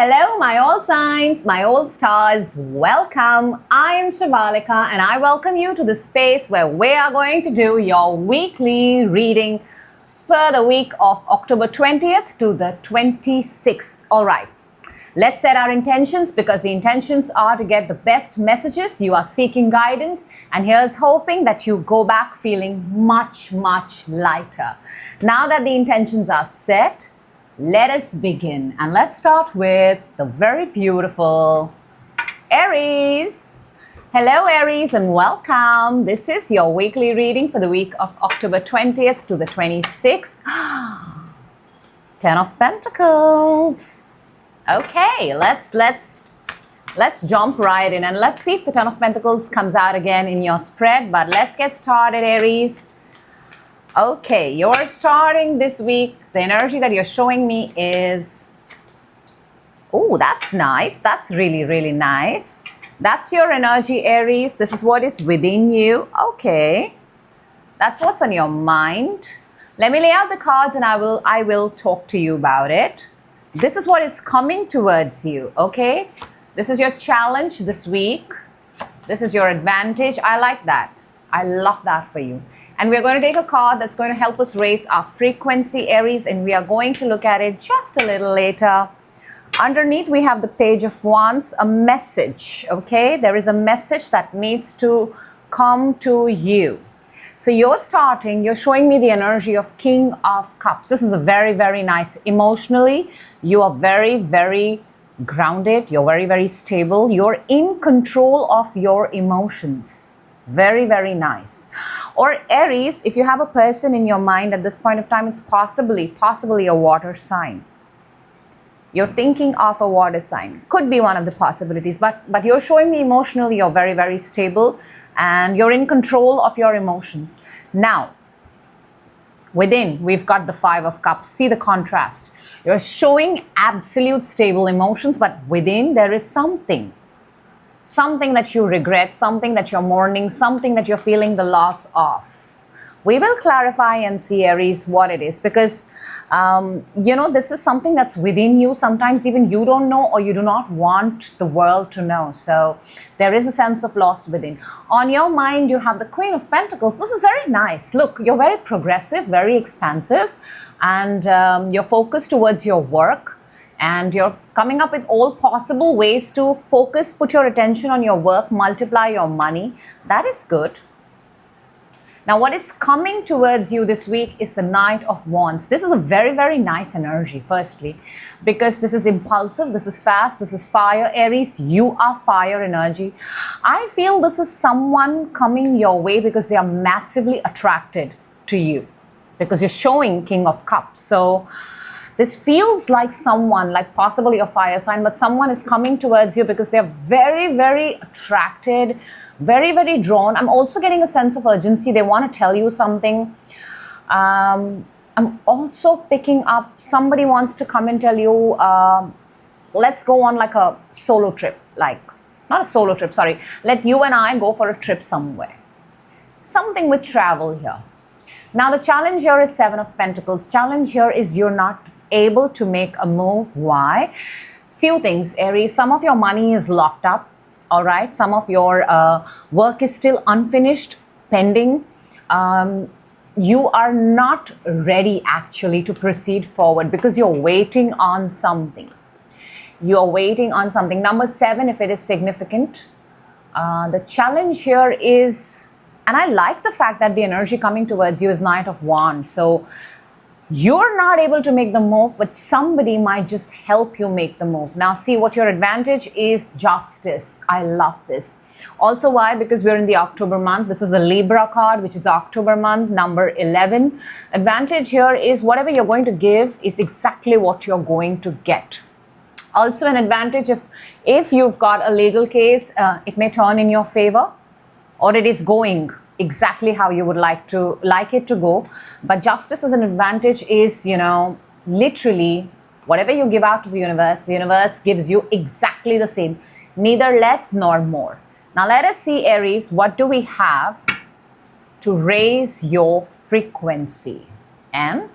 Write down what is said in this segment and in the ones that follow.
Hello, my old signs, my old stars. Welcome. I am Shivalika and I welcome you to the space where we are going to do your weekly reading for the week of October 20th to the 26th. All right. Let's set our intentions because the intentions are to get the best messages. You are seeking guidance, and here's hoping that you go back feeling much, much lighter. Now that the intentions are set, let us begin, and let's start with the very beautiful Aries. Hello Aries and welcome. This is your weekly reading for the week of October 20th to the 26th. 10 of Pentacles. Okay, let's jump right in and let's see if the 10 of Pentacles comes out again in your spread. But let's get started, Aries. Okay, you're starting this week. The energy that you're showing me is, oh, that's nice. That's really, really nice. That's your energy, Aries. This is what is within you. Okay, that's what's on your mind. Let me lay out the cards and I will talk to you about it. This is what is coming towards you, okay? This is your challenge this week. This is your advantage. I like that. I love that for you. And we're going to take a card that's going to help us raise our frequency, Aries, and we are going to look at it just a little later. Underneath, we have the Page of Wands, a message, okay? There is a message that needs to come to you. So you're showing me the energy of King of Cups. This is a very, very nice. Emotionally, you are very, very grounded. You're very, very stable. You're in control of your emotions. Very, very nice. Or Aries, if you have a person in your mind at this point of time, it's possibly a water sign. You're thinking of a water sign. Could be one of the possibilities, but you're showing me emotionally you're very, very stable and you're in control of your emotions. Now, within, we've got the 5 of Cups. See the contrast. You're showing absolute stable emotions, but within there is something that you regret, something that you're mourning, something that you're feeling the loss of. We will clarify and see, Aries, what it is because, this is something that's within you. Sometimes even you don't know or you do not want the world to know. So there is a sense of loss within. On your mind, you have the Queen of Pentacles. This is very nice. Look, you're very progressive, very expansive, and you're focused towards your work. And you're coming up with all possible ways to focus, put your attention on your work, multiply your money. That is good. Now, what is coming towards you this week is the Knight of Wands. This is a very, very nice energy, firstly, because this is impulsive, this is fast, this is fire. Aries, you are fire energy. I feel this is someone coming your way because they are massively attracted to you because you're showing King of Cups. So this feels like someone, like possibly a fire sign, but someone is coming towards you because they're very, very attracted, very, very drawn. I'm also getting a sense of urgency. They want to tell you something. I'm also picking up, somebody wants to come and tell you, let's go on like a solo trip, not a solo trip, sorry. Let you and I go for a trip somewhere. Something with travel here. Now the challenge here is 7 of Pentacles. Challenge here is you're not able to make a move. Why? Few things, Aries. Some of your money is locked up, all right? Some of your work is still unfinished, pending. You are not ready actually to proceed forward because you're waiting on something. You're waiting on something. Number 7, if it is significant, the challenge here is, and I like the fact that the energy coming towards you is Knight of Wands. So you're not able to make the move, but somebody might just help you make the move. Now, see what your advantage is. Justice. I love this. Also, why? Because we're in the October month. This is the Libra card, which is October month, number 11. Advantage here is whatever you're going to give is exactly what you're going to get. Also, an advantage if you've got a legal case, it may turn in your favor, or it is going exactly how you would like it to go. But justice as an advantage is, literally whatever you give out to the universe gives you exactly the same, neither less nor more. Now let us see, Aries, what do we have to raise your frequency? And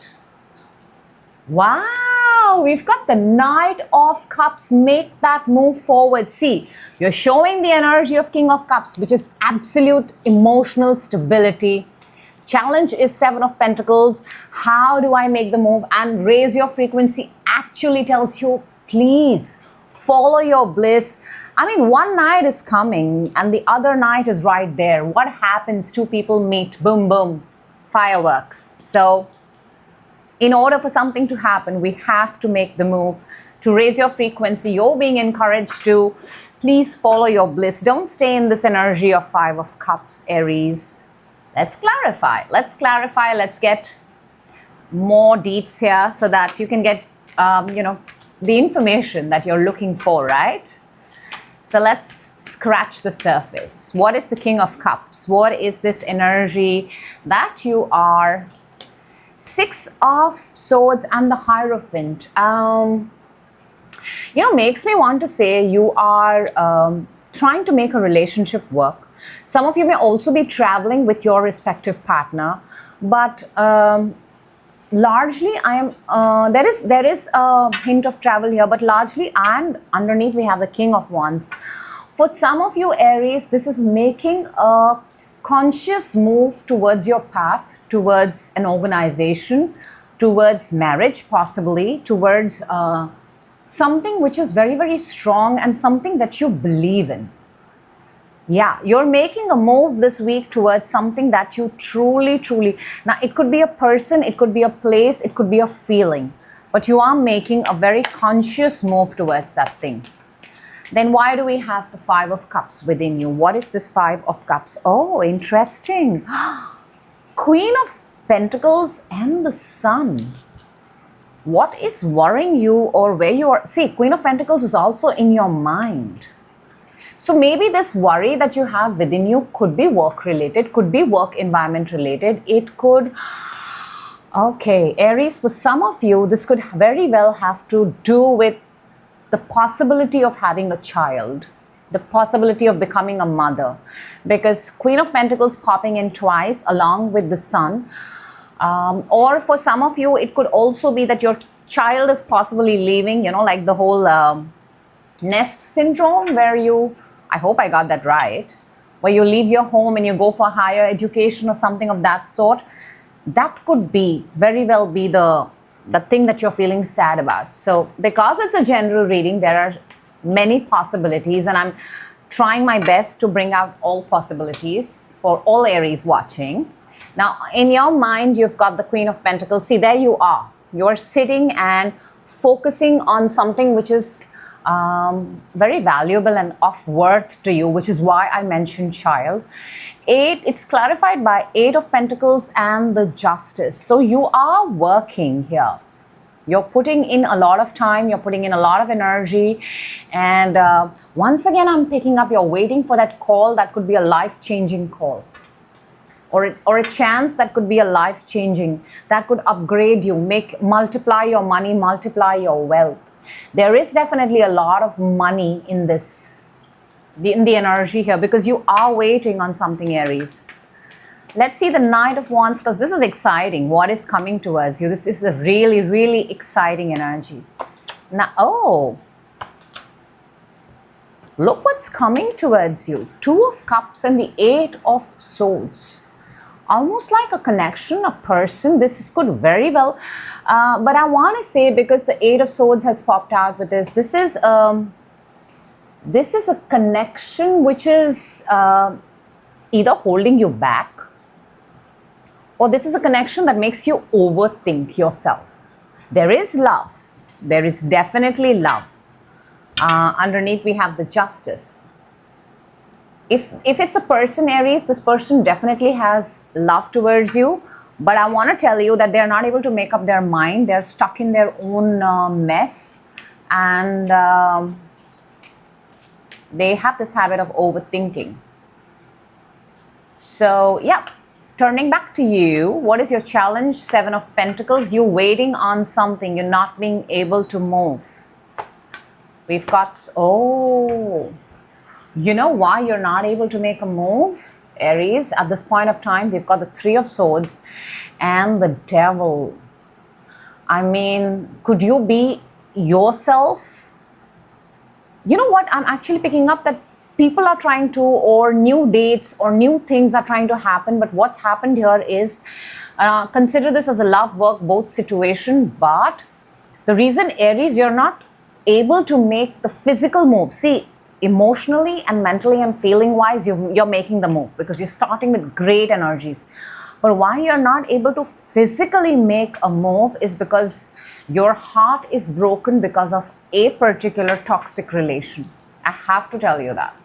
wow, Wow, we've got the Knight of Cups. Make that move forward. See, you're showing the energy of King of Cups, which is absolute emotional stability. Challenge is Seven of Pentacles. How do I make the move? And raise your frequency actually tells you, please follow your bliss. I mean, one night is coming and the other night is right there. What happens? Two people meet, boom, boom, fireworks. So in order for something to happen, we have to make the move to raise your frequency. You're being encouraged to please follow your bliss. Don't stay in this energy of Five of Cups, Aries. Let's clarify. Let's get more deets here so that you can get, the information that you're looking for, right? So let's scratch the surface. What is the King of Cups? What is this energy that you are? Six of Swords and the Hierophant. Makes me want to say you are trying to make a relationship work. Some of you may also be traveling with your respective partner, but largely there is a hint of travel here, but largely, and underneath we have the King of Wands. For some of you, Aries, this is making a conscious move towards your path, towards an organization, towards marriage, possibly, towards something which is very, very strong and something that you believe in. Yeah, you're making a move this week towards something that you truly, truly, now it could be a person, it could be a place, it could be a feeling, but you are making a very conscious move towards that thing. Then why do we have the Five of Cups within you? What is this Five of Cups? Oh, interesting. Queen of Pentacles and the Sun. What is worrying you or where you are? See, Queen of Pentacles is also in your mind. So maybe this worry that you have within you could be work related, could be work environment related. It could, okay, Aries, for some of you, this could very well have to do with the possibility of having a child, the possibility of becoming a mother, because Queen of Pentacles popping in twice along with the Sun. Or for some of you, it could also be that your child is possibly leaving, like the whole nest syndrome where you, I hope I got that right, where you leave your home and you go for higher education or something of that sort. That could be, very well be the thing that you're feeling sad about. So because it's a general reading, there are many possibilities and I'm trying my best to bring out all possibilities for all Aries watching. Now, in your mind, you've got the Queen of Pentacles. See, there you are. You're sitting and focusing on something which is very valuable and of worth to you, which is why I mentioned child. It's clarified by Eight of Pentacles and the Justice. So you are working here. You're putting in a lot of time, you're putting in a lot of energy. And once again, I'm picking up, you're waiting for that call that could be a life-changing call. Or a chance that could be a life-changing, that could upgrade you, multiply your money, multiply your wealth. There is definitely a lot of money in this, in the energy here, because you are waiting on something, Aries. Let's see the Knight of Wands, because this is exciting. What is coming towards you? This is a really, really exciting energy. Now, oh, look what's coming towards you. Two of Cups and the Eight of Swords. Almost like a connection, a person. This could very well, but I want to say, because the Eight of Swords has popped out with this, this is a connection which is either holding you back, or this is a connection that makes you overthink yourself. There is love. There is definitely love. Underneath we have the Justice. If it's a person, Aries, this person definitely has love towards you, but I want to tell you that they're not able to make up their mind. They're stuck in their own mess, and they have this habit of overthinking. So, yeah, turning back to you, what is your challenge? Seven of Pentacles. You're waiting on something. You're not being able to move. We've got, oh, you know why you're not able to make a move, Aries? At this point of time, we've got the Three of Swords and the Devil. I mean, could you be yourself. You know what? I'm actually picking up that people are trying to, or new dates or new things are trying to happen. But what's happened here is, consider this as a love, work, both situation. But the reason, Aries, you're not able to make the physical move. See, emotionally and mentally and feeling wise, you're making the move because you're starting with great energies. But why you're not able to physically make a move is because your heart is broken because of a particular toxic relation. I have to tell you that.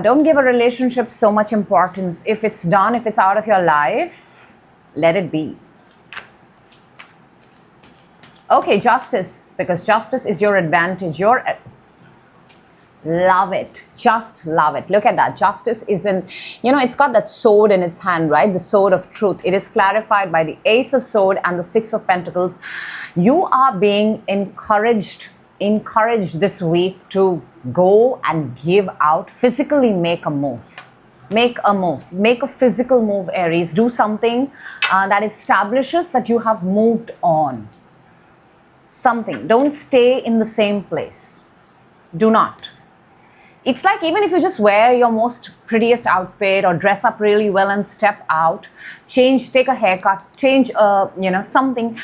Don't give a relationship so much importance. If it's done, if it's out of your life, let it be. Okay, justice, because justice is your advantage. Love it. Just love it. Look at that. Justice is in, it's got that sword in its hand, right? The sword of truth. It is clarified by the Ace of Sword and the Six of Pentacles. You are being encouraged this week to go and give out, physically make a move. Make a move. Make a physical move, Aries. Do something that establishes that you have moved on. Something. Don't stay in the same place. Do not. It's like even if you just wear your most prettiest outfit or dress up really well and step out, take a haircut, change, something,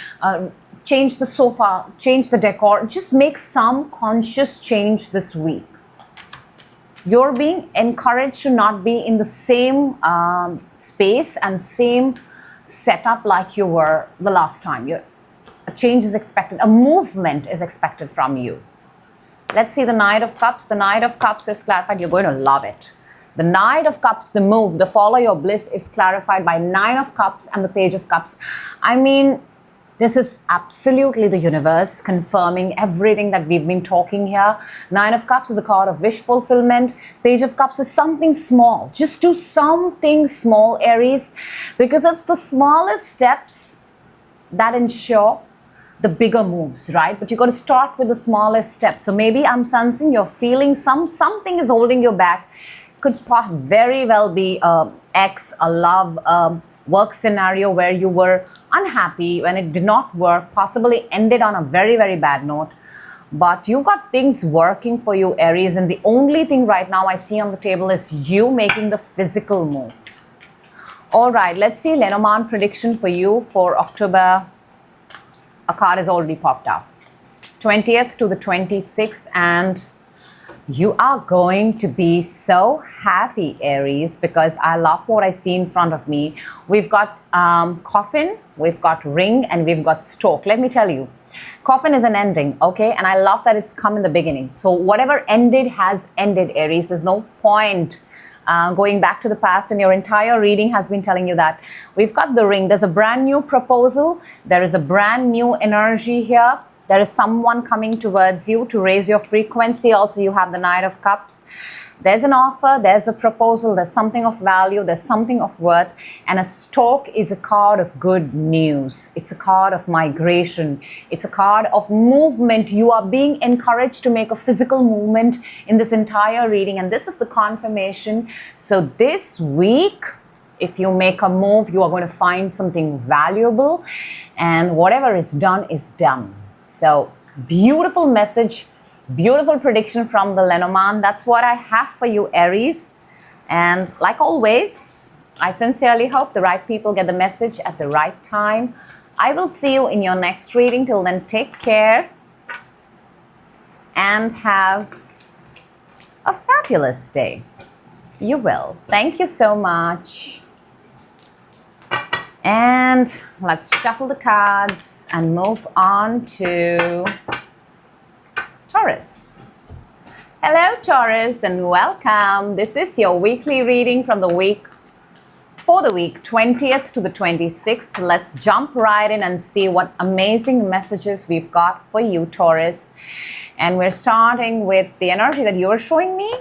change the sofa, change the decor, just make some conscious change this week. You're being encouraged to not be in the same space and same setup like you were the last time. A change is expected. A movement is expected from you. Let's see the Knight of Cups. The Knight of Cups is clarified. You're going to love it. The Knight of Cups, the move, the follow your bliss is clarified by Nine of Cups and the Page of Cups. I mean, this is absolutely the universe confirming everything that we've been talking here. Nine of Cups is a card of wish fulfillment. Page of Cups is something small. Just do something small, Aries, because it's the smallest steps that ensure the bigger moves, right? But you got to start with the smallest steps. So maybe I'm sensing you're feeling something is holding you back. Could very well be a love, work scenario where you were unhappy when it did not work, possibly ended on a very, very bad note. But you got things working for you, Aries, and the only thing right now I see on the table is you making the physical move. All right, let's see Lenormand prediction for you for October. A card has already popped up. 20th to the 26th, and you are going to be so happy, Aries, because I love what I see in front of me. We've got coffin, we've got ring, and we've got stork. Let me tell you, coffin is an ending, okay? And I love that it's come in the beginning. So whatever ended has ended, Aries. There's no point going back to the past, and your entire reading has been telling you that. We've got the ring. There's a brand new proposal. There is a brand new energy here. There is someone coming towards you to raise your frequency. Also, you have the Knight of Cups. There's an offer, there's a proposal, there's something of value, there's something of worth. And a stork is a card of good news. It's a card of migration. It's a card of movement. You are being encouraged to make a physical movement in this entire reading. And this is the confirmation. So this week, if you make a move, you are going to find something valuable. And whatever is done is done. So beautiful message. Beautiful prediction from the Lenormand. That's what I have for you, Aries. And like always, I sincerely hope the right people get the message at the right time. I will see you in your next reading. Till then, take care and have a fabulous day. You will. Thank you so much. And let's shuffle the cards and move on to Taurus. Hello, Taurus, and welcome. This is your weekly reading from the week, for the week 20th to the 26th. Let's jump right in and see what amazing messages we've got for you, Taurus. And we're starting with the energy that you're showing me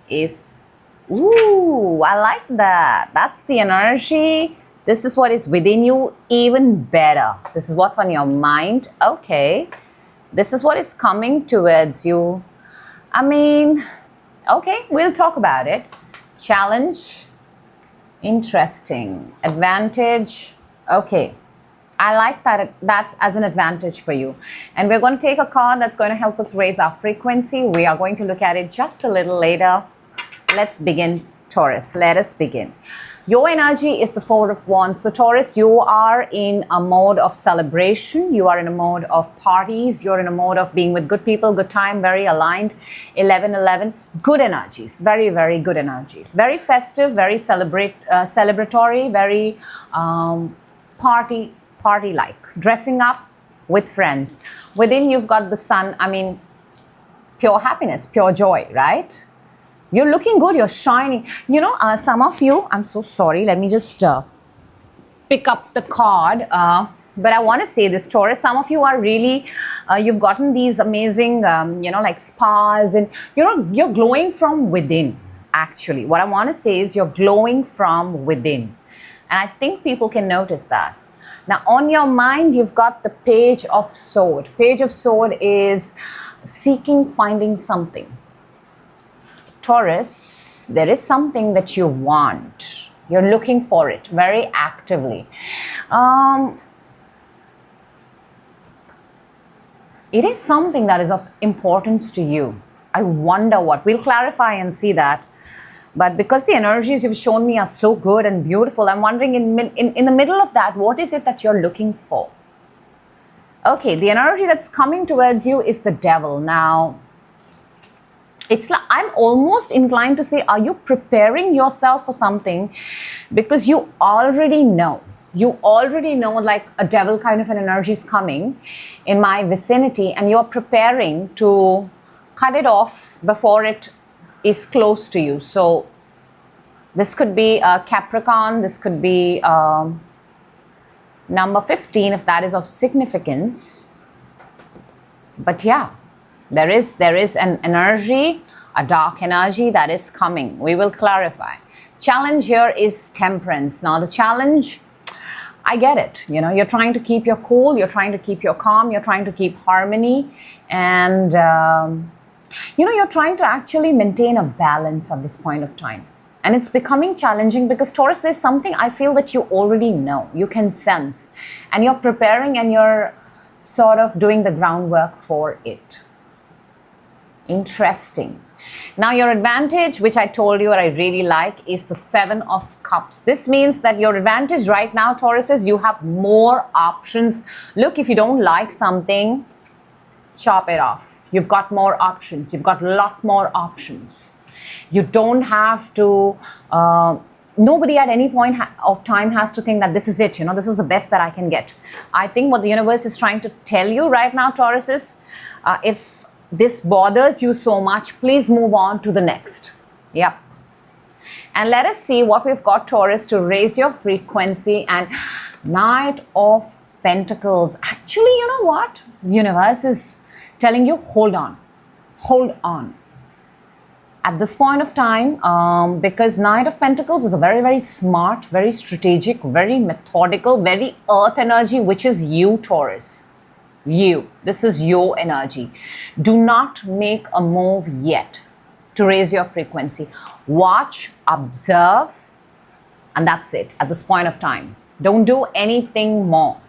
is, ooh, I like that. That's the energy. This is what is within you, even better. This is what's on your mind. Okay. This is what is coming towards you. I mean, okay, we'll talk about it. Challenge, interesting. Advantage, okay. I like that as an advantage for you. And we're going to take a card that's going to help us raise our frequency. We are going to look at it just a little later. Let's begin, Taurus. Let us begin. Your energy is the Four of Wands. So Taurus, you are in a mode of celebration. You are in a mode of parties. You're in a mode of being with good people, good time, very aligned. 11-11, good energies, very, very good energies. Very festive, very celebratory, very party-like. Dressing up with friends. Within you've got the sun. I mean, pure happiness, pure joy, right? You're looking good, you're shining. You know, some of you, I'm so sorry, let me just pick up the card. But I want to say this, Taurus, some of you are really, you've gotten these amazing, like spas, and you're glowing from within, actually. What I want to say is you're glowing from within. And I think people can notice that. Now, on your mind, you've got the Page of Sword. Page of Sword is seeking, finding something. Taurus, there is something that you want. You're looking for it very actively. It is something that is of importance to you. I wonder what. We'll clarify and see that. But because the energies you've shown me are so good and beautiful, I'm wondering in the middle of that, what is it that you're looking for? Okay, the energy that's coming towards you is the Devil. Now, it's like, I'm almost inclined to say, are you preparing yourself for something? Because you already know. You already know, like a devil kind of an energy is coming in my vicinity, and you're preparing to cut it off before it is close to you. So this could be a Capricorn. This could be number 15, if that is of significance. But yeah. There is an energy, a dark energy that is coming. We will clarify. Challenge here is Temperance. Now the challenge, I get it. You know, you're trying to keep your cool, you're trying to keep your calm, you're trying to keep harmony, and you're trying to actually maintain a balance at this point of time. And it's becoming challenging because Taurus, there's something I feel that you already know, you can sense, and you're preparing and you're sort of doing the groundwork for it. Interesting. Now your advantage, which I told you I really like, is the Seven of Cups. This means that your advantage right now, Taurus, is you have more options. Look, if you don't like something, chop it off. You've got more options. You've got a lot more options. You don't have to, nobody at any point of time has to think that this is it, this is the best that I can get. I think what the universe is trying to tell you right now, Taurus, is if this bothers you so much, please move on to the next. Yep. And let us see what we've got, Taurus, to raise your frequency. And Knight of Pentacles. Actually, you know what? The universe is telling you, hold on. Hold on. At this point of time, because Knight of Pentacles is a very, very smart, very strategic, very methodical, very earth energy, which is you, Taurus. You. This is your energy. Do not make a move yet to raise your frequency. Watch, observe, and that's it at this point of time. Don't do anything more.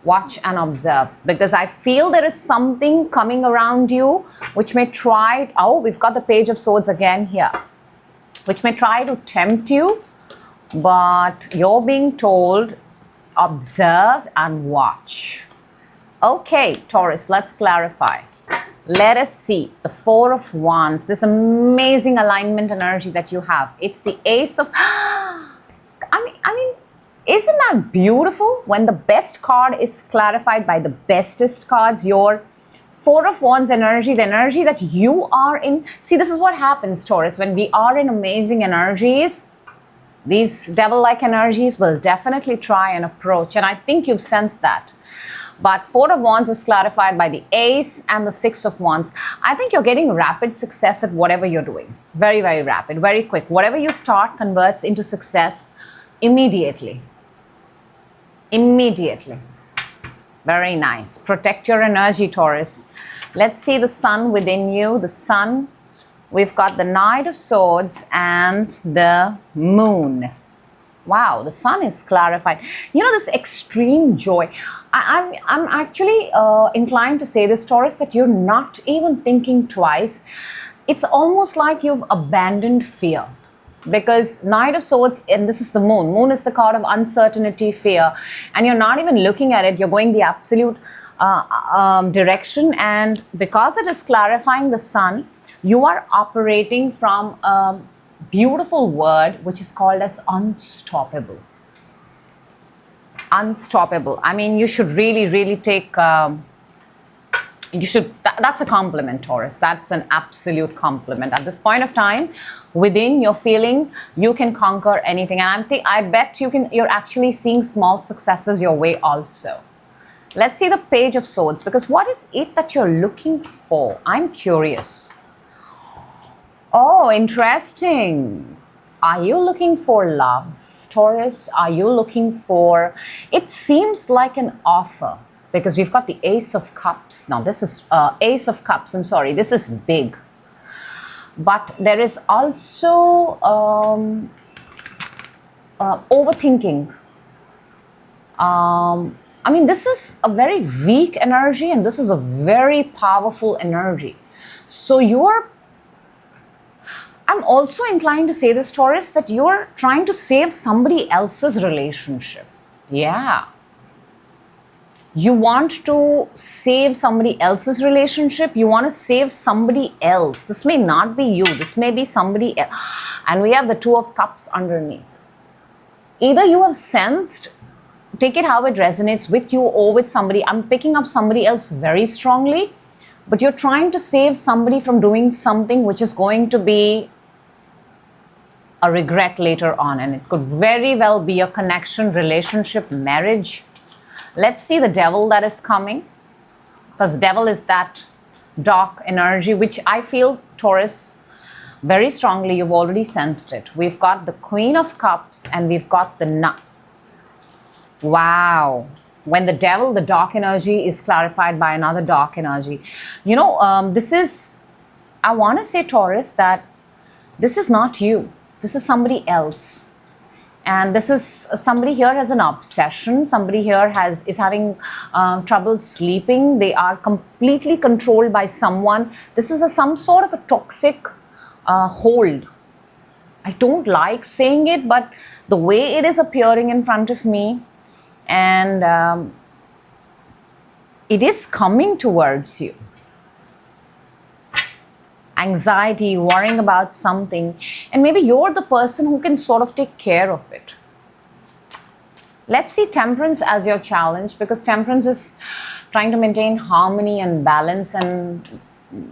Watch and observe, because I feel there is something coming around you which may try, we've got the Page of Swords again here, which may try to tempt you, but you're being told, observe and watch. Okay, Taurus, let's clarify. Let us see the Four of Wands, this amazing alignment energy that you have. It's the Ace of, I mean, isn't that beautiful? When the best card is clarified by the bestest cards, your Four of Wands energy, the energy that you are in. See, this is what happens, Taurus, when we are in amazing energies. These devil-like energies will definitely try and approach, and I think you've sensed that. But Four of Wands is clarified by the Ace and the Six of Wands. I think you're getting rapid success at whatever you're doing. Very, very rapid, very quick. Whatever you start converts into success immediately. Immediately. Very nice. Protect your energy, Taurus. Let's see the Sun within you. The Sun, we've got the Knight of Swords and the Moon. Wow, the sun is clarified. You know, this extreme joy. I'm actually inclined to say this, Taurus, that you're not even thinking twice. It's almost like you've abandoned fear. Because Knight of Swords, and this is the moon. Moon is the card of uncertainty, fear. And you're not even looking at it. You're going the absolute direction. And because it is clarifying the sun, you are operating from a beautiful word which is called as unstoppable. Unstoppable. I mean, you should really take that's a compliment, Taurus. That's an absolute compliment. At this point of time, within your feeling, you can conquer anything. And I bet you're actually seeing small successes your way also. Let's see the Page of Swords, because what is it that you're looking for? I'm curious. Oh, interesting. Are you looking for love, Taurus? Are you looking for... It seems like an offer, because we've got the Ace of Cups. Now, this is Ace of Cups. I'm sorry, this is big. But there is also overthinking. I mean, this is a very weak energy, and this is a very powerful energy. So I'm also inclined to say this, Taurus, that you're trying to save somebody else's relationship. Yeah. You want to save somebody else's relationship. You want to save somebody else. This may not be you. This may be somebody else. And we have the Two of Cups underneath. Either you have sensed, take it how it resonates with you or with somebody. I'm picking up somebody else very strongly, but you're trying to save somebody from doing something which is going to be a regret later on. And it could very well be a connection, relationship, marriage. Let's see the Devil that is coming, because Devil is that dark energy, which I feel, Taurus, very strongly, you've already sensed it. We've got the Queen of Cups and we've got the Nut. Wow. When the Devil, the dark energy, is clarified by another dark energy. You know, this is, I want to say, Taurus, that this is not you. This is somebody else. And this is somebody here has an obsession. Somebody here is having trouble sleeping. They are completely controlled by someone. This is some sort of a toxic hold. I don't like saying it, but the way it is appearing in front of me, and it is coming towards you. Anxiety, worrying about something, and maybe you're the person who can sort of take care of it. Let's see Temperance as your challenge, because Temperance is trying to maintain harmony and balance, and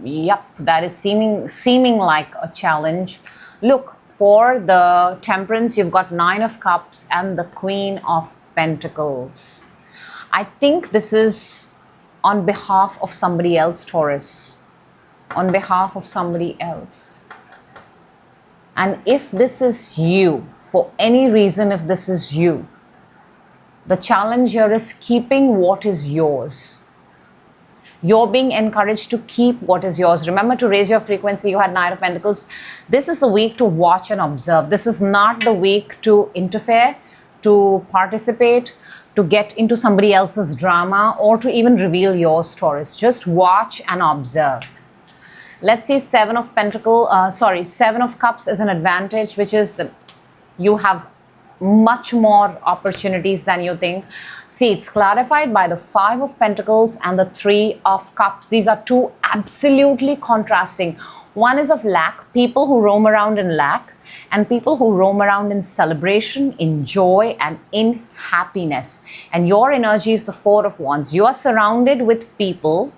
yep, that is seeming like a challenge. Look, for the Temperance, you've got Nine of Cups and the Queen of Pentacles. I think this is on behalf of somebody else, Taurus. On behalf of somebody else. And if this is you, for any reason, if this is you, the challenge here is keeping what is yours. You're being encouraged to keep what is yours. Remember to raise your frequency. You had Knight of Pentacles. This is the week to watch and observe. This is not the week to interfere, to participate, to get into somebody else's drama, or to even reveal yours, Taurus. Just watch and observe. Let's see Seven of Cups is an advantage, which is that you have much more opportunities than you think. See, it's clarified by the Five of Pentacles and the Three of Cups. These are two absolutely contrasting. One is of lack, people who roam around in lack, and people who roam around in celebration, in joy, and in happiness. And your energy is the Four of Wands. You are surrounded with people.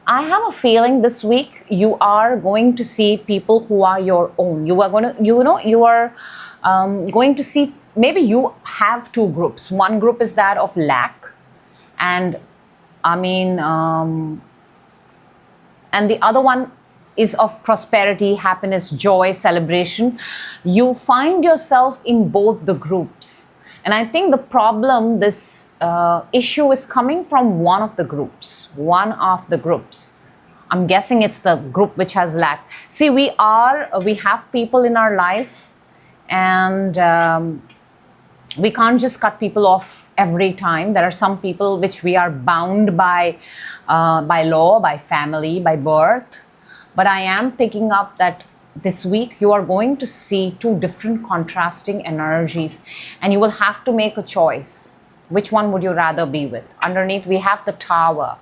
I have a feeling this week you are going to see people who are your own. You are going to, going to see, maybe you have two groups. One group is that of lack, and and the other one is of prosperity, happiness, joy, celebration. You find yourself in both the groups. And I think the problem, this issue is coming from one of the groups. I'm guessing it's the group which has lack. See, we have people in our life, And we can't just cut people off every time. There are some people which we are bound by law, by family, by birth. But I am picking up that this week you are going to see two different contrasting energies, and you will have to make a choice. Which one would you rather be with? Underneath we have the Tower.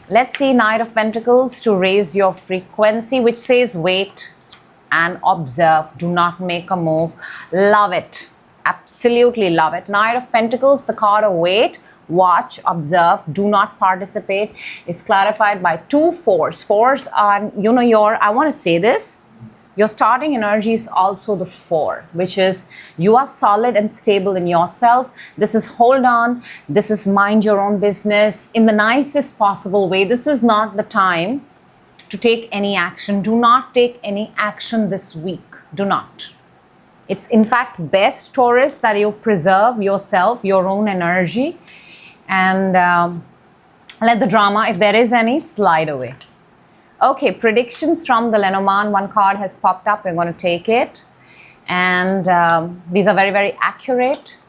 Let's see Knight of Pentacles to raise your frequency, which says wait and observe. Do not make a move. Love it. Absolutely love it. Knight of Pentacles, the card of wait, watch, observe, do not participate, is clarified by two fours. Fours are, you know, I want to say this, your starting energy is also the 4, which is you are solid and stable in yourself. This is hold on. This is mind your own business in the nicest possible way. This is not the time to take any action. Do not take any action this week. Do not. It's in fact best, Taurus, that you preserve yourself, your own energy, and let the drama, if there is any, slide away. Okay, predictions from the Lenormand. One card has popped up. We're going to take it. And these are very, very accurate.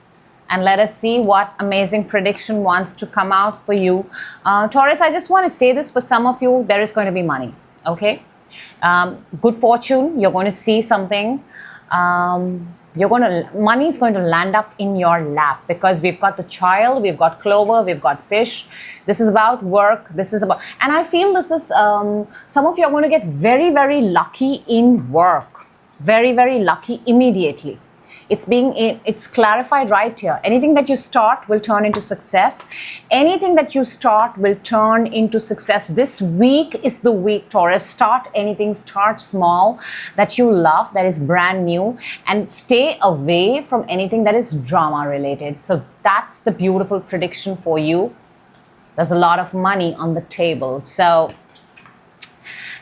And let us see what amazing prediction wants to come out for you. Taurus, I just want to say this, for some of you, there is going to be money. Okay? Good fortune. You're going to see something. Money is going to land up in your lap, because we've got the Child, we've got Clover, we've got Fish. This is about work. This is about, and I feel this is, some of you are going to get very, very lucky in work. Very, very lucky immediately. It's clarified right here. Anything that you start will turn into success. Anything that you start will turn into success. This week is the week, Taurus. Start anything, start small, that you love, that is brand new, and stay away from anything that is drama related. So that's the beautiful prediction for you. There's a lot of money on the table. So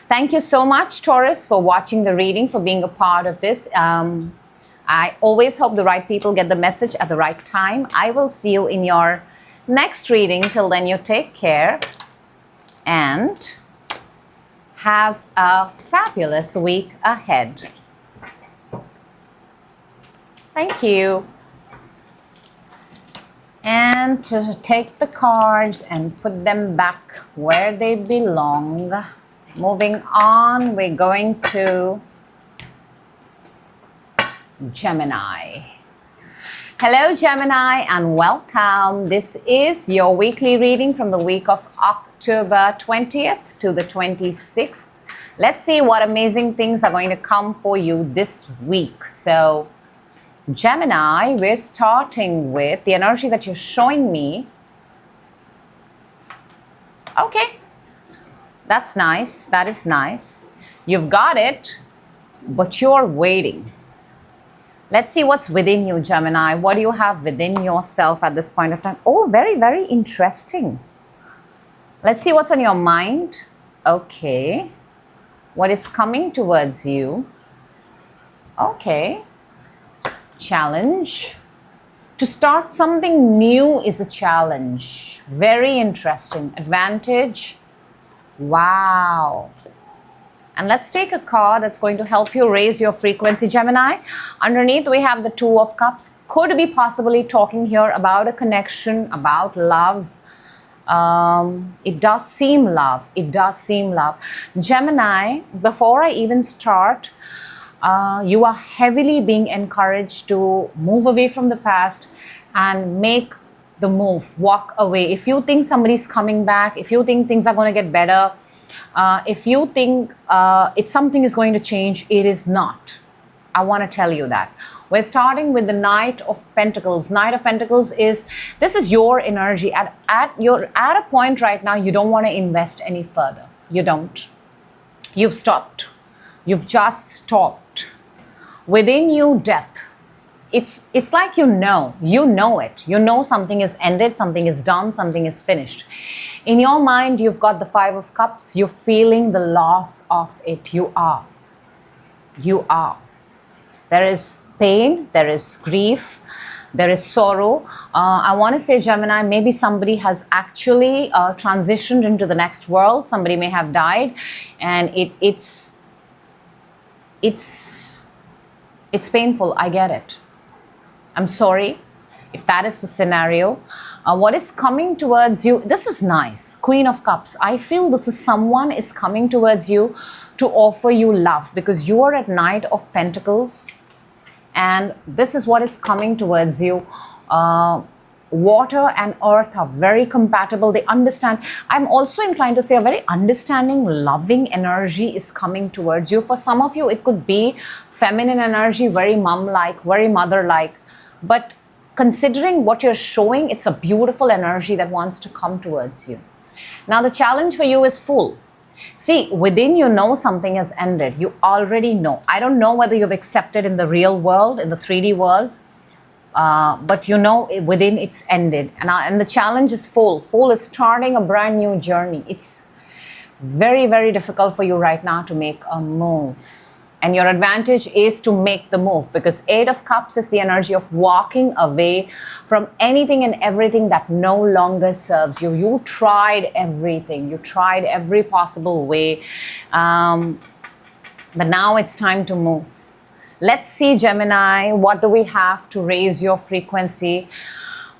thank you so much, Taurus, for watching the reading, for being a part of this. I always hope the right people get the message at the right time. I will see you in your next reading. Till then, you take care and have a fabulous week ahead. Thank you. And to take the cards and put them back where they belong. Moving on, we're going to Gemini. Hello, Gemini, and welcome. This is your weekly reading from the week of October 20th to the 26th. Let's see what amazing things are going to come for you this week. So, Gemini, we're starting with the energy that you're showing me. Okay, that's nice. That is nice. You've got it, but you're waiting. Let's see what's within you, Gemini. What do you have within yourself at this point of time? Oh, very, very interesting. Let's see what's on your mind. Okay. What is coming towards you? Okay. Challenge. To start something new is a challenge. Very interesting. Advantage. Wow. And let's take a card that's going to help you raise your frequency, Gemini. Underneath, we have the Two of Cups. Could be possibly talking here about a connection, about love. It does seem love. It does seem love. Gemini, before I even start, you are heavily being encouraged to move away from the past and make the move, walk away. If you think somebody's coming back, if you think things are going to get better, if you think something is going to change, it is not. I want to tell you that. We're starting with the Knight of Pentacles. Knight of Pentacles this is your energy. You're at a point right now, you don't want to invest any further. You don't. You've stopped. You've just stopped. Within you, death. It's like you know it. You know something is ended, something is done, something is finished. In your mind, you've got the Five of Cups. You're feeling the loss of it. You are. There is pain, there is grief, there is sorrow. I want to say, Gemini, maybe somebody has actually transitioned into the next world. Somebody may have died, and it's It's painful, I get it. I'm sorry if that is the scenario. What is coming towards you, this is nice. Queen of Cups. I feel this is someone is coming towards you to offer you love, because you are at Knight of Pentacles. And this is what is coming towards you. Water and earth are very compatible. They understand. I'm also inclined to say a very understanding, loving energy is coming towards you. For some of you, it could be feminine energy, very mom-like, very mother-like. But considering what you're showing, it's a beautiful energy that wants to come towards you. Now, the challenge for you is Fool. See, within you know something has ended. You already know. I don't know whether you've accepted in the real world, in the 3D world, but you know within it's ended. And the challenge is Fool. Fool is starting a brand new journey. It's very, very difficult for you right now to make a move. And your advantage is to make the move, because 8 of Cups is the energy of walking away from anything and everything that no longer serves you. You tried everything. You tried every possible way. But now it's time to move. Let's see, Gemini, what do we have to raise your frequency?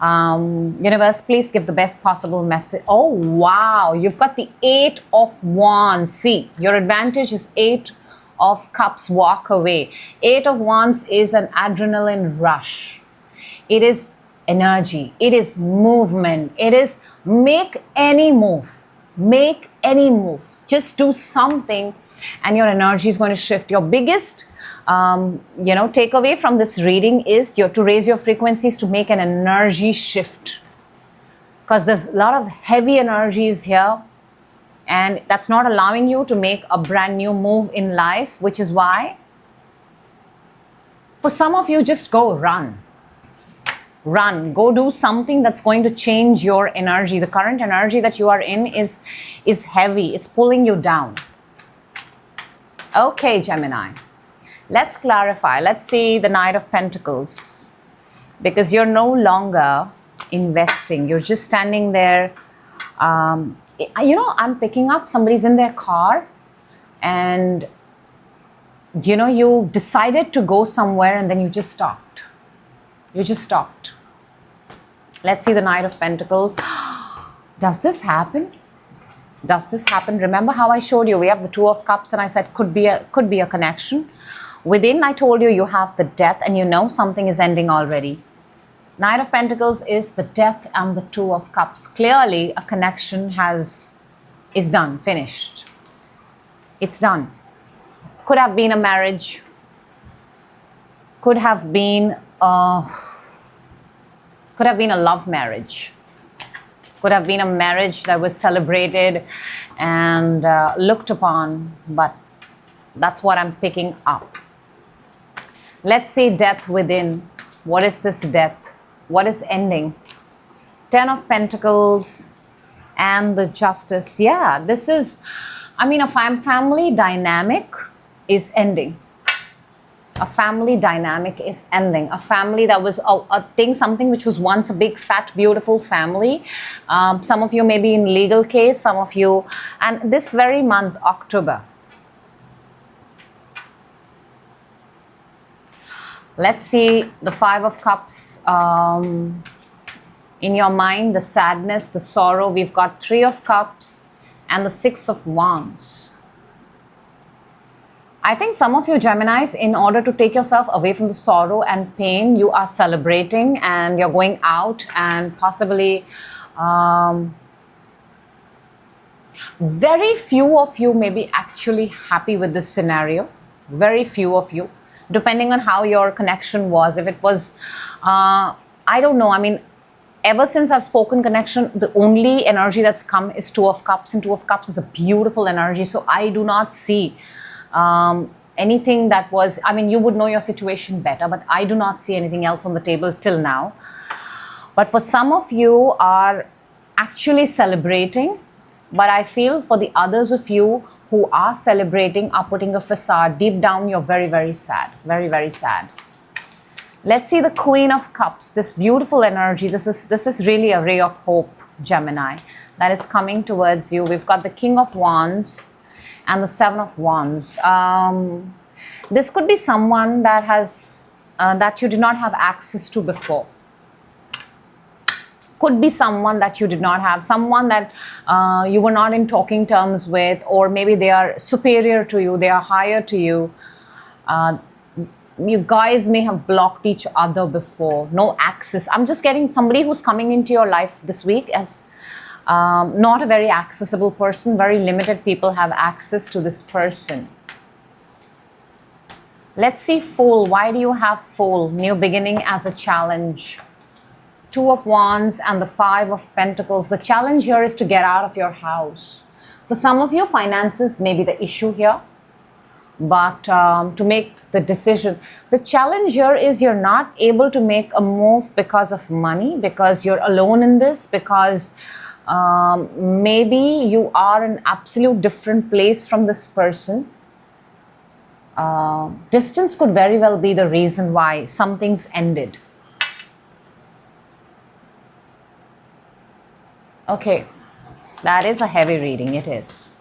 Universe, please give the best possible message. Oh, wow. You've got the 8 of Wands. See, your advantage is 8 of Cups, walk away. 8 of Wands is an adrenaline rush. It is energy. It is movement. It is make any move. Make any move. Just do something and your energy is going to shift. Your biggest takeaway from this reading is to raise your frequencies, to make an energy shift. Because there's a lot of heavy energies here. And that's not allowing you to make a brand new move in life, which is why, for some of you, just go run. Run. Go do something that's going to change your energy. The current energy that you are in is heavy. It's pulling you down. Okay, Gemini. Let's clarify. Let's see the Knight of Pentacles. Because you're no longer investing. You're just standing there. I'm picking up somebody's in their car and, you decided to go somewhere and then you just stopped. You just stopped. Let's see the Knight of Pentacles. Does this happen? Does this happen? Remember how I showed you? We have the 2 of Cups and I said could be a connection. Within, I told you have the Death and you know something is ending already. Knight of Pentacles is the Death and the 2 of Cups. Clearly, a connection is done, finished. It's done. Could have been a marriage. Could have been a love marriage. Could have been a marriage that was celebrated and looked upon. But that's what I'm picking up. Let's see Death within. What is this death? What is ending? 10 of Pentacles and the Justice. Yeah, this is, a family dynamic is ending. A family dynamic is ending. A family that was something which was once a big, fat, beautiful family. Some of you may be in legal case, some of you, and this very month, October. Let's see the 5 of Cups. In your mind, the sadness, the sorrow. We've got 3 of Cups and the 6 of Wands. I think some of you Geminis, in order to take yourself away from the sorrow and pain, you are celebrating and you're going out and possibly very few of you may be actually happy with this scenario. Very few of you. Depending on how your connection was. If it was, I don't know, ever since I've spoken connection, the only energy that's come is 2 of Cups, and 2 of Cups is a beautiful energy. So I do not see anything that was, you would know your situation better, but I do not see anything else on the table till now. But for some of you are actually celebrating, but I feel for the others of you who are celebrating, are putting a facade. Deep down, you're very, very sad. Very, very sad. Let's see the Queen of Cups. This beautiful energy. This is really a ray of hope, Gemini, that is coming towards you. We've got the King of Wands and the 7 of Wands. This could be someone that has that you did not have access to before. Could be someone that you did not have, someone that you were not in talking terms with, or maybe they are superior to you, they are higher to you. You guys may have blocked each other before, no access. I'm just getting somebody who's coming into your life this week as not a very accessible person. Very limited people have access to this person. Let's see Fool. Why do you have Fool? New beginning as a challenge. Two of Wands and the Five of Pentacles. The challenge here is to get out of your house. For some of you, finances may be the issue here. But to make the decision, the challenge here is you're not able to make a move because of money, because you're alone in this, because maybe you are in an absolute different place from this person. Distance could very well be the reason why something's ended. Okay, that is a heavy reading, it is.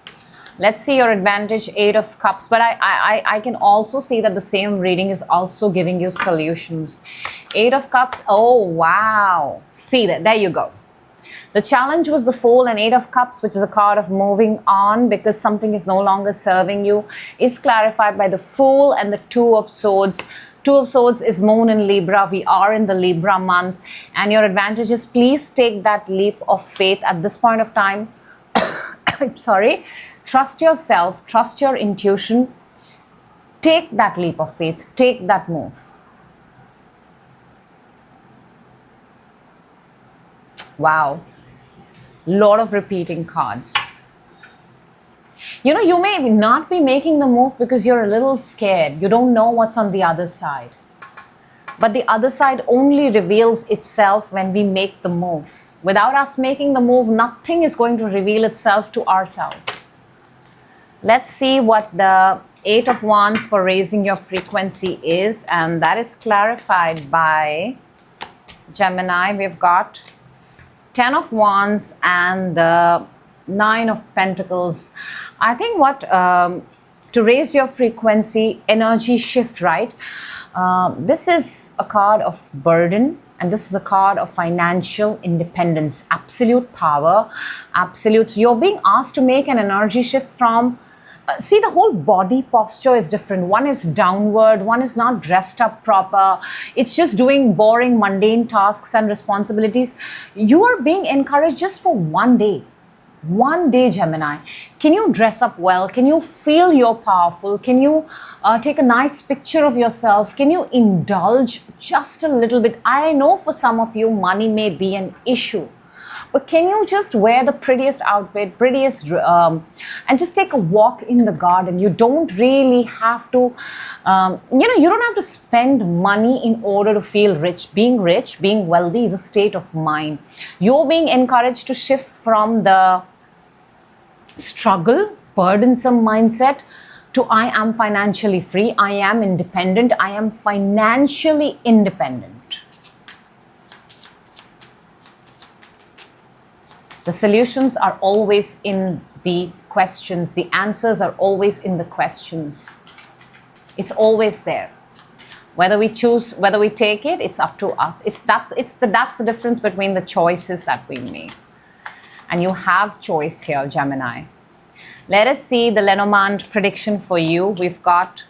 Let's see your advantage, Eight of Cups. But I can also see that the same reading is also giving you solutions. Eight of Cups, oh wow. See that, there you go. The challenge was the Fool, and Eight of Cups, which is a card of moving on because something is no longer serving you, is clarified by the Fool and the Two of Swords. Two of Swords is Moon in Libra. We are in the Libra month. And your advantage is please take that leap of faith at this point of time. Sorry. Trust yourself. Trust your intuition. Take that leap of faith. Take that move. Wow. Lot of repeating cards. You know, you may not be making the move because you're a little scared. You don't know what's on the other side. But the other side only reveals itself when we make the move. Without us making the move, nothing is going to reveal itself to ourselves. Let's see what the Eight of Wands for raising your frequency is. And that is clarified by Gemini. We've got Ten of Wands and the Nine of Pentacles. I think what to raise your frequency, energy shift, right? This is a card of burden, and this is a card of financial independence, absolute power, absolute. You're being asked to make an energy shift from, see, the whole body posture is different. One is downward, one is not dressed up proper. It's just doing boring, mundane tasks and responsibilities. You are being encouraged just for one day. One day, Gemini. Can you dress up well? Can you feel you're powerful? Can you take a nice picture of yourself? Can you indulge just a little bit? I know for some of you, money may be an issue. But can you just wear the prettiest outfit, and just take a walk in the garden? You don't really have to, you don't have to spend money in order to feel rich, being wealthy is a state of mind. You're being encouraged to shift from the struggle, burdensome mindset to I am financially free, I am independent, I am financially independent. The solutions are always in the questions. The answers are always in the questions. It's always there. Whether we choose, whether we take it, it's up to us. That's the difference between the choices that we make. And you have choice here, Gemini. Let us see the Lenormand prediction for you. We've got,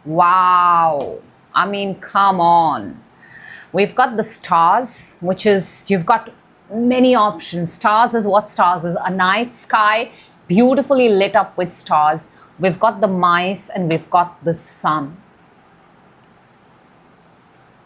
wow. I mean, come on. We've got the stars, which is, you've got many options. Stars is what stars is. A night sky beautifully lit up with stars. We've got the mice and we've got the sun.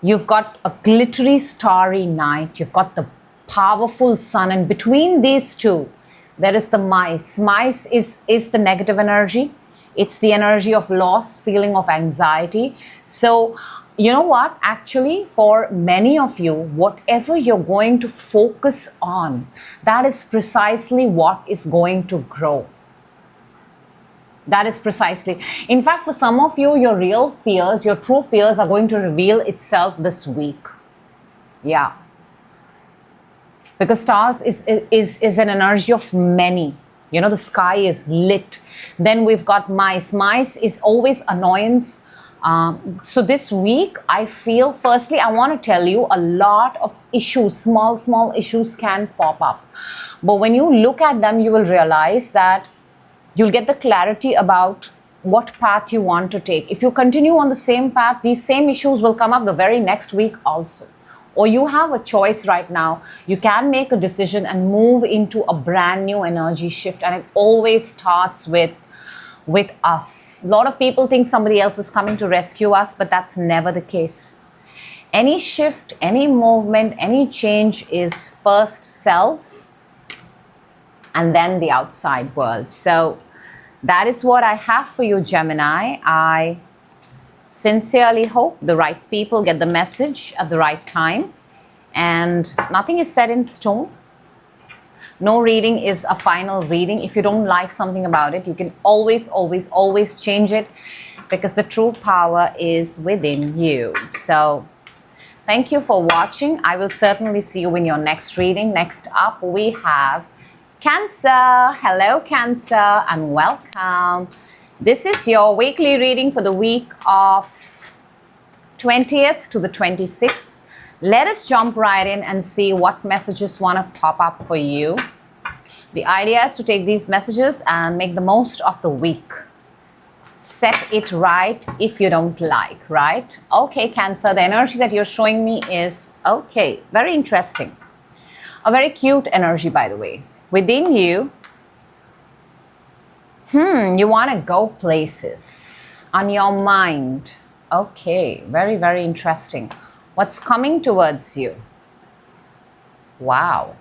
You've got a glittery starry night. You've got the powerful sun, and between these two there is the mice. Mice is the negative energy. It's the energy of loss, feeling of anxiety. So you know what? Actually, for many of you, whatever you're going to focus on, that is precisely what is going to grow. That is precisely. In fact, for some of you, your real fears, your true fears are going to reveal itself this week. Yeah. Because stars is an energy of many. You know, the sky is lit. Then we've got mice. Mice is always annoyance. So this week, I feel, firstly, I want to tell you a lot of issues, small issues can pop up. But when you look at them, you will realize that you'll get the clarity about what path you want to take. If you continue on the same path, these same issues will come up the very next week also. Or you have a choice right now. You can make a decision and move into a brand new energy shift. And it always starts with us. A lot of people think somebody else is coming to rescue us, but that's never the case. Any shift, any movement, any change is first self and then the outside world. So that is what I have for you, Gemini. I sincerely hope the right people get the message at the right time. And nothing is set in stone. No reading is a final reading. If you don't like something about it, you can always change it, because the true power is within you. So thank you for watching. I will certainly see you in your next reading. Next up, we have Cancer. Hello, Cancer, and welcome. This is your weekly reading for the week of 20th to the 26th. Let us jump right in and see what messages want to pop up for you. The idea is to take these messages and make the most of the week. Set it right if you don't like, right? Okay, Cancer, the energy that you're showing me is, okay, very interesting. A very cute energy, by the way. Within you, you want to go places on your mind. Okay, very interesting. What's coming towards you? Wow.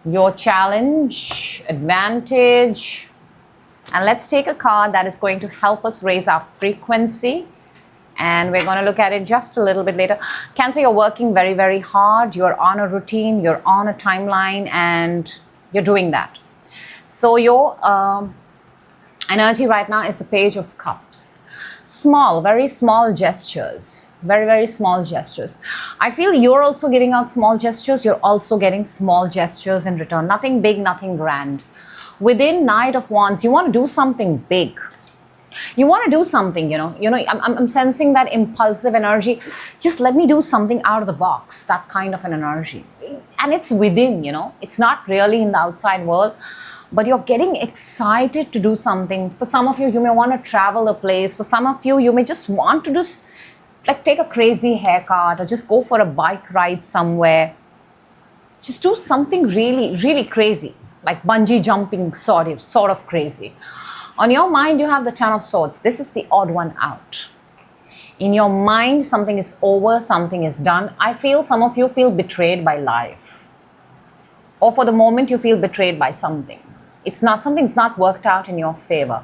Your challenge, advantage. And let's take a card that is going to help us raise our frequency. And we're going to look at it just a little bit later. Cancer, you're working very hard. You're on a routine. You're on a timeline. And you're doing that. So your energy right now is the Page of Cups. Small, very small gestures. Very small gestures. I feel you're also giving out small gestures. You're also getting small gestures in return. Nothing big, nothing grand. Within Knight of Wands, you want to do something big. You want to do something, I'm sensing that impulsive energy. Just let me do something out of the box, that kind of an energy. And it's within, it's not really in the outside world, but you're getting excited to do something. For some of you, you may want to travel a place. For some of you, you may just want to just like take a crazy haircut or just go for a bike ride somewhere. Just do something really crazy, like bungee jumping, sort of crazy. On your mind, you have the Ten of Swords. This is the odd one out. In your mind, something is over, something is done. I feel some of you feel betrayed by life. Or for the moment, you feel betrayed by something. Something's not worked out in your favor.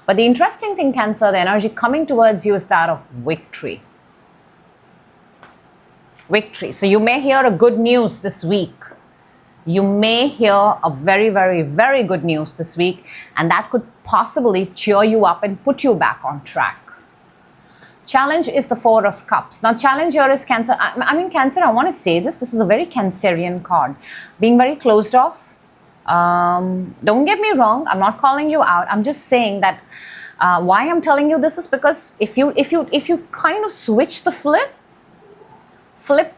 But the interesting thing, Cancer, the energy coming towards you is that of victory. Victory. So you may hear a good news this week. You may hear a very good news this week, and that could possibly cheer you up and put you back on track. Challenge is the Four of Cups. Now, challenge here is Cancer. Cancer, I want to say this. This is a very Cancerian card. Being very closed off. Don't get me wrong. I'm not calling you out. I'm just saying that why I'm telling you this is because if you kind of switch the flip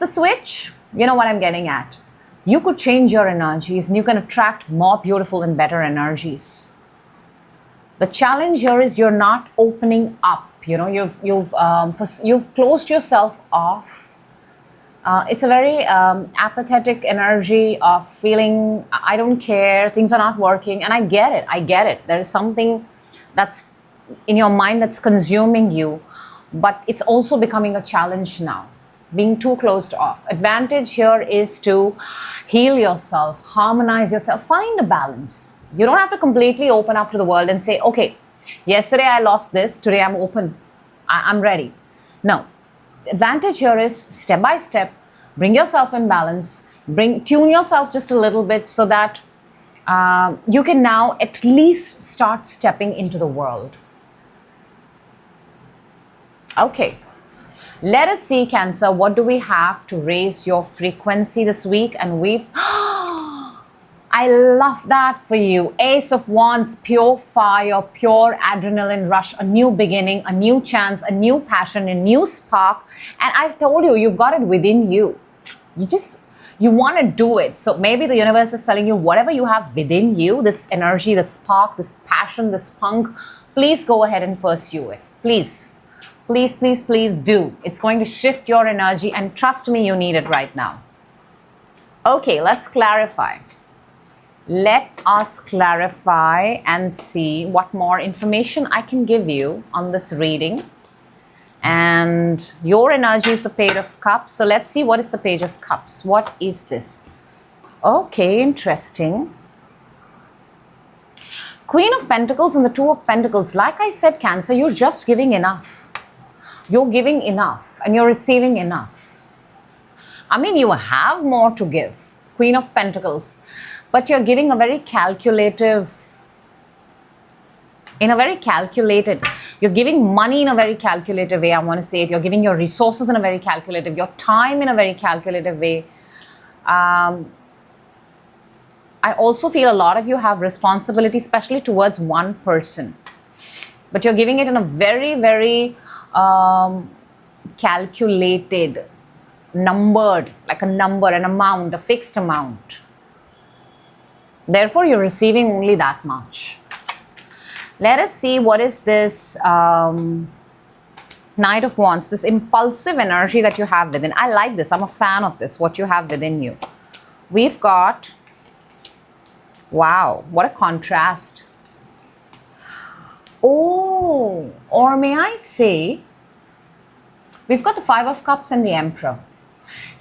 the switch, you know what I'm getting at. You could change your energies and you can attract more beautiful and better energies. The challenge here is you're not opening up. You've closed yourself off. It's a very apathetic energy of feeling I don't care, things are not working, and I get it. There is something that's in your mind that's consuming you, but it's also becoming a challenge now. Being too closed off. Advantage here is to heal yourself, harmonize yourself, find a balance. You don't have to completely open up to the world and say, okay, yesterday I lost this, today I'm open, I'm ready. No. Advantage here is step by step, bring yourself in balance, tune yourself just a little bit so that you can now at least start stepping into the world. Okay. Let us see, Cancer, what do we have to raise your frequency this week? And I I love that for you. Ace of Wands, pure fire, pure adrenaline rush, a new beginning, a new chance, a new passion, a new spark. And I've told you, you've got it within you. You want to do it. So maybe the universe is telling you whatever you have within you, this energy, that spark, this passion, this spunk, please go ahead and pursue it. Please, please, please, please do. It's going to shift your energy, and trust me, you need it right now. Okay, let's clarify. Let us clarify and see what more information I can give you on this reading. And your energy is the Page of Cups. So let's see, what is the Page of Cups? What is this? Okay, interesting. Queen of Pentacles and the Two of Pentacles. Like I said, Cancer, you're just giving enough. You're giving enough and you're receiving enough. I mean, you have more to give. Queen of Pentacles. But you're giving a very calculative, you're giving money in a very calculative way, I want to say it. You're giving your resources in a very calculative, your time in a very calculative way. I also feel a lot of you have responsibility, especially towards one person. But you're giving it in a very, very calculated, numbered, like a number, an amount, a fixed amount. Therefore, you're receiving only that much. Let us see what is this Knight of Wands, this impulsive energy that you have within. I like this. I'm a fan of this, what you have within you. We've got, wow, what a contrast. Oh, or may I say, we've got the Five of Cups and the Emperor.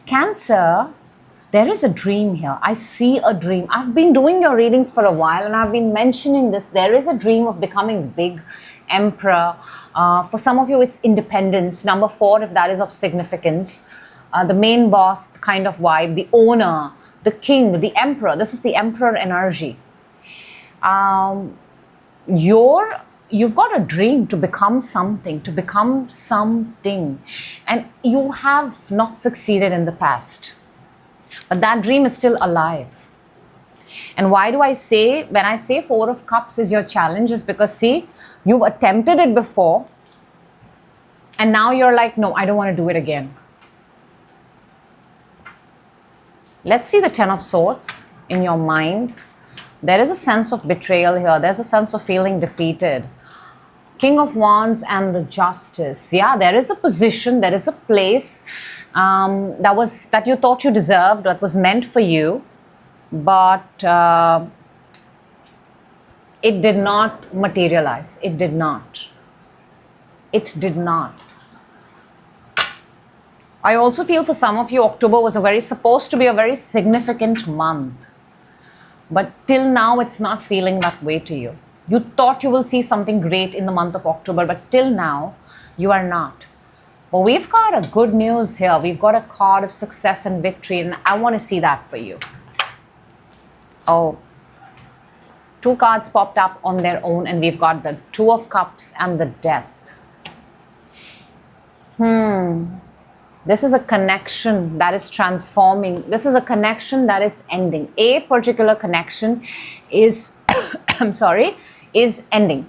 Cancer, there is a dream here. I see a dream. I've been doing your readings for a while and I've been mentioning this. There is a dream of becoming big, Emperor. For some of you, it's independence. Number 4, if that is of significance. The main boss kind of vibe, the owner, the king, the emperor. This is the Emperor energy. You've got a dream to become something, and you have not succeeded in the past. But that dream is still alive. And why do I say, when I say Four of Cups is your challenge, is because, see, you've attempted it before and now you're like, no, I don't want to do it again. Let's see the Ten of Swords in your mind. There is a sense of betrayal here. There's a sense of feeling defeated. King of Wands and the Justice. Yeah, there is a position, there is a place that you thought you deserved, that was meant for you, but it did not materialize. It did not. I also feel for some of you, October was supposed to be a very significant month, but till now it's not feeling that way to you. You thought you will see something great in the month of October, but till now you are not. But we've got a good news here. We've got a card of success and victory, and I want to see that for you. Oh, 2 cards popped up on their own, and we've got the Two of Cups and the Death. This is a connection that is transforming. This is a connection that is ending. A particular connection is, is ending.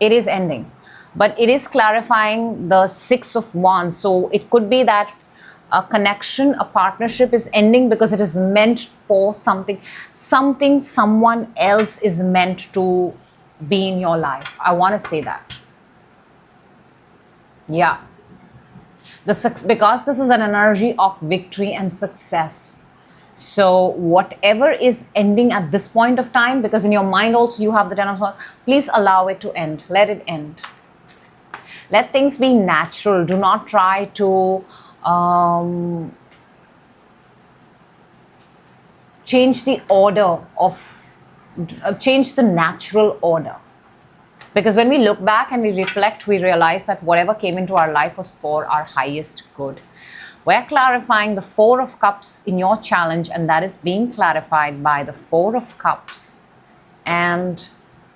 It is ending. But it is clarifying the Six of Wands. So it could be that a connection, a partnership is ending because it is meant for something. Someone else is meant to be in your life. I want to say that. Yeah. Because this is an energy of victory and success. So whatever is ending at this point of time, because in your mind also you have the Ten of Swords, please allow it to end. Let it end. Let things be natural. Do not try to change the order of, change the natural order. Because when we look back and we reflect, we realize that whatever came into our life was for our highest good. We're clarifying the Four of Cups in your challenge, and that is being clarified by the Four of Cups and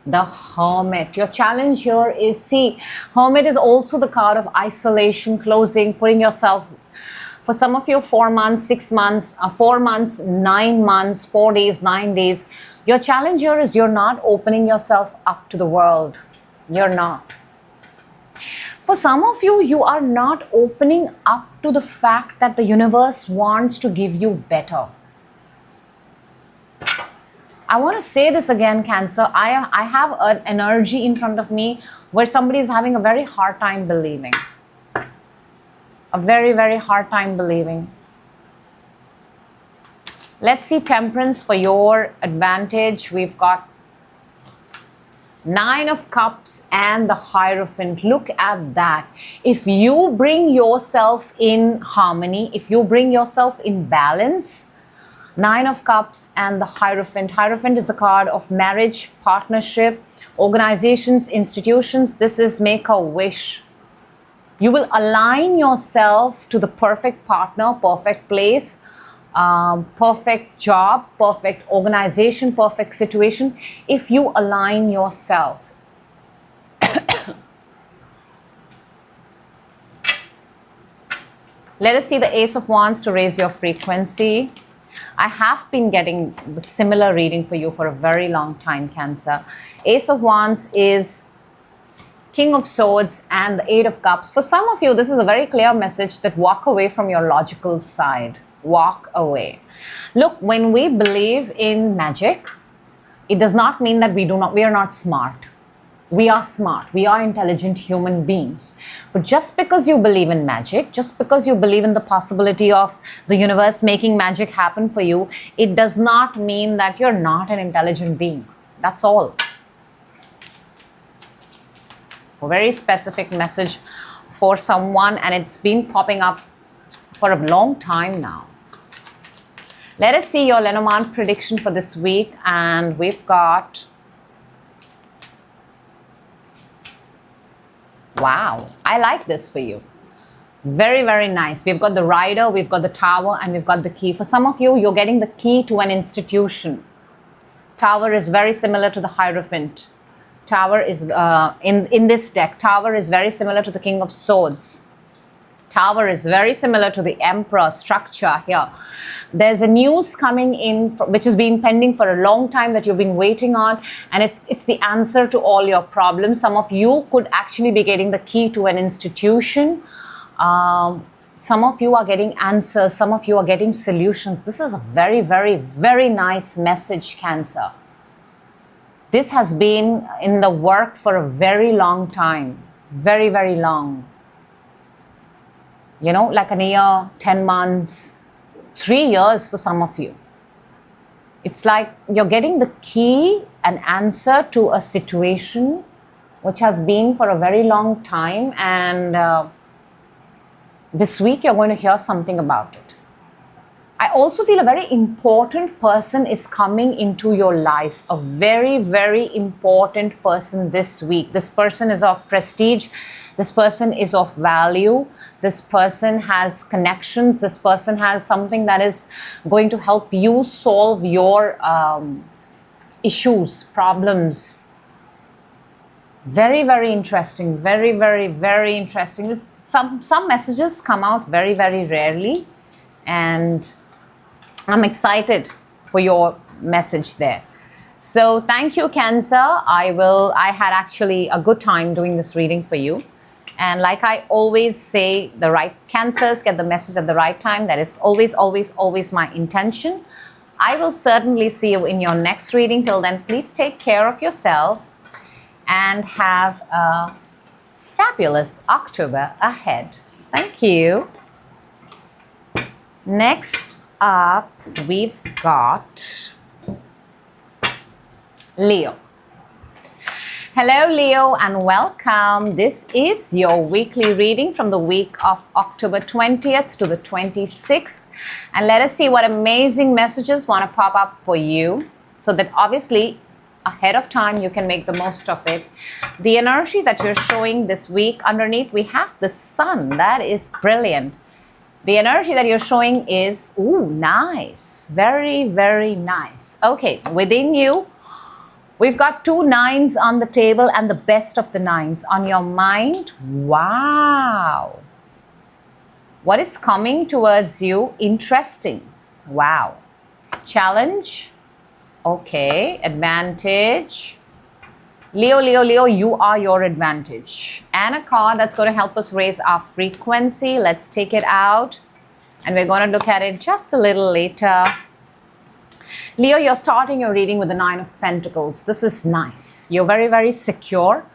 the Hermit. Your challenge here is, see, Hermit is also the card of isolation, closing, putting yourself For some of you, 4 months, 6 months, 4 months, 9 months, 4 days, 9 days. Your challenge here is you're not opening yourself up to the world. You're not. For some of you, you are not opening up to the fact that the universe wants to give you better. I want to say this again, Cancer. I have an energy in front of me where somebody is having a very hard time believing. A very, very hard time believing. Let's see Temperance for your advantage. We've got 9 of Cups and the Hierophant. Look at that. If you bring yourself in harmony, if you bring yourself in balance, 9 of Cups and the Hierophant. Hierophant is the card of marriage, partnership, organizations, institutions. This is make a wish. You will align yourself to the perfect partner, perfect place, perfect job, perfect organization, perfect situation, if you align yourself. Let us see the Ace of Wands to raise your frequency. I have been getting the similar reading for you for a very long time, Cancer. Ace of Wands is King of Swords and the 8 of Cups. For some of you, this is a very clear message that walk away from your logical side. Walk away. Look, when we believe in magic, it does not mean that we are not smart. We are smart. We are intelligent human beings. But just because you believe in magic, just because you believe in the possibility of the universe making magic happen for you, it does not mean that you're not an intelligent being. That's all. A very specific message for someone, and it's been popping up for a long time now. Let us see your Lenormand prediction for this week, and we've got, wow, I like this for you. Very, very nice. We've got the Rider, we've got the Tower, and we've got the Key. For some of you, you're getting the key to an institution. Tower is very similar to the Hierophant. Tower is, in this deck, Tower is very similar to the King of Swords. Tower is very similar to the Emperor structure here. There's a news coming in which has been pending for a long time that you've been waiting on, and it's the answer to all your problems. Some of you could actually be getting the key to an institution. Some of you are getting answers. Some of you are getting solutions. This is a very, very, very nice message, Cancer. This has been in the work for a very long time. Very, very long. You know, like a year, 10 months, 3 years for some of you. It's like you're getting the key, an answer to a situation which has been for a very long time, and this week you're going to hear something about it. I also feel a very important person is coming into your life. A very, very important person this week. This person is of prestige. This person is of value. This person has connections. This person has something that is going to help you solve your issues, problems. Very, very interesting. Very, very, very interesting. It's some messages come out very, very rarely, and I'm excited for your message there. So thank you, Cancer. I had actually a good time doing this reading for you. And like I always say, the right Cancers get the message at the right time. That is always, always, always my intention. I will certainly see you in your next reading. Till then, please take care of yourself and have a fabulous October ahead. Thank you. Next up, we've got Leo. Hello, Leo, and welcome. This is your weekly reading from the week of October 20th to the 26th. And let us see what amazing messages want to pop up for you, so that obviously ahead of time you can make the most of it. The energy that you're showing this week, underneath we have the Sun. That is brilliant. The energy that you're showing is, ooh, nice. Very, very nice. Okay, within you, we've got 2 9s on the table and the best of the 9s on your mind. Wow. What is coming towards you? Interesting. Wow. Challenge. Okay. Advantage. Leo, Leo, Leo, you are your advantage. And a card that's going to help us raise our frequency. Let's take it out. And we're going to look at it just a little later. Leo, you're starting your reading with the Nine of Pentacles. This is nice. You're very, very secure.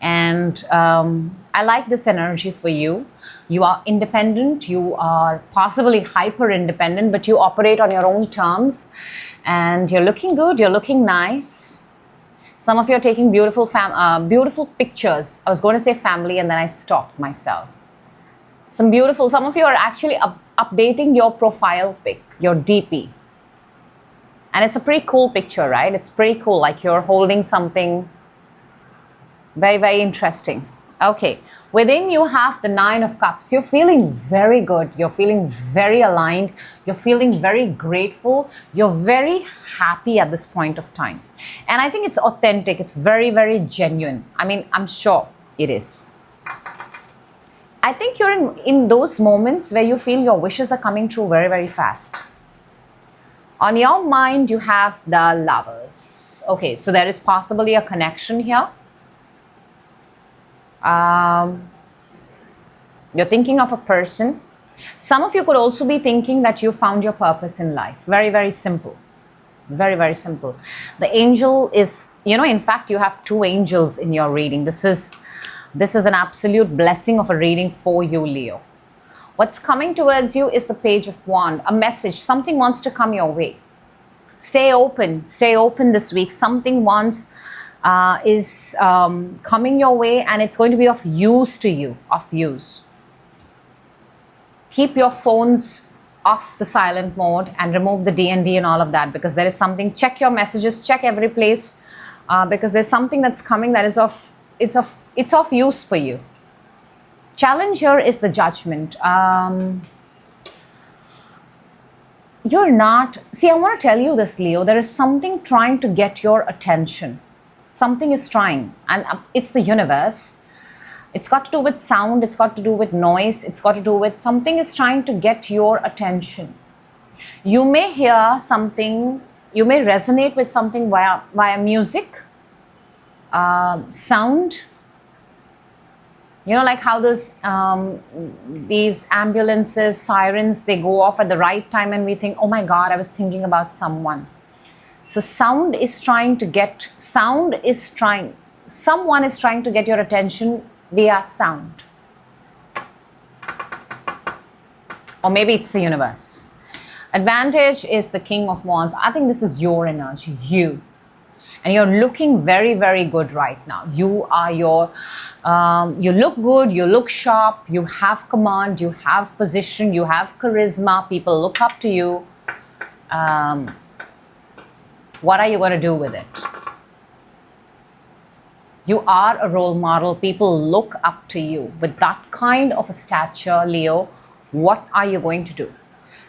And I like this energy for you. You are independent. You are possibly hyper independent, but you operate on your own terms. And you're looking good. You're looking nice. Some of you are taking beautiful pictures. I was going to say family and then I stopped myself. Some of you are actually updating your profile pic, your DP. And it's a pretty cool picture, right? It's pretty cool, like you're holding something very, very interesting. Okay, within you have the Nine of Cups. You're feeling very good. You're feeling very aligned. You're feeling very grateful. You're very happy at this point of time. And I think it's authentic. It's very, very genuine. I mean, I'm sure it is. I think you're in those moments where you feel your wishes are coming true very, very fast. On your mind, you have the Lovers. Okay, so there is possibly a connection here. You're thinking of a person. Some of you could also be thinking that you found your purpose in life. Very, very simple. Very, very simple. The angel is, in fact, you have two angels in your reading. This is an absolute blessing of a reading for you, Leo. What's coming towards you is the Page of Wands, a message. Something wants to come your way. Stay open this week. Something is coming your way, and it's going to be of use to you, Keep your phones off the silent mode and remove the DND and all of that, because there is something. Check your messages, check every place, because there's something that's coming that is of use for you. Challenge here is the Judgment. You're not... See, I want to tell you this, Leo. There is something trying to get your attention. Something is trying, and it's the universe. It's got to do with sound. It's got to do with noise. It's got to do with something is trying to get your attention. You may hear something. You may resonate with something via music, sound. Like how these ambulances, sirens, they go off at the right time and we think, oh my God, I was thinking about someone. So someone is trying to get your attention via sound. Or maybe it's the universe. Advantage is the King of Wands. I think this is your energy, you. And you're looking very, very good right now. You look good, you look sharp, you have command, you have position, you have charisma, people look up to you. What are you going to do with it? You are a role model. People look up to you. With that kind of a stature, Leo, what are you going to do?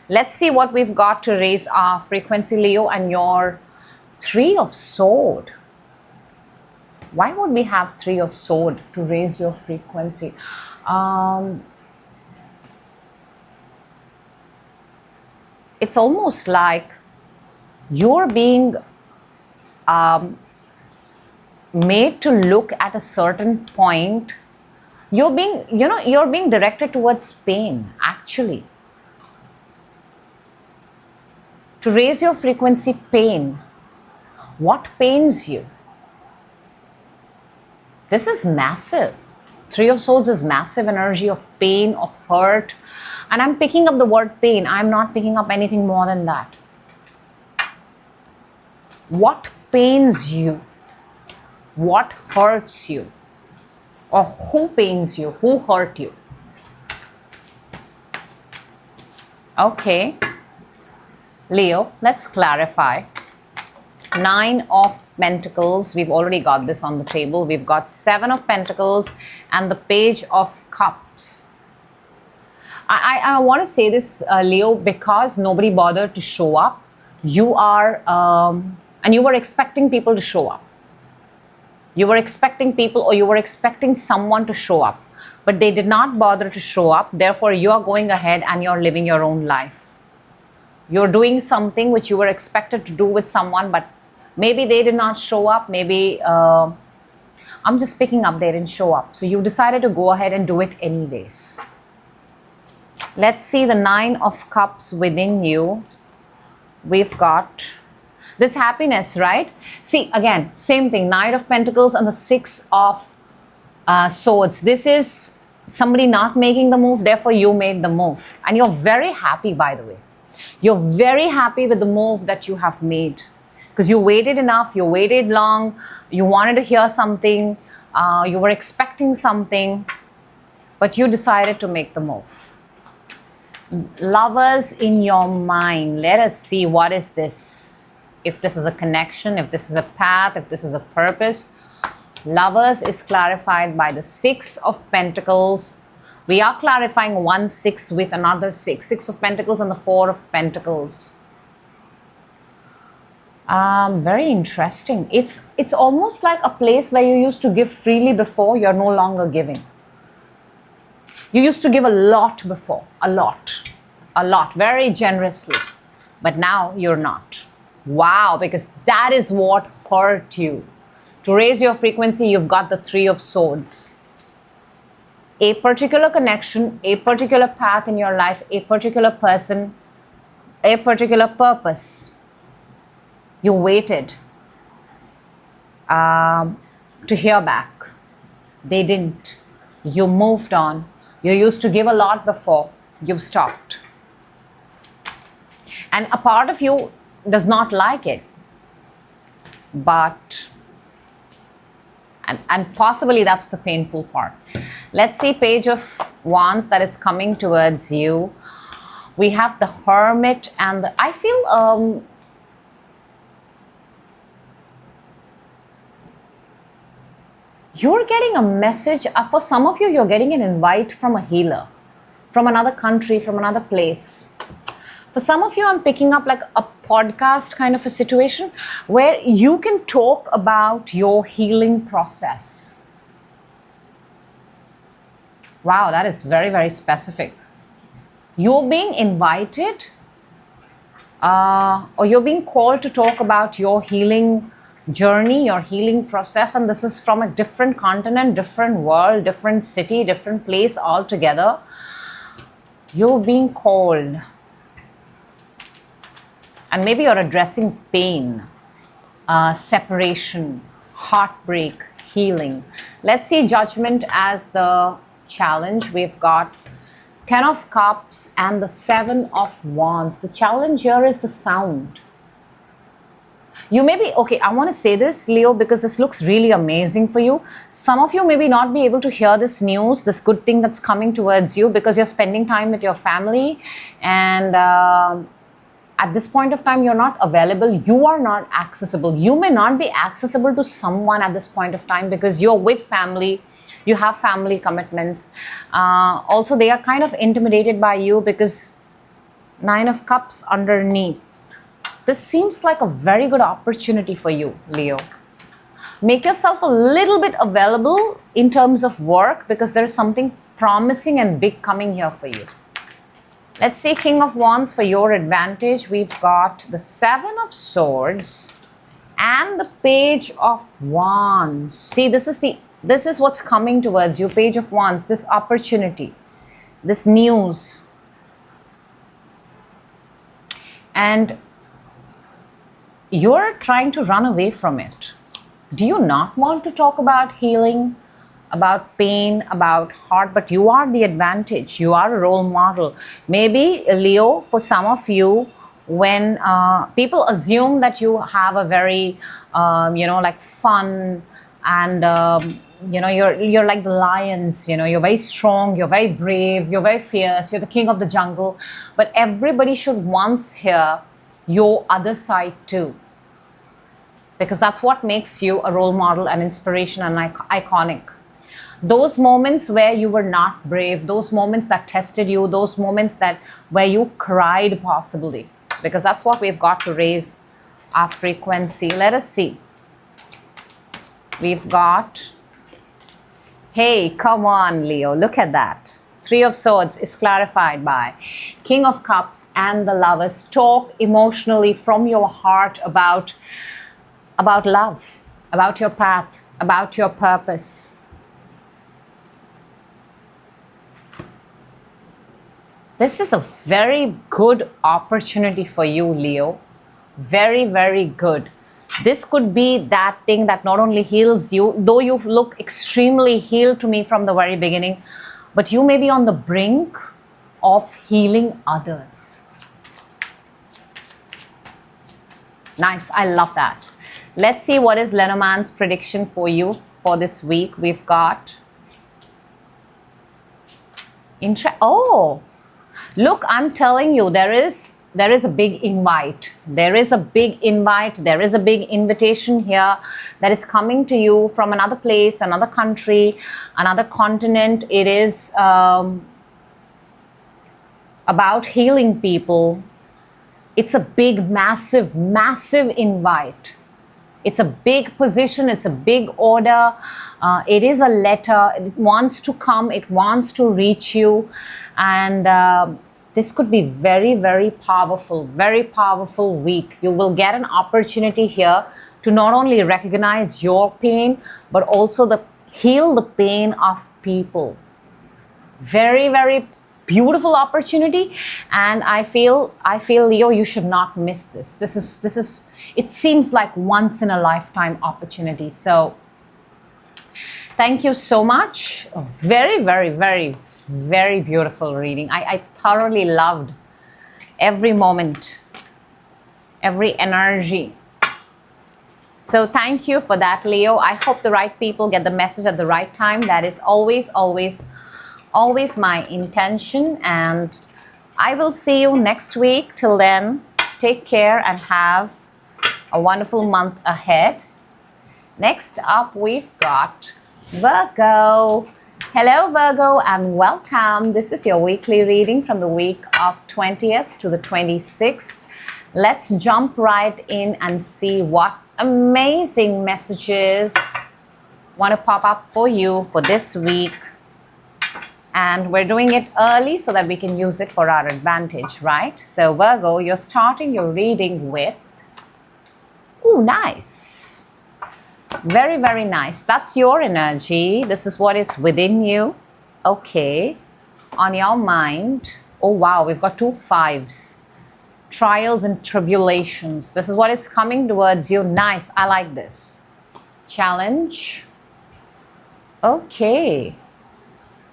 Let's see what we've got to raise our frequency, Leo, and your Three of Swords. Why would we have Three of Swords to raise your frequency? It's almost like you're being made to look at a certain point. You're being directed towards pain, actually. To raise your frequency, pain. What pains you? This is massive. Three of Swords is massive energy of pain, of hurt. And I'm picking up the word pain. I'm not picking up anything more than that. What pains you? What hurts you? Or who pains you? Who hurt you? Okay. Leo, let's clarify. Nine of Pentacles. We've already got this on the table. We've got Seven of Pentacles and the Page of Cups. I want to say this, Leo, because nobody bothered to show up. You are, and you were expecting people to show up. You were expecting people, or you were expecting someone to show up, but they did not bother to show up. Therefore, you are going ahead and you're living your own life. You're doing something which you were expected to do with someone, but maybe they did not show up. Maybe, I'm just picking up, they didn't show up. So you decided to go ahead and do it anyways. Let's see the 9 of Cups within you. We've got this happiness, right? See, again, same thing, Knight of Pentacles and the 6 of Swords. This is somebody not making the move, therefore you made the move. And you're very happy, by the way. You're very happy with the move that you have made. Because you waited enough, you waited long, you wanted to hear something, you were expecting something, but you decided to make the move. Lovers in your mind, let us see, what is this? If this is a connection, if this is a path, if this is a purpose. Lovers is clarified by the 6 of Pentacles. We are clarifying 1 6 with another 6. 6 of Pentacles and the 4 of Pentacles. Very interesting. It's almost like a place where you used to give freely before, you're no longer giving. You used to give a lot before, a lot, very generously. But now you're not. Wow, because that is what hurt you. To raise your frequency, you've got the 3 of Swords. A particular connection, a particular path in your life, a particular person, a particular purpose. You waited to hear back. They didn't. You moved on. You used to give a lot before. You've stopped. And a part of you does not like it. But, and possibly that's the painful part. Let's see, Page of Wands that is coming towards you. We have the Hermit and the, I feel, you're getting a message. For some of you, you're getting an invite from a healer, from another country, from another place. For some of you, I'm picking up like a podcast kind of a situation where you can talk about your healing process. Wow, that is very, very specific. You're being invited or you're being called to talk about your healing journey, your healing process, and this is from a different continent, different world, different city, different place altogether. You're being called, and maybe you're addressing pain, separation, heartbreak, healing. Let's see Judgment as the challenge. We've got 10 of Cups and the 7 of Wands. The challenge here is the sound. You may be, okay, I want to say this, Leo, because this looks really amazing for you. Some of you may not be able to hear this news, this good thing that's coming towards you, because you're spending time with your family. And at this point of time, you're not available. You are not accessible. You may not be accessible to someone at this point of time because you're with family. You have family commitments. Also, they are kind of intimidated by you because 9 of Cups underneath. This seems like a very good opportunity for you, Leo. Make yourself a little bit available in terms of work because there is something promising and big coming here for you. Let's see King of Wands for your advantage. We've got the 7 of Swords and the Page of Wands. See, this is what's coming towards you, Page of Wands, this opportunity, this news. And you're trying to run away from it. Do you not want to talk about healing, about pain, about heart? But you are the advantage. You are a role model. Maybe, Leo, for some of you, when people assume that you have a very, like fun and, you're like the lions, you're very strong, you're very brave, you're very fierce, you're the king of the jungle. But everybody should once hear your other side too, because that's what makes you a role model, an inspiration, and iconic. Those moments where you were not brave, those moments that tested you, those moments where you cried possibly, because that's what we've got to raise our frequency. Let us see. We've got, hey, come on, Leo, look at that. Three of Swords is clarified by King of Cups and the Lovers. Talk emotionally from your heart about love, about your path, about your purpose. This is a very good opportunity for you, Leo. Very, very good. This could be that thing that not only heals you, though you look extremely healed to me from the very beginning, but you may be on the brink of healing others. Nice, I love that. Let's see what is Lenormand's prediction for you for this week. We've got... Oh! Look, I'm telling you, there is a big invite. There is a big invite. There is a big invitation here that is coming to you from another place, another country, another continent. It is about healing people. It's a big, massive, massive invite. It's a big position. It's a big order. It is a letter. It wants to come. It wants to reach you. And this could be very, very powerful week. You will get an opportunity here to not only recognize your pain, but also heal the pain of people. Very, very beautiful opportunity. And I feel, Leo, you should not miss this. This is, it seems like once in a lifetime opportunity. So thank you so much. Very, very, very, very beautiful reading. I thoroughly loved every moment, every energy. So thank you for that, Leo. I hope the right people get the message at the right time. That is always, always, always my intention. And I will see you next week. Till then, take care and have a wonderful month ahead. Next up, we've got Virgo. Hello, Virgo, and welcome. This is your weekly reading from the week of 20th to the 26th. Let's jump right in and see what amazing messages want to pop up for you for this week. And we're doing it early so that we can use it for our advantage, right? So, Virgo, you're starting your reading with... Ooh, nice. Very, very nice. That's your energy. This is what is within you. Okay. On your mind. Oh, wow. We've got 2 5s. Trials and tribulations. This is what is coming towards you. Nice. I like this. Challenge. Okay.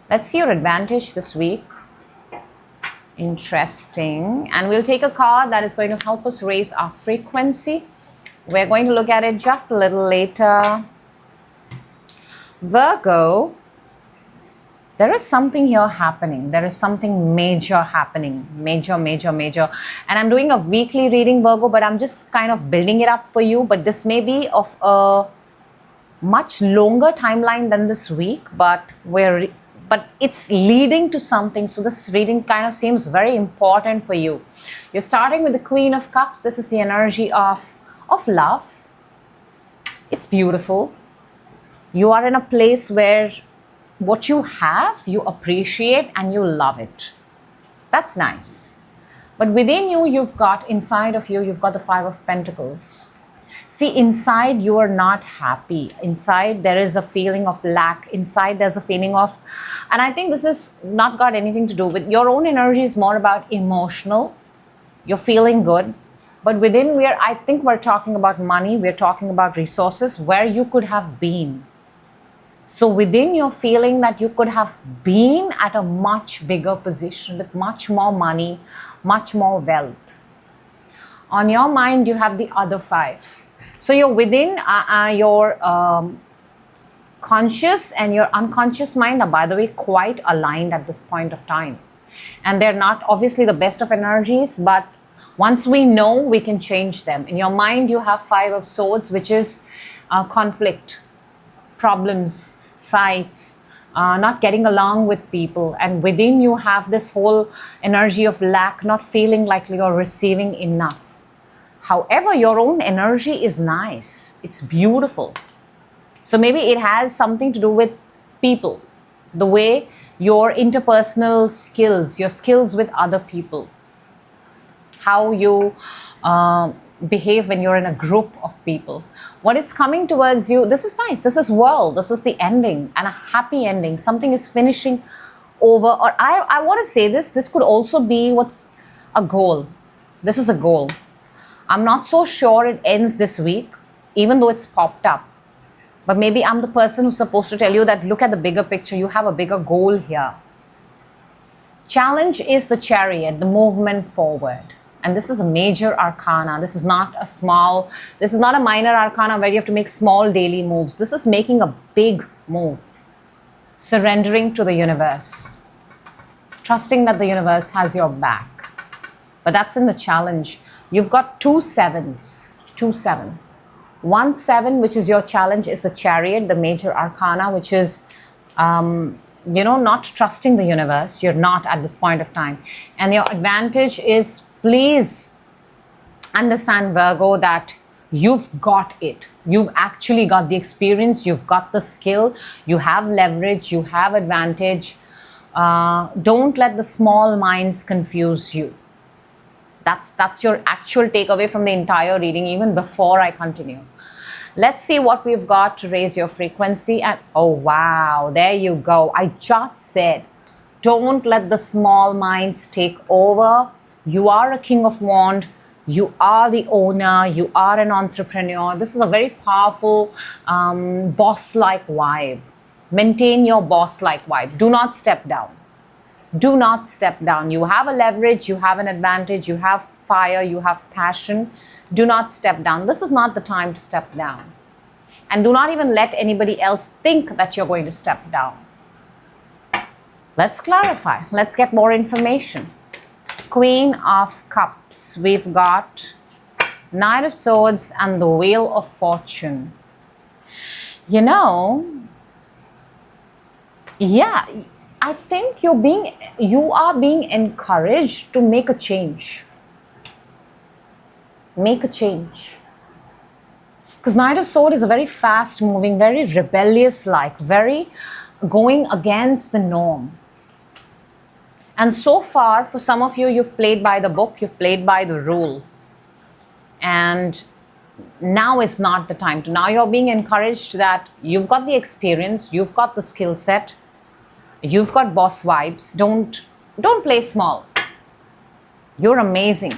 Let's see your advantage this week. Interesting. And we'll take a card that is going to help us raise our frequency. We're going to look at it just a little later. Virgo, there is something here happening. There is something major happening. Major, major, major. And I'm doing a weekly reading, Virgo, but I'm just kind of building it up for you. But this may be of a much longer timeline than this week, but it's leading to something. So this reading kind of seems very important for you. You're starting with the Queen of Cups. This is the energy of love. It's beautiful. You are in a place where what you have, you appreciate and you love it. That's nice. But within you, inside of you, you've got the 5 of Pentacles. See, inside you are not happy. Inside there is a feeling of lack. Inside there's a feeling of, and I think this has not got anything to do with your own energy. Is more about emotional. You're feeling good. But within I think we're talking about money, we're talking about resources, where you could have been. So within you're feeling that you could have been at a much bigger position with much more money, much more wealth. On your mind, you have the other 5. So you're within your conscious and your unconscious mind are, by the way, quite aligned at this point of time. And they're not obviously the best of energies, but once we know, we can change them. In your mind, you have 5 of Swords, which is conflict, problems, fights, not getting along with people. And within you have this whole energy of lack, not feeling like you're receiving enough. However, your own energy is nice. It's beautiful. So maybe it has something to do with people, the way your interpersonal skills, your skills with other people, how you behave when you're in a group of people. What is coming towards you, this is nice, this is world, this is the ending and a happy ending. Something is finishing over, or I want to say this could also be what's a goal. This is a goal. I'm not so sure it ends this week, even though it's popped up. But maybe I'm the person who's supposed to tell you that look at the bigger picture, you have a bigger goal here. Challenge is the Chariot, the movement forward. And this is a major arcana. This is not a minor arcana where you have to make small daily moves. This is making a big move. Surrendering to the universe. Trusting that the universe has your back. But that's in the Challenge. You've got two sevens. 1 7, which is your challenge, is the Chariot, the major arcana, which is, not trusting the universe. You're not at this point of time. And your advantage is, please understand, Virgo, that you've got it. You've actually got the experience. You've got the skill. You have leverage. You have advantage. Don't let the small minds confuse you. That's your actual takeaway from the entire reading, even before I continue. Let's see what we've got to raise your frequency. And oh, wow, there you go. I just said, don't let the small minds take over. You are a King of Wands. You are the owner. You are an entrepreneur. This is a very powerful boss-like vibe. Maintain your boss-like vibe. Do not step down. Do not step down. You have a leverage, you have an advantage, you have fire, you have passion. Do not step down. This is not the time to step down. And do not even let anybody else think that you're going to step down. Let's clarify. Let's get more information. Queen of Cups. We've got Knight of Swords and the Wheel of Fortune. I think you are being encouraged to make a change. Make a change. Because Knight of Swords is a very fast moving, very rebellious like, very going against the norm. And so far, for some of you, you've played by the book, you've played by the rule. And now is not the time to. Now you're being encouraged that you've got the experience, you've got the skill set, you've got boss vibes. Don't play small. You're amazing.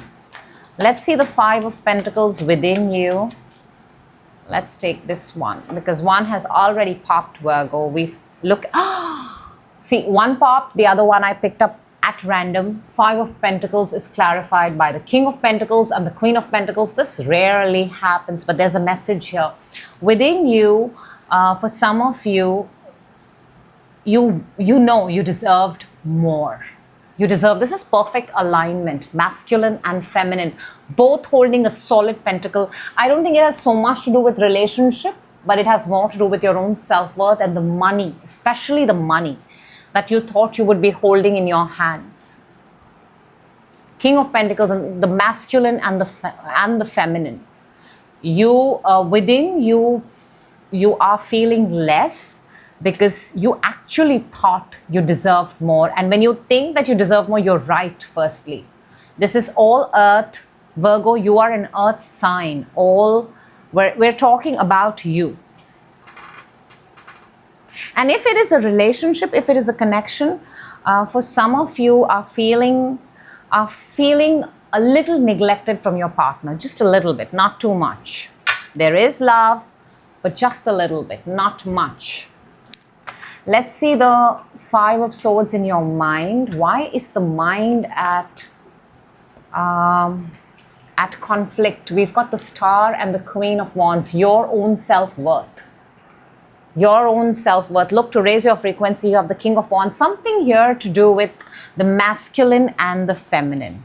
Let's see the 5 of Pentacles within you. Let's take this one because one has already popped, Virgo. See, one popped, the other one I picked up at random. 5 of Pentacles is clarified by the King of Pentacles and the Queen of Pentacles. This rarely happens, but there's a message here. Within you, for some of you, you deserved more. You deserve, this is perfect alignment, masculine and feminine, both holding a solid pentacle. I don't think it has so much to do with relationship, but it has more to do with your own self-worth and the money, especially the money that you thought you would be holding in your hands. King of Pentacles, the masculine and the feminine. Within you are feeling less, because you actually thought you deserved more. And when you think that you deserve more, you're right, firstly. This is all earth. Virgo, you are an earth sign. We're talking about you. And if it is a relationship, if it is a connection, for some of you are feeling a little neglected from your partner. Just a little bit, not too much. There is love, but just a little bit, not much. Let's see the 5 of Swords in your mind. Why is the mind at conflict? We've got the Star and the Queen of Wands. Your own self-worth. Your own self-worth. Look, to raise your frequency, you have the King of Wands. Something here to do with the masculine and the feminine.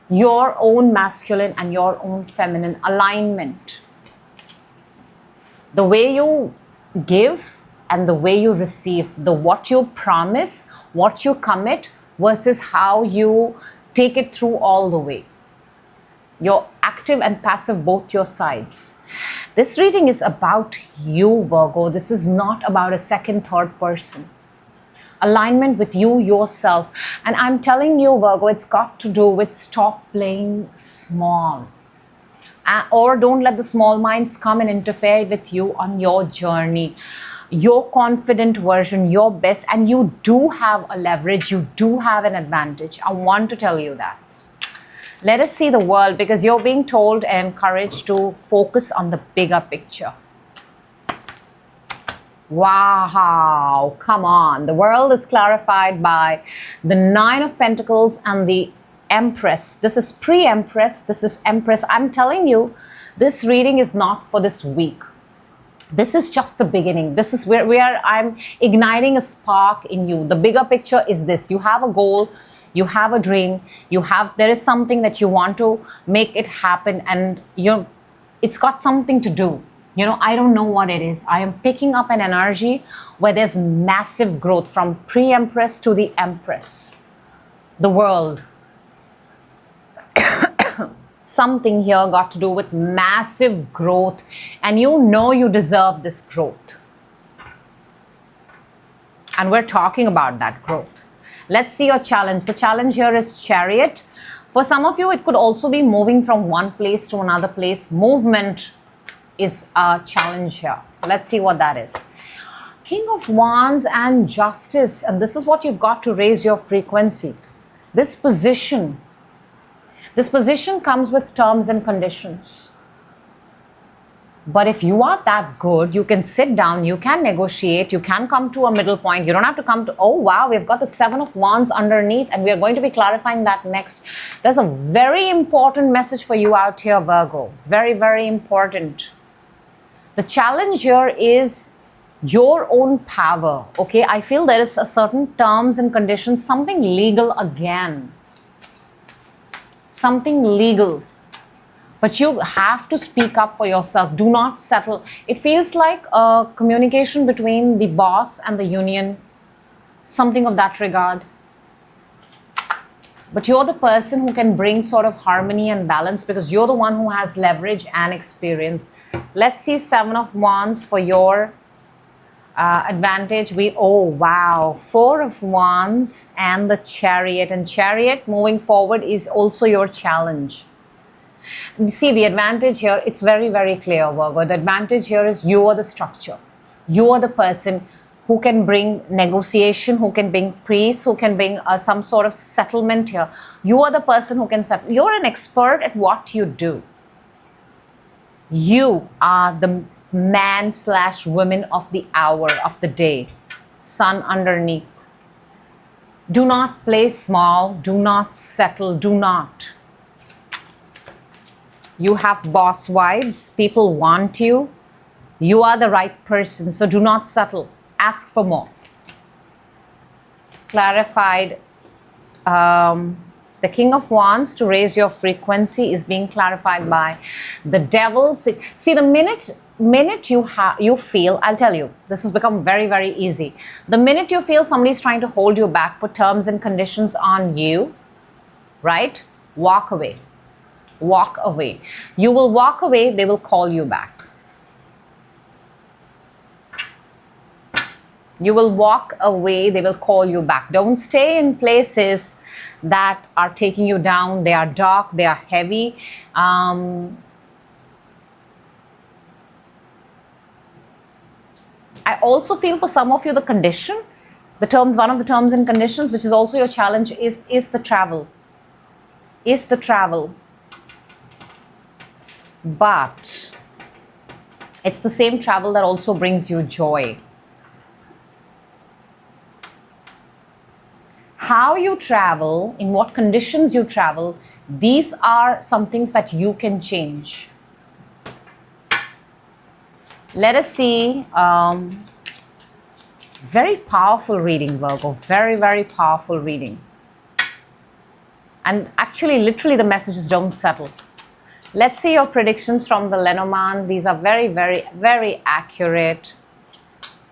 Your own masculine and your own feminine alignment. The way you give and the way you receive, what you promise, what you commit versus how you take it through all the way. You're active and passive, both your sides. This reading is about you, Virgo. This is not about a second, third person. Alignment with you yourself. And I'm telling you, Virgo, it's got to do with stop playing small. Or don't let the small minds come and interfere with you on your journey. Your confident version, your best, and you do have a leverage, you do have an advantage. I want to tell you that. Let us see the world, because you're being told and encouraged to focus on the bigger picture. Wow, come on. The world is clarified by the Nine of Pentacles and the Empress. This is pre-Empress, this is Empress. I'm telling you, this reading is not for this week. This is just the beginning. This is where I'm igniting a spark in you. The bigger picture is this. You have a goal, you have a dream, there is something that you want to make it happen, and it's got something to do. I don't know what it is. I am picking up an energy where there's massive growth from pre-Empress to the Empress. The world. Something here got to do with massive growth, and you deserve this growth. And we're talking about that growth. Let's see your challenge. The challenge here is Chariot. For some of you, it could also be moving from one place to another place. Movement is a challenge here. Let's see what that is. King of Wands and Justice, and this is what you've got to raise your frequency. This position comes with terms and conditions. But if you are that good, you can sit down, you can negotiate, you can come to a middle point. You don't have to come to, oh wow, we've got the Seven of Wands underneath, and we are going to be clarifying that next. There's a very important message for you out here, Virgo. Very, very important. The challenge here is your own power, okay? I feel there is a certain terms and conditions, something legal again. Something legal. But you have to speak up for yourself. Do not settle. It feels like a communication between the boss and the union. Something of that regard. But you're the person who can bring sort of harmony and balance, because you're the one who has leverage and experience. Let's see Seven of Wands for your advantage. Oh wow, Four of Wands and the Chariot. And Chariot moving forward is also your challenge. You see the advantage here, it's very, very clear, Virgo. The advantage here is you are the structure. You are the person who can bring negotiation, who can bring peace, who can bring some sort of settlement here. You are the person who can settle. You're an expert at what you do. You are the man/woman of the hour, of the day. Sun underneath. Do not play small. Do not settle. Do not. You have boss vibes. People want you. You are the right person. So do not settle. Ask for more. Clarified. The King of Wands, to raise your frequency, is being clarified by the Devil. See, the minute you feel, I'll tell you, this has become very, very easy. The minute you feel somebody's trying to hold you back, put terms and conditions on you, right? Walk away. Walk away. You will walk away, they will call you back. You will walk away, they will call you back. Don't stay in places that are taking you down. They are dark, they are heavy. I also feel for some of you the condition, one of the terms and conditions, which is also your challenge, is the travel. Is the travel. But it's the same travel that also brings you joy. How you travel, in what conditions you travel, these are some things that you can change. Let us see. Very powerful reading, Virgo. Very, very powerful reading. And actually, literally, the message is don't settle. Let's see your predictions from the Lenormand. These are very, very, very accurate.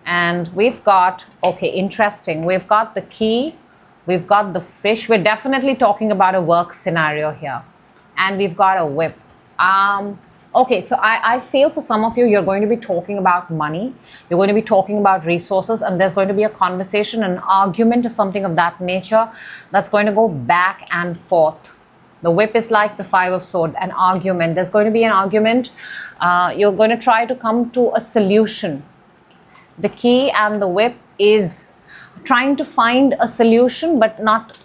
And we've got, okay, interesting. We've got the key. We've got the fish. We're definitely talking about a work scenario here. And we've got a whip. Okay, so I feel for some of you, you're going to be talking about money. You're going to be talking about resources, and there's going to be a conversation, an argument or something of that nature that's going to go back and forth. The whip is like the Five of Swords, an argument. There's going to be an argument. You're going to try to come to a solution. The key and the whip is trying to find a solution, but not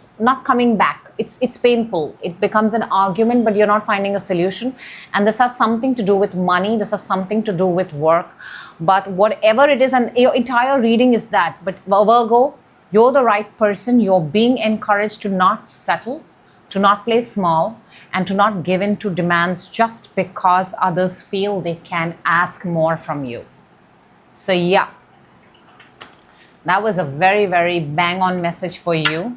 coming back. It's painful. It becomes an argument, but you're not finding a solution. And this has something to do with money. This has something to do with work. But whatever it is, and your entire reading is that. But Virgo, you're the right person. You're being encouraged to not settle, to not play small, and to not give in to demands just because others feel they can ask more from you. So yeah, that was a very, very bang on message for you.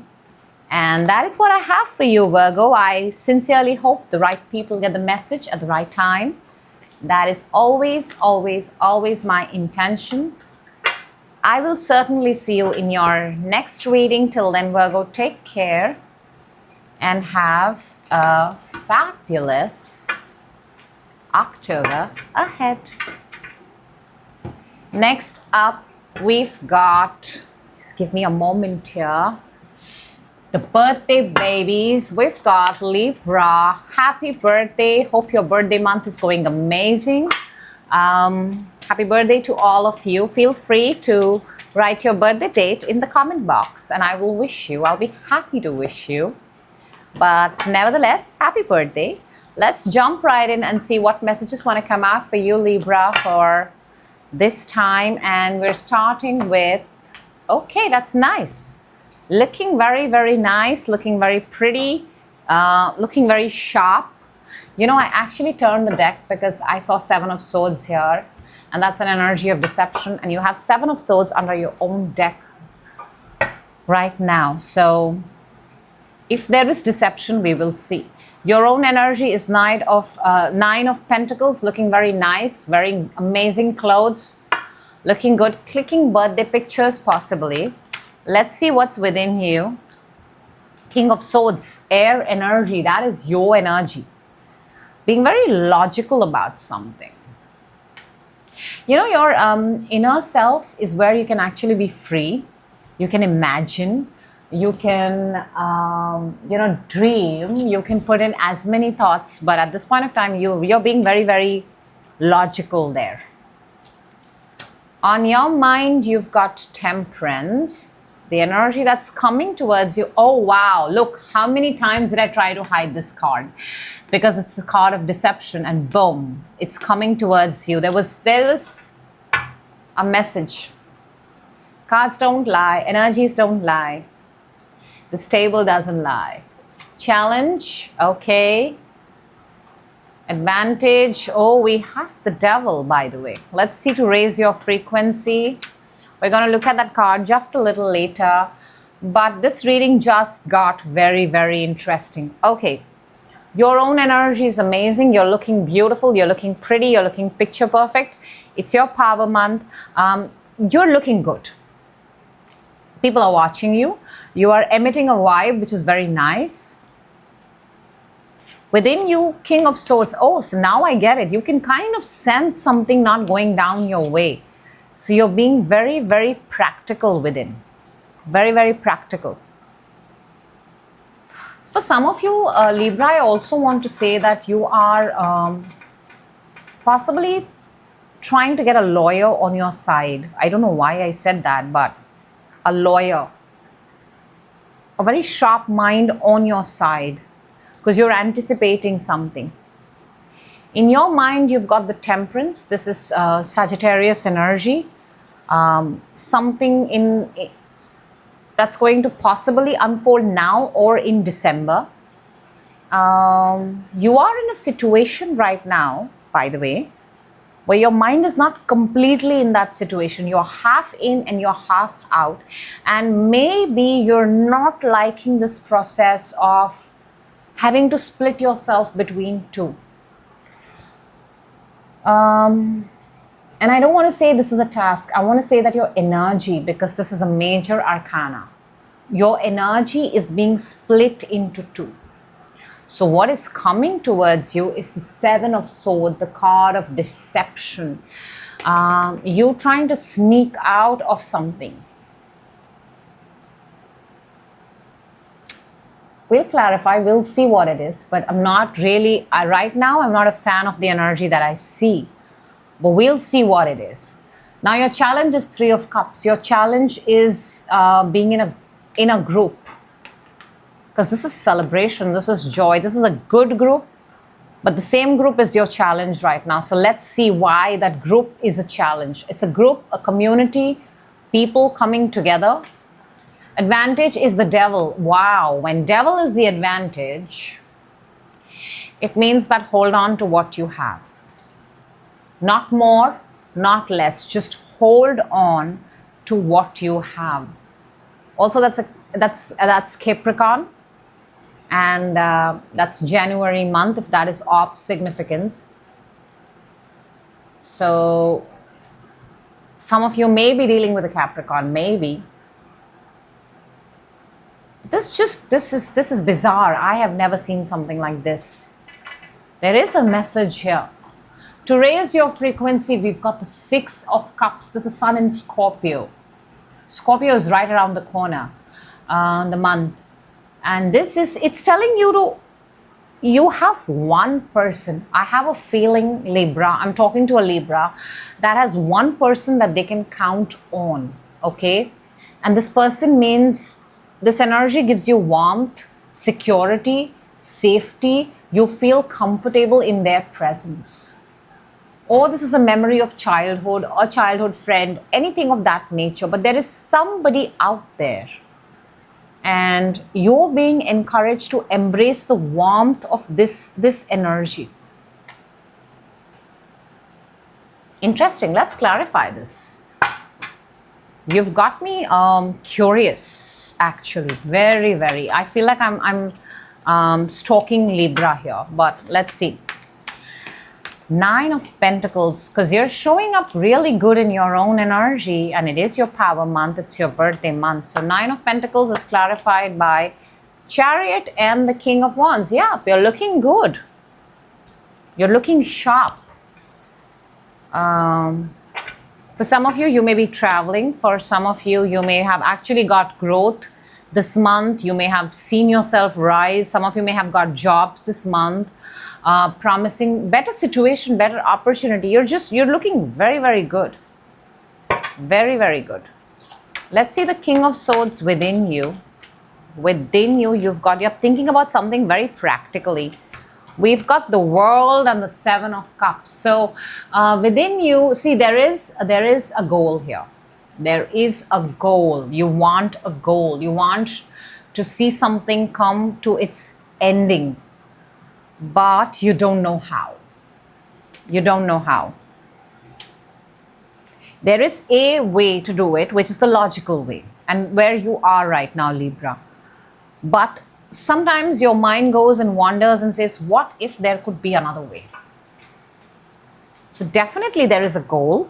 And that is what I have for you, Virgo. I sincerely hope the right people get the message at the right time. That is always, always, always my intention. I will certainly see you in your next reading. Till then, Virgo, take care and have a fabulous October ahead. Next up, we've got, just give me a moment here, the birthday babies. We've got Libra. Happy birthday. Hope your birthday month is going amazing. Happy birthday to all of you. Feel free to write your birthday date in the comment box and I will wish you. I'll be happy to wish you. But nevertheless, happy birthday. Let's jump right in and see what messages want to come out for you, Libra, for this time. And we're starting with, okay, that's nice. Looking very, very nice, looking very pretty, looking very sharp. You know, I actually turned the deck because I saw Seven of Swords here, and that's an energy of deception. And you have Seven of Swords under your own deck right now. So if there is deception, we will see. Your own energy is Nine of Pentacles, looking very nice, very amazing clothes, looking good, clicking birthday pictures possibly. Let's see what's within you. King of Swords, air energy, that is your energy. Being very logical about something. You know, your inner self is where you can actually be free. You can imagine. You can, dream. You can put in as many thoughts. But at this point of time, you're being very, very logical there. On your mind, you've got Temperance. The energy that's coming towards you. Oh, wow. Look, how many times did I try to hide this card? Because it's the card of deception and boom, it's coming towards you. There was a message. Cards don't lie. Energies don't lie. This table doesn't lie. Challenge. Okay. Advantage. Oh, we have the Devil, by the way. Let's see to raise your frequency. We're going to look at that card just a little later. But this reading just got very, very interesting. Okay. Your own energy is amazing. You're looking beautiful. You're looking pretty. You're looking picture perfect. It's your power month. You're looking good. People are watching you. You are emitting a vibe which is very nice. Within you, King of Swords. Oh, so now I get it. You can kind of sense something not going down your way. So you're being very, very practical within. Very, very practical. So for some of you, Libra, I also want to say that you are possibly trying to get a lawyer on your side. I don't know why I said that, but a lawyer. A very sharp mind on your side because you're anticipating something. In your mind, you've got the Temperance. This is Sagittarius energy. Something that's going to possibly unfold now or in December. You are in a situation right now, by the way, where your mind is not completely in that situation. You're half in and you're half out. And maybe you're not liking this process of having to split yourself between two. And I don't want to say this is a task. I want to say that your energy, because this is a major arcana, your energy is being split into two. So what is coming towards you is the Seven of Swords, the card of deception. You trying to sneak out of something. We'll clarify, we'll see what it is, but I'm not really, right now I'm not a fan of the energy that I see, but we'll see what it is. Now your challenge is Three of Cups. Your challenge is being in a group, because this is celebration, this is joy, this is a good group, but the same group is your challenge right now. So let's see why that group is a challenge. It's a group, a community, people coming together. Advantage is the devil. Wow, when devil is the advantage, it means that hold on to what you have. Not more, not less, just hold on to what you have. Also, that's Capricorn, and that's January month, if that is of significance. So some of you may be dealing with a Capricorn, maybe. This is bizarre. I have never seen something like this. There is a message here. To raise your frequency, we've got the Six of Cups. This is Sun in Scorpio. Scorpio is right around the corner, the month. And it's telling you you have one person. I have a feeling, Libra, I'm talking to a Libra, that has one person that they can count on, okay? And this person means, this energy gives you warmth, security, safety. You feel comfortable in their presence. Or this is a memory of childhood, a childhood friend, anything of that nature. But there is somebody out there. And you're being encouraged to embrace the warmth of this energy. Interesting. Let's clarify this. You've got me curious, actually. Very, very. I feel like I'm stalking Libra here. But let's see. Nine of Pentacles, because you're showing up really good in your own energy, and it is your power month, it's your birthday month. So Nine of Pentacles is clarified by Chariot and the King of Wands. Yeah, you're looking good. You're looking sharp. For some of you, you may be traveling. For some of you, you may have actually got growth this month. You may have seen yourself rise. Some of you may have got jobs this month. Promising better situation, better opportunity. You're looking very, very good. Very, very good. Let's see the King of Swords within you. Within you, you're thinking about something very practically. We've got the World and the Seven of Cups. So within you, see, there is a goal here. There is a goal. You want a goal. You want to see something come to its ending. But you don't know how. You don't know how. There is a way to do it, which is the logical way, and where you are right now, Libra. But sometimes your mind goes and wanders and says, what if there could be another way? So definitely there is a goal.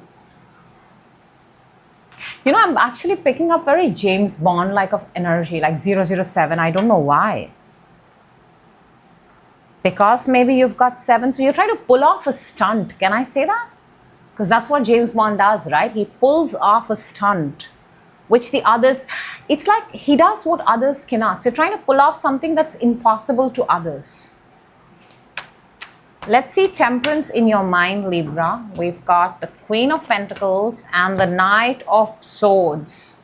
You know, I'm actually picking up very James Bond-like of energy, like 007. I don't know why. Because maybe you've got 7, so you're trying to pull off a stunt. Can I say that? Because that's what James Bond does, right? He pulls off a stunt, which the others, it's like he does what others cannot. So you're trying to pull off something that's impossible to others. Let's see Temperance in your mind, Libra. We've got the Queen of Pentacles and the Knight of Swords.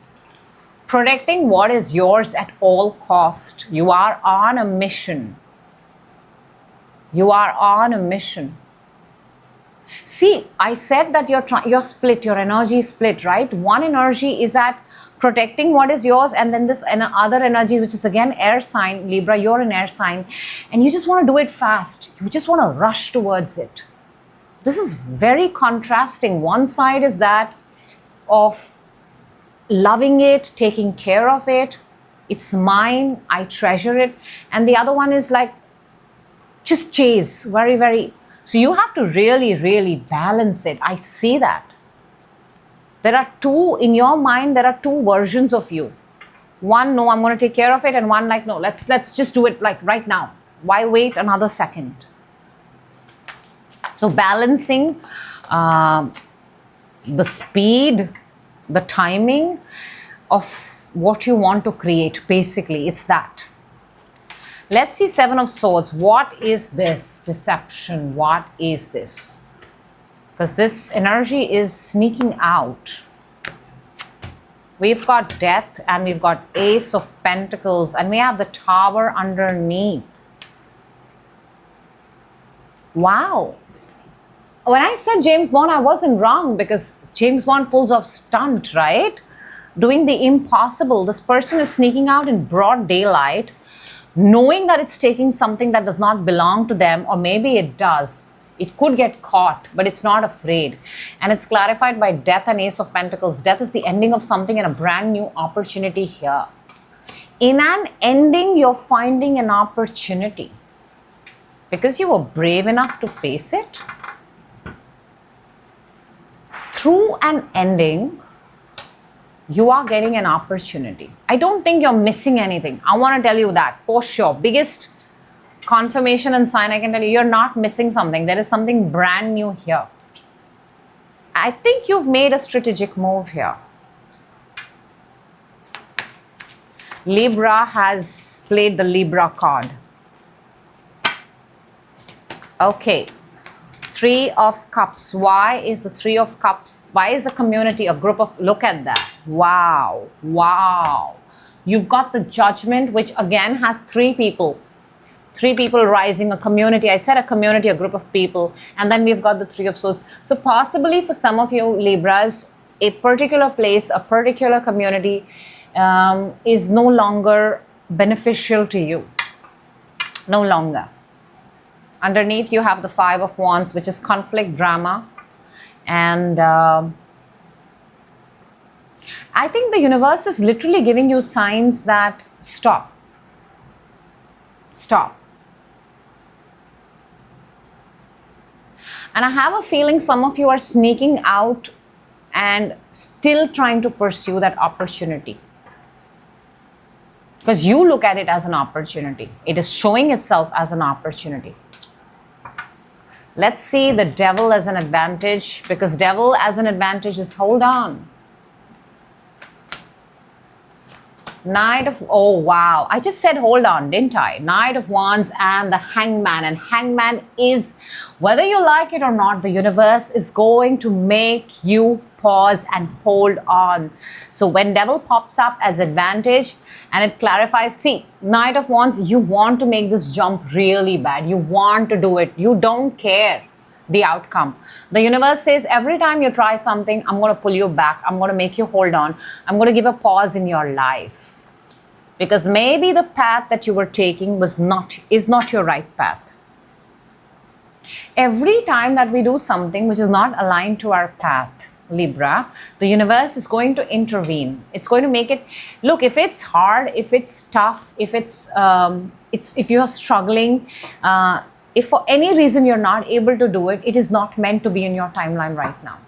Protecting what is yours at all cost. You are on a mission. You are on a mission. See, I said that you're split, your energy is split, right? One energy is at protecting what is yours, and then this other energy, which is again air sign, Libra, you're an air sign, and you just want to do it fast. You just want to rush towards it. This is very contrasting. One side is that of loving it, taking care of it. It's mine, I treasure it. And the other one is like, just chase, very, very. So you have to really, really balance it. I see that. There are two, in your mind, there are two versions of you. One, no, I'm going to take care of it. And one like, no, let's just do it like right now. Why wait another second? So balancing the speed, the timing of what you want to create, basically, it's that. Let's see Seven of Swords. What is this deception? What is this? Because this energy is sneaking out. We've got Death and we've got Ace of Pentacles and we have the Tower underneath. Wow. When I said James Bond, I wasn't wrong, because James Bond pulls off stunt, right? Doing the impossible. This person is sneaking out in broad daylight, knowing that it's taking something that does not belong to them, or maybe it does. It could get caught, but it's not afraid. And it's clarified by Death and Ace of Pentacles. Death is the ending of something and a brand new opportunity here. In an ending, you're finding an opportunity because you were brave enough to face it. Through an ending, you are getting an opportunity. I don't think you're missing anything. I want to tell you that for sure. Biggest confirmation and sign I can tell you, you're not missing something. There is something brand new here. I think you've made a strategic move here. Libra has played the Libra card. Okay. Three of Cups. Why is the Three of Cups? Why is the community a group of... Look at that. Wow. Wow. You've got the Judgment, which again has three people. Three people rising, a community. I said a community, a group of people. And then we've got the Three of Swords. So possibly for some of you Libras, a particular place, a particular community is no longer beneficial to you. No longer. Underneath you have the Five of Wands, which is conflict, drama. And I think the universe is literally giving you signs that stop. Stop. And I have a feeling some of you are sneaking out and still trying to pursue that opportunity. Because you look at it as an opportunity. It is showing itself as an opportunity. Let's see the Devil as an advantage, because Devil as an advantage is hold on. Knight of, oh wow, I just said hold on, didn't I? Knight of Wands and the Hangman. And Hangman is, whether you like it or not, the universe is going to make you pause and hold on. So when Devil pops up as advantage and it clarifies, see, Knight of Wands, you want to make this jump really bad. You want to do it. You don't care the outcome. The universe says every time you try something, I'm going to pull you back. I'm going to make you hold on. I'm going to give a pause in your life. Because maybe the path that you were taking is not your right path. Every time that we do something which is not aligned to our path, Libra, the universe is going to intervene. It's going to make it, look, if it's hard, if it's tough, if if you're struggling, if for any reason you're not able to do it, it is not meant to be in your timeline right now.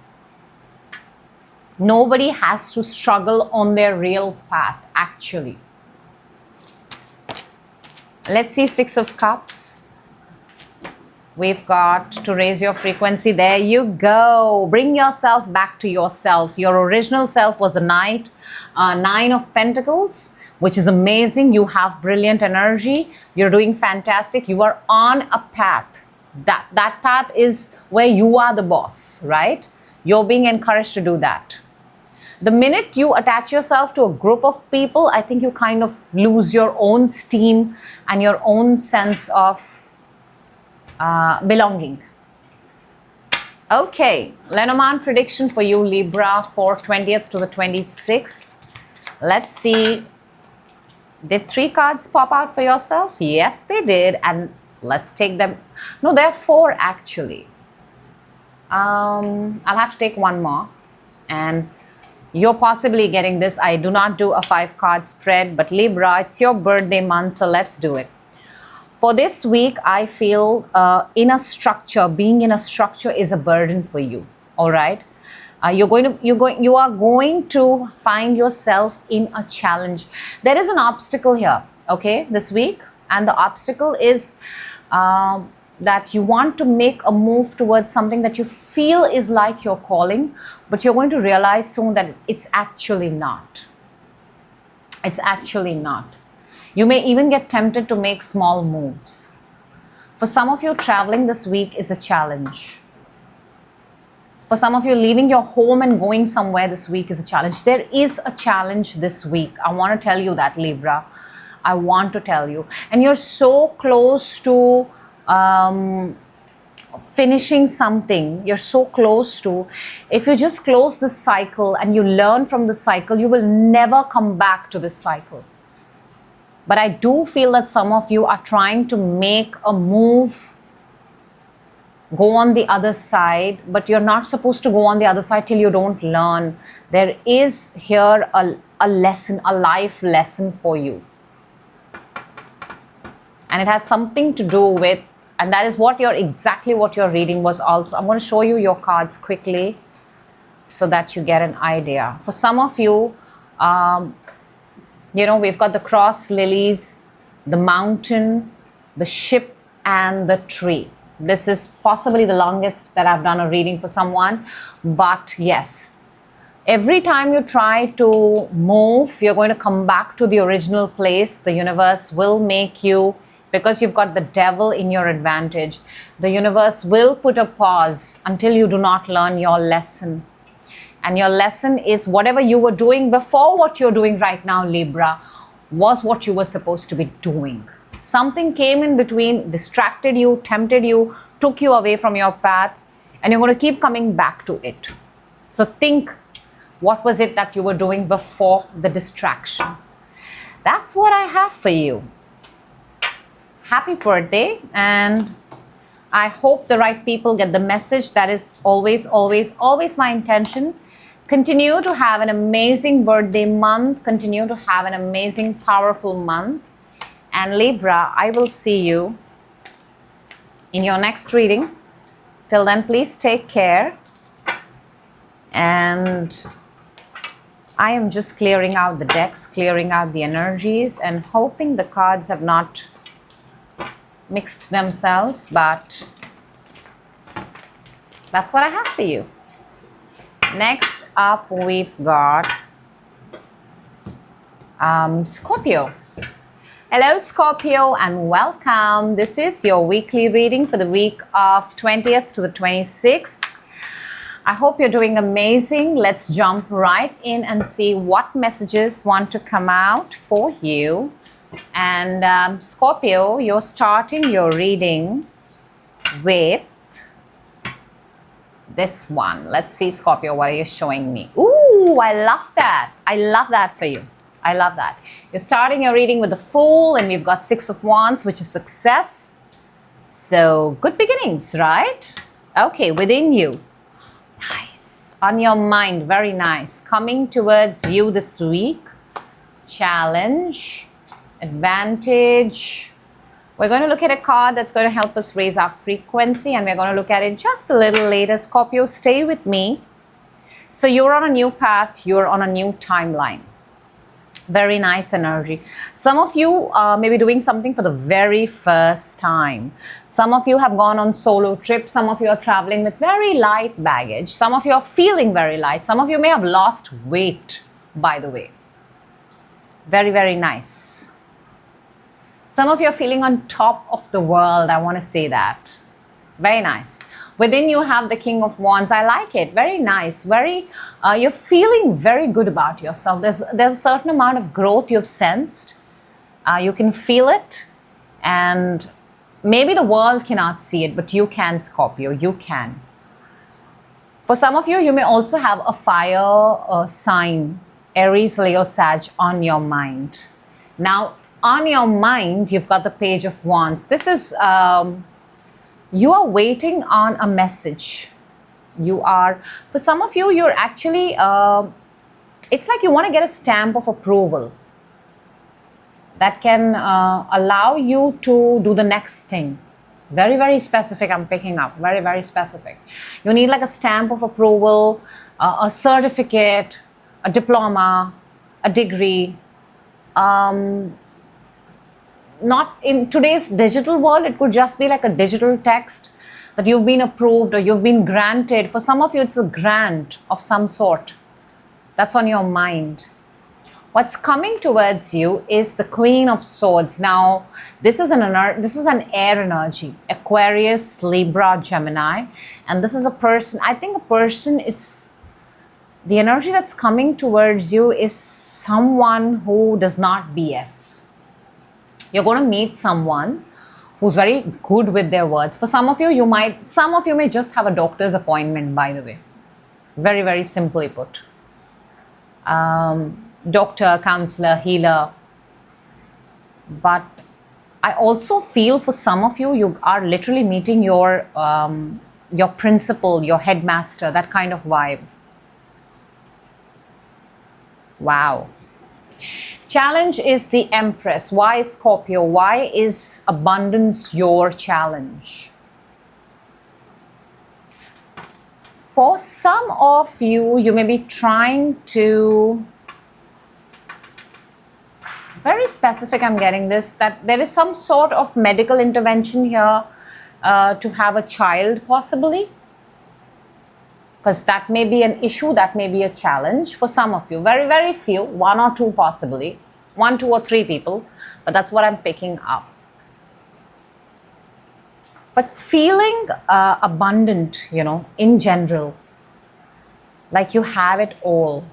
Nobody has to struggle on their real path, actually. Let's see Six of Cups. We've got to raise your frequency. There you go. Bring yourself back to yourself. Your original self was the Nine of Pentacles, which is amazing. You have brilliant energy. You're doing fantastic. You are on a path. That path is where you are the boss, right? You're being encouraged to do that. The minute you attach yourself to a group of people, I think you kind of lose your own steam and your own sense of belonging. Okay, Lenormand prediction for you, Libra, for 20th to the 26th. Let's see. Did 3 cards pop out for yourself? Yes, they did. And let's take them. No, there are 4 actually. I'll have to take one more. And you're possibly getting this. I do not do a 5-card spread, but Libra, it's your birthday month, so let's do it. For this week, I feel being in a structure is a burden for you. All right, you are going to find yourself in a challenge. There is an obstacle here. Okay, this week, And the obstacle is that you want to make a move towards something that you feel is like your calling, but you're going to realize soon that it's actually not. It's actually not. You may even get tempted to make small moves. For some of you, traveling this week is a challenge. For some of you, leaving your home and going somewhere this week is a challenge. There is a challenge this week. I want to tell you that, Libra. I want to tell you. And you're so close to finishing something. You're so close to. If you just close this cycle and you learn from the cycle, you will never come back to this cycle. But I do feel that some of you are trying to make a move, go on the other side, but you're not supposed to go on the other side till you don't learn. There is here a lesson, a life lesson for you. And it has something to do with, and that is exactly what your reading was also. I'm going to show you your cards quickly so that you get an idea. For some of you, we've got the cross lilies, the mountain, the ship, and the tree. This is possibly the longest that I've done a reading for someone. But yes, every time you try to move, you're going to come back to the original place. The universe will make you, because you've got the devil in your advantage, the universe will put a pause until you do not learn your lesson. And your lesson is whatever you were doing before what you're doing right now, Libra, was what you were supposed to be doing. Something came in between, distracted you, tempted you, took you away from your path, and you're going to keep coming back to it. So think, what was it that you were doing before the distraction? That's what I have for you. Happy birthday, and I hope the right people get the message. That is always, always, always my intention. Continue to have an amazing birthday month. Continue to have an amazing, powerful month. And Libra, I will see you in your next reading. Till then, please take care. And I am just clearing out the decks, clearing out the energies, and hoping the cards have not mixed themselves, but that's what I have for you. Next up, we've got Scorpio. Hello, Scorpio, and welcome. This is your weekly reading for the week of 20th to the 26th. I hope you're doing amazing. Let's jump right in and see what messages want to come out for you. And Scorpio, you're starting your reading with this one. Let's see, Scorpio, what are you showing me? Ooh, I love that. I love that for you. I love that. You're starting your reading with the Fool, and we've got Six of Wands, which is success. So good beginnings, right? Okay, within you. Nice. On your mind, very nice. Coming towards you this week. Challenge. Advantage. We're going to look at a card that's going to help us raise our frequency, and we're going to look at it just a little later. Scorpio, stay with me. So you're on a new path. You're on a new timeline. Very nice energy. Some of you may be doing something for the very first time. Some of you have gone on solo trips. Some of you are traveling with very light baggage. Some of you are feeling very light. Some of you may have lost weight, by the way. Very, very nice. Some of you are feeling on top of the world. I want to say that. Very nice. Within you have the King of Wands. I like it. Very nice. You're feeling very good about yourself. There's a certain amount of growth you've sensed. You can feel it. And maybe the world cannot see it, but you can, Scorpio. You can. For some of you, you may also have a fire sign, Aries, Leo, Sag, on your mind. Now, on your mind, you've got the Page of Wands. This is, you are waiting on a message. For some of you, you're actually, it's like you want to get a stamp of approval that can allow you to do the next thing. Very, very specific, I'm picking up. Very, very specific. You need like a stamp of approval, a certificate, a diploma, a degree. not in today's digital world, it could just be like a digital text that you've been approved or you've been granted. For some of you, it's a grant of some sort that's on your mind. What's coming towards you is the Queen of Swords. Now, this is an air energy, Aquarius, Libra, Gemini, and this is a person. I think a person is, the energy that's coming towards you is someone who does not BS. You're going to meet someone who's very good with their words. For some of you, some of you may just have a doctor's appointment, by the way. Very, very simply put. Doctor, counselor, healer. But I also feel for some of you, you are literally meeting your principal, your headmaster, that kind of vibe. Wow. Challenge is the Empress. Why Scorpio? Why is abundance your challenge? For some of you, you may be trying to, very specific, I'm getting this, that there is some sort of medical intervention here to have a child possibly. Because that may be an issue, that may be a challenge for some of you. Very, very few, 1 or 2 possibly. 1, 2 or 3 people, but that's what I'm picking up. But feeling abundant, in general, like you have it all,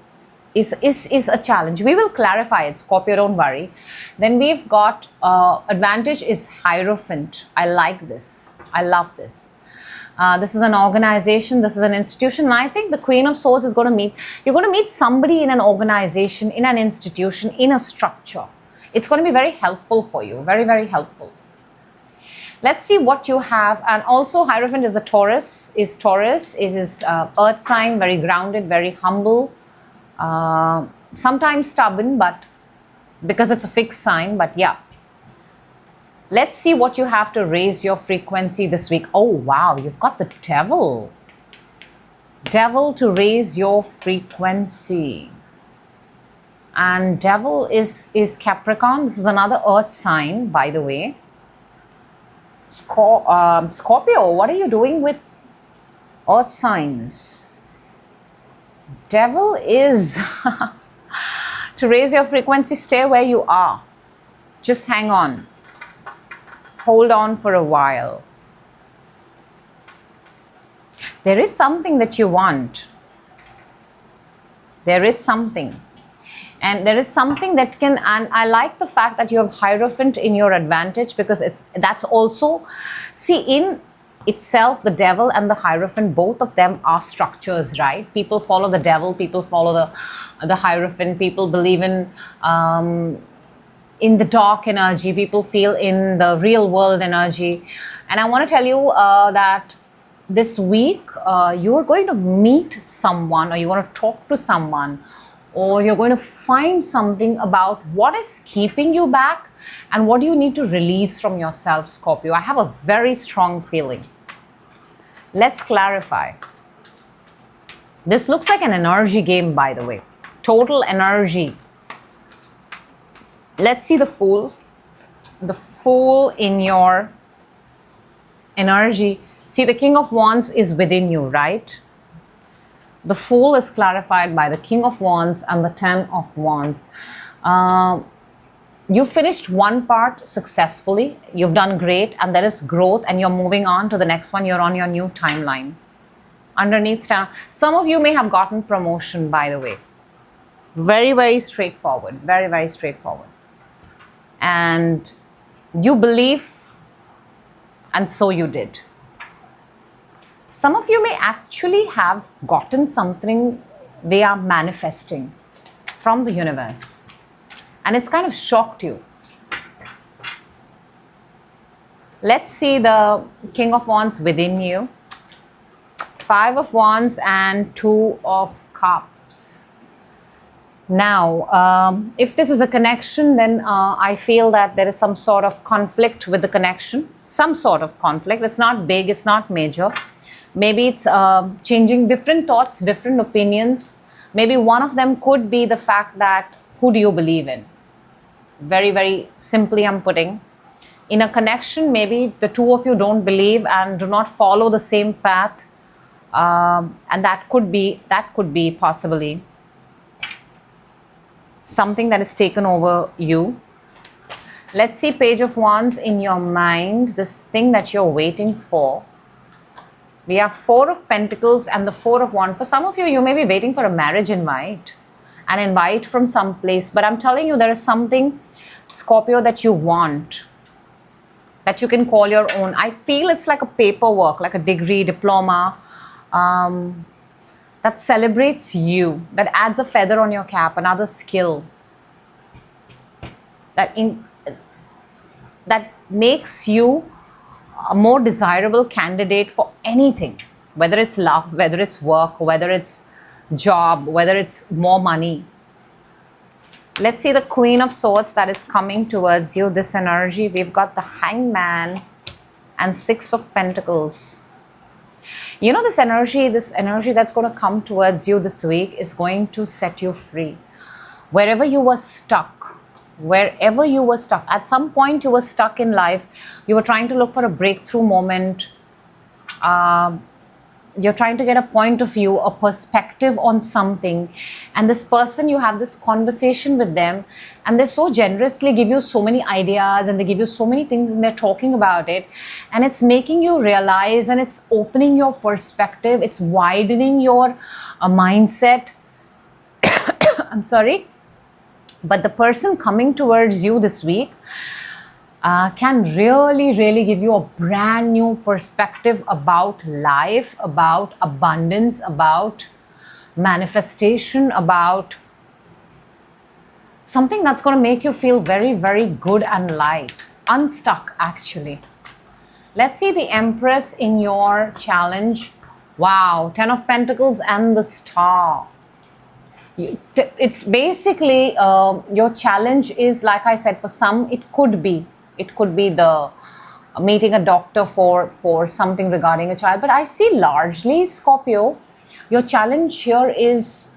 is a challenge. We will clarify it, Scorpio, don't worry. Then we've got advantage is Hierophant. I like this. I love this. This is an organization, this is an institution, and I think the Queen of Swords is going to meet, you're going to meet somebody in an organization, in an institution, in a structure. It's going to be very helpful for you, very, very helpful. Let's see what you have. And also Hierophant is the Taurus, It is earth sign, very grounded, very humble, sometimes stubborn, but because it's a fixed sign, but yeah. Let's see what you have to raise your frequency this week. Oh, wow, you've got the Devil. Devil to raise your frequency. And Devil is Capricorn. This is another earth sign, by the way. Scorpio, what are you doing with earth signs? Devil is to raise your frequency, stay where you are. Just hang on. Hold on for a while. There is something that you want. There is something. And there is something that can, and I like the fact that you have Hierophant in your advantage, because that's also, see, in itself, the Devil and the Hierophant, both of them are structures, right? People follow the Devil, people follow the Hierophant, people believe in the dark energy, people feel in the real world energy. And I want to tell you that this week you're going to meet someone, or you're going to talk to someone, or you're going to find something about what is keeping you back and what do you need to release from yourself, Scorpio. I have a very strong feeling. Let's clarify. This looks like an energy game, by the way. Total energy. Let's see the Fool. The Fool in your energy. See, the King of Wands is within you, right? The Fool is clarified by the King of Wands and the 10 of Wands. You finished one part successfully. You've done great, and there is growth, and you're moving on to the next one. You're on your new timeline. Underneath, some of you may have gotten promotion, by the way. Very, very straightforward. Very, very straightforward. And you believe, and so you did. Some of you may actually have gotten something they are manifesting from the universe, and it's kind of shocked you. Let's see the King of Wands within you, 5 of Wands and 2 of Cups. Now, if this is a connection, then I feel that there is some sort of conflict with the connection, some sort of conflict. It's not big, it's not major. Maybe it's changing different thoughts, different opinions. Maybe one of them could be the fact that, who do you believe in? Very, very simply I'm putting. In a connection, maybe the two of you don't believe and do not follow the same path. And that could be possibly something that is taken over you. Let's see Page of Wands in your mind, this thing that you're waiting for. We have Four of Pentacles and the Four of Wands. For some of you, you may be waiting for a marriage invite, an invite from some place. But I'm telling you, there is something, Scorpio, that you want, that you can call your own. I feel it's like a paperwork, like a degree, diploma, that celebrates you, that adds a feather on your cap, another skill, that makes you a more desirable candidate for anything, whether it's love, whether it's work, whether it's job, whether it's more money. Let's see the Queen of Swords that is coming towards you, this energy. We've got the Hangman and Six of Pentacles. You know, this energy that's going to come towards you this week is going to set you free. Wherever you were stuck, at some point you were stuck in life, you were trying to look for a breakthrough moment, you're trying to get a point of view, a perspective on something, and this person, you have this conversation with them, and they so generously give you so many ideas, and they give you so many things, and they're talking about it, and it's making you realize, and it's opening your perspective, it's widening your mindset. I'm sorry. But the person coming towards you this week can really give you a brand new perspective about life, about abundance, about manifestation, about something that's going to make you feel very good and light, unstuck actually. Let's see the Empress in your challenge. Wow, Ten of Pentacles and the Star. It's basically your challenge is, like I said, for some it could be the meeting a doctor for something regarding a child, but I see largely, Scorpio, your challenge here is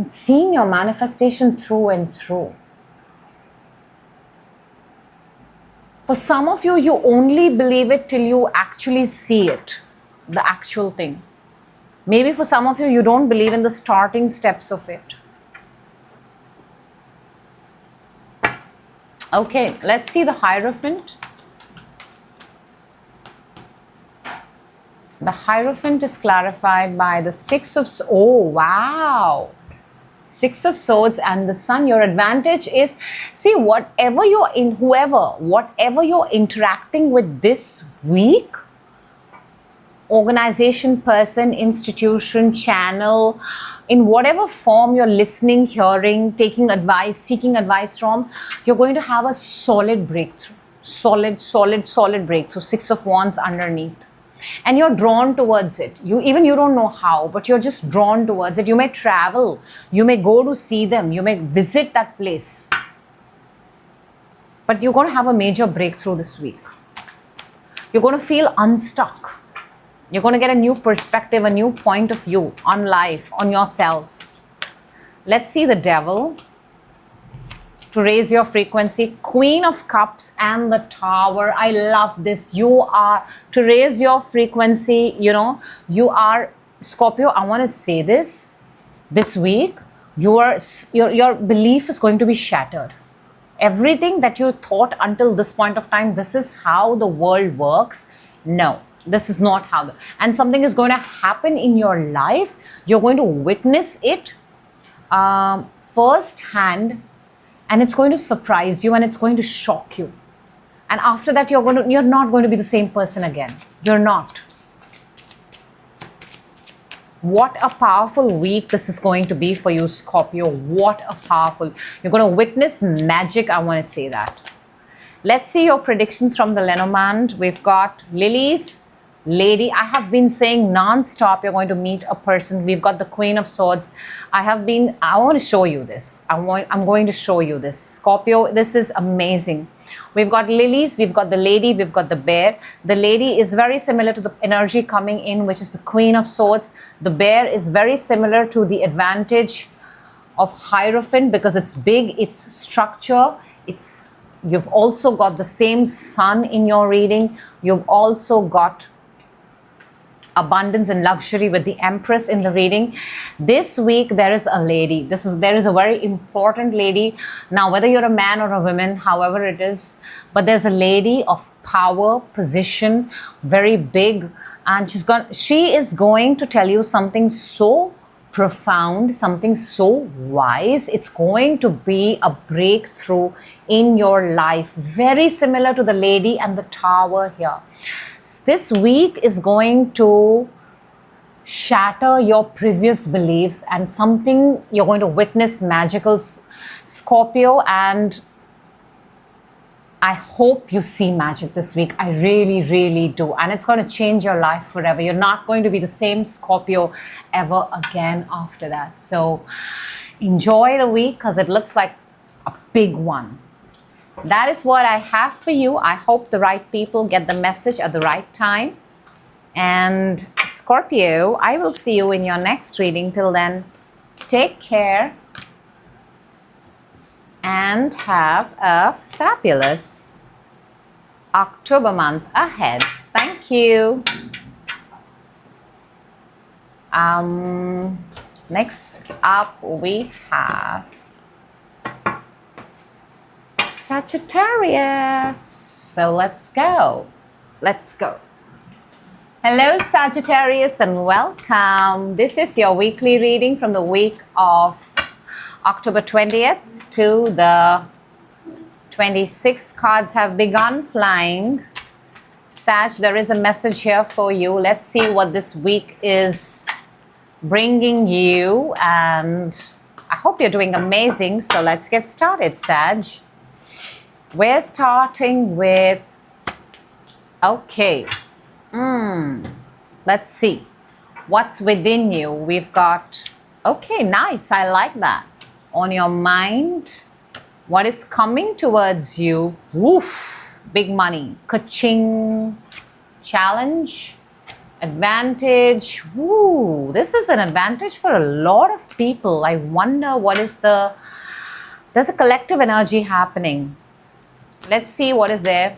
seeing your manifestation through and through. For some of you, you only believe it till you actually see it, the actual thing. Maybe for some of you, you don't believe in the starting steps of it. Okay, let's see the Hierophant. The Hierophant is clarified by the Six of Swords. Oh, wow. Six of Swords and the Sun. Your advantage is, see, whatever you're interacting with this week, organization, person, institution, channel, in whatever form you're listening, hearing, taking advice, seeking advice from, you're going to have a solid breakthrough. Solid breakthrough. Six of Wands underneath. And you're drawn towards it. You don't know how, but you're just drawn towards it. You may travel. You may go to see them. You may visit that place. But you're going to have a major breakthrough this week. You're going to feel unstuck. You're going to get a new perspective, a new point of view on life, on yourself. Let's see the Devil to raise your frequency. Queen of Cups and the Tower. I love this. You are, to raise your frequency, you are, Scorpio, I want to say this week, your belief is going to be shattered. Everything that you thought until this point of time, this is how the world works. No. This is not how and something is going to happen in your life. You're going to witness it firsthand, and it's going to surprise you and it's going to shock you. And after that, you're not going to be the same person again. You're not. What a powerful week this is going to be for you, Scorpio. What a powerful. You're going to witness magic, I want to say that. Let's see your predictions from the Lenormand. We've got Lilies, Lady. I have been saying non-stop you're going to meet a person. We've got the Queen of Swords. I want to show you this. I'm going to show you this. Scorpio, this is amazing. We've got Lilies, we've got the Lady, we've got the Bear. The Lady is very similar to the energy coming in, which is the Queen of Swords. The Bear is very similar to the advantage of Hierophant because it's big, it's structure, it's You've also got the same sun in your reading. You've also got abundance and luxury with the Empress in the reading. This week there is a lady. There is a very important lady. Now, whether you're a man or a woman, however it is, but there's a lady of power, position, very big, and she is going to tell you something so profound, something so wise. It's going to be a breakthrough in your life, very similar to the lady and the tower here. This week is going to shatter your previous beliefs, and something you're going to witness magical, Scorpio, and I hope you see magic this week. I really, really do. And it's going to change your life forever. You're not going to be the same Scorpio ever again after that. So enjoy the week, because it looks like a big one. That is what I have for you. I hope the right people get the message at the right time. And Scorpio, I will see you in your next reading. Till then, take care and have a fabulous October month ahead. Thank you. Next up we have Sagittarius. So let's go. Hello Sagittarius and welcome. This is your weekly reading from the week of October 20th to the 26th. Cards have begun flying. Sag, there is a message here for you. Let's see what this week is bringing you, and I hope you're doing amazing. So let's get started, Sag. We're starting with, okay, let's see what's within you. We've got, okay, nice, I like that. On your mind, what is coming towards you? Woof, big money, ka-ching, challenge, advantage. Woo, this is an advantage for a lot of people. I wonder what is there's a collective energy happening. Let's see what is there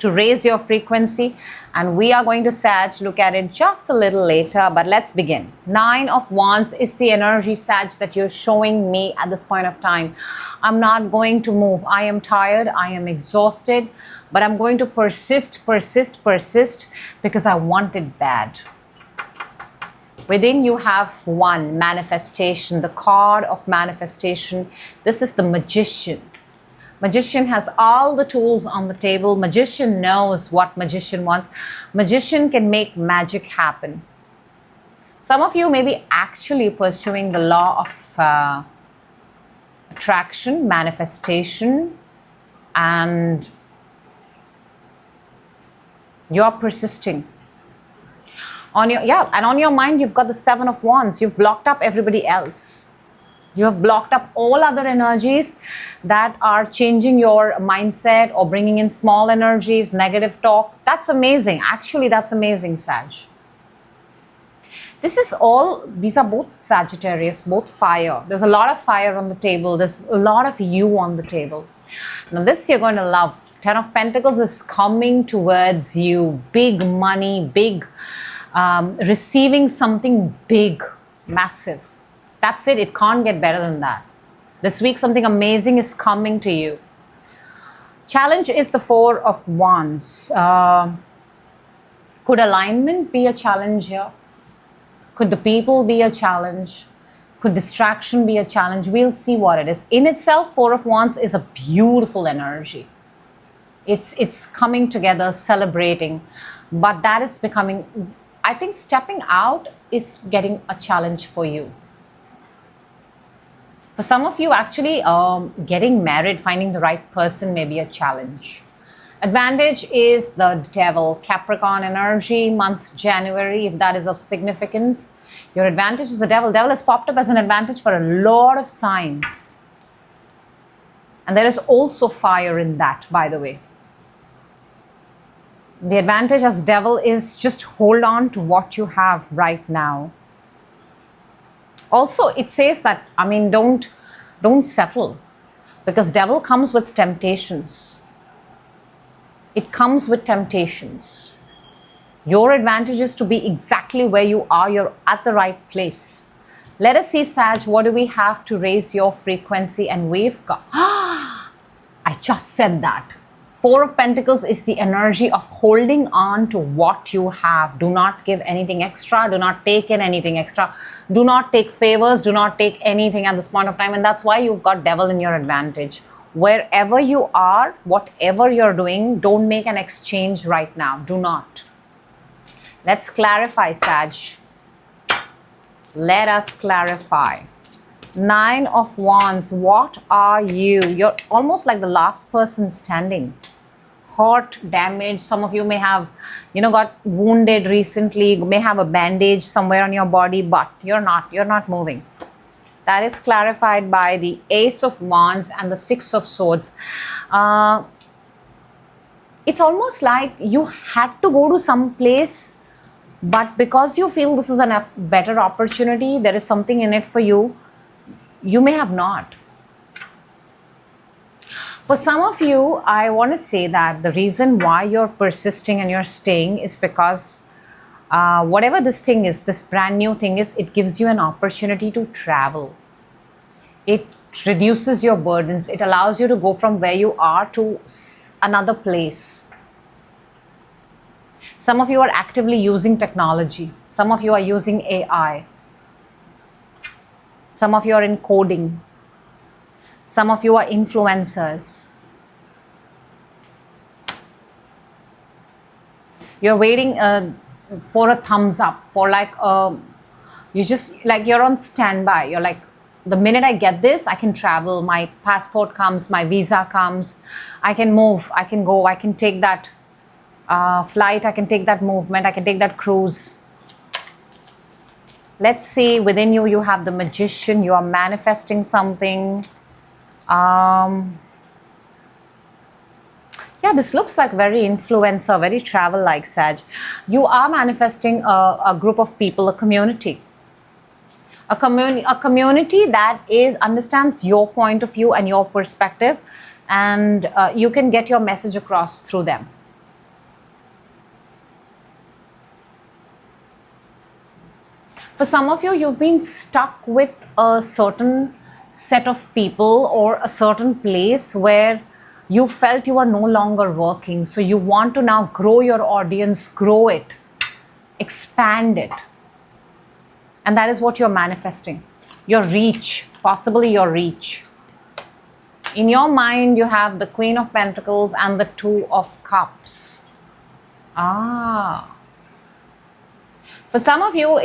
to raise your frequency, and we are going to, Sag, look at it just a little later, but let's begin. 9 of Wands is the energy, Sag, that you're showing me at this point of time. I'm not going to move. I am tired, I am exhausted, but I'm going to persist, because I want it bad. Within you have one, manifestation, the card of manifestation. This is the Magician. Magician has all the tools on the table. Magician knows what magician wants. Magician can make magic happen. Some of you may be actually pursuing the law of attraction, manifestation, and you're persisting. On your mind, you've got the 7 of Wands. You've blocked up everybody else. You have blocked up all other energies that are changing your mindset or bringing in small energies, negative talk. That's amazing. Actually, that's amazing, Sag. These are both Sagittarius, both fire. There's a lot of fire on the table. There's a lot of you on the table. Now, this you're going to love. 10 of Pentacles is coming towards you. Big money, big, receiving something big, massive. That's it. It can't get better than that. This week, something amazing is coming to you. Challenge is the 4 of Wands. Could alignment be a challenge here? Could the people be a challenge? Could distraction be a challenge? We'll see what it is. In itself, 4 of Wands is a beautiful energy. It's coming together, celebrating. But that is becoming, I think stepping out is getting a challenge for you. For some of you, actually, getting married, finding the right person may be a challenge. Advantage is the Devil, Capricorn energy, month January, if that is of significance. Your advantage is the Devil. Devil has popped up as an advantage for a lot of signs. And there is also fire in that, by the way. The advantage as Devil is just hold on to what you have right now. Also, it says that, don't settle. Because devil comes with temptations. It comes with temptations. Your advantage is to be exactly where you are. You're at the right place. Let us see, Sag, what do we have to raise your frequency? And we've got, I just said that. Four of Pentacles is the energy of holding on to what you have. Do not give anything extra. Do not take in anything extra. Do not take favors. Do not take anything at this point of time. And that's why you've got devil in your advantage. Wherever you are, whatever you're doing, don't make an exchange right now. Do not. Let's clarify, Sag. Let us clarify. Nine of Wands. What are you? You're almost like the last person standing. Hurt, damaged. Some of you may have, got wounded recently. You may have a bandage somewhere on your body, but you're not moving. That is clarified by the Ace of Wands and the Six of Swords. It's almost like you had to go to some place, but because you feel this is a better opportunity, there is something in it for you, you may have not. For some of you, I want to say that the reason why you're persisting and you're staying is because whatever this thing is, this brand new thing is, it gives you an opportunity to travel. It reduces your burdens. It allows you to go from where you are to another place. Some of you are actively using technology. Some of you are using AI. Some of you are in coding. Some of you are influencers. You're waiting for a thumbs up, for like, you're on standby. You're like, the minute I get this, I can travel. My passport comes, my visa comes. I can move, I can go, I can take that flight, I can take that movement, I can take that cruise. Let's see, within you, you have the Magician. You are manifesting something. Yeah, this looks like very influencer, very travel-like, Sag. You are manifesting a group of people, a community. A community that understands your point of view and your perspective, and you can get your message across through them. For some of you, you've been stuck with a certain set of people or a certain place where you felt you are no longer working. So you want to now grow your audience, grow it, expand it. And that is what you're manifesting. Your reach, possibly your reach. In your mind, you have the Queen of Pentacles and the Two of Cups. For some of you,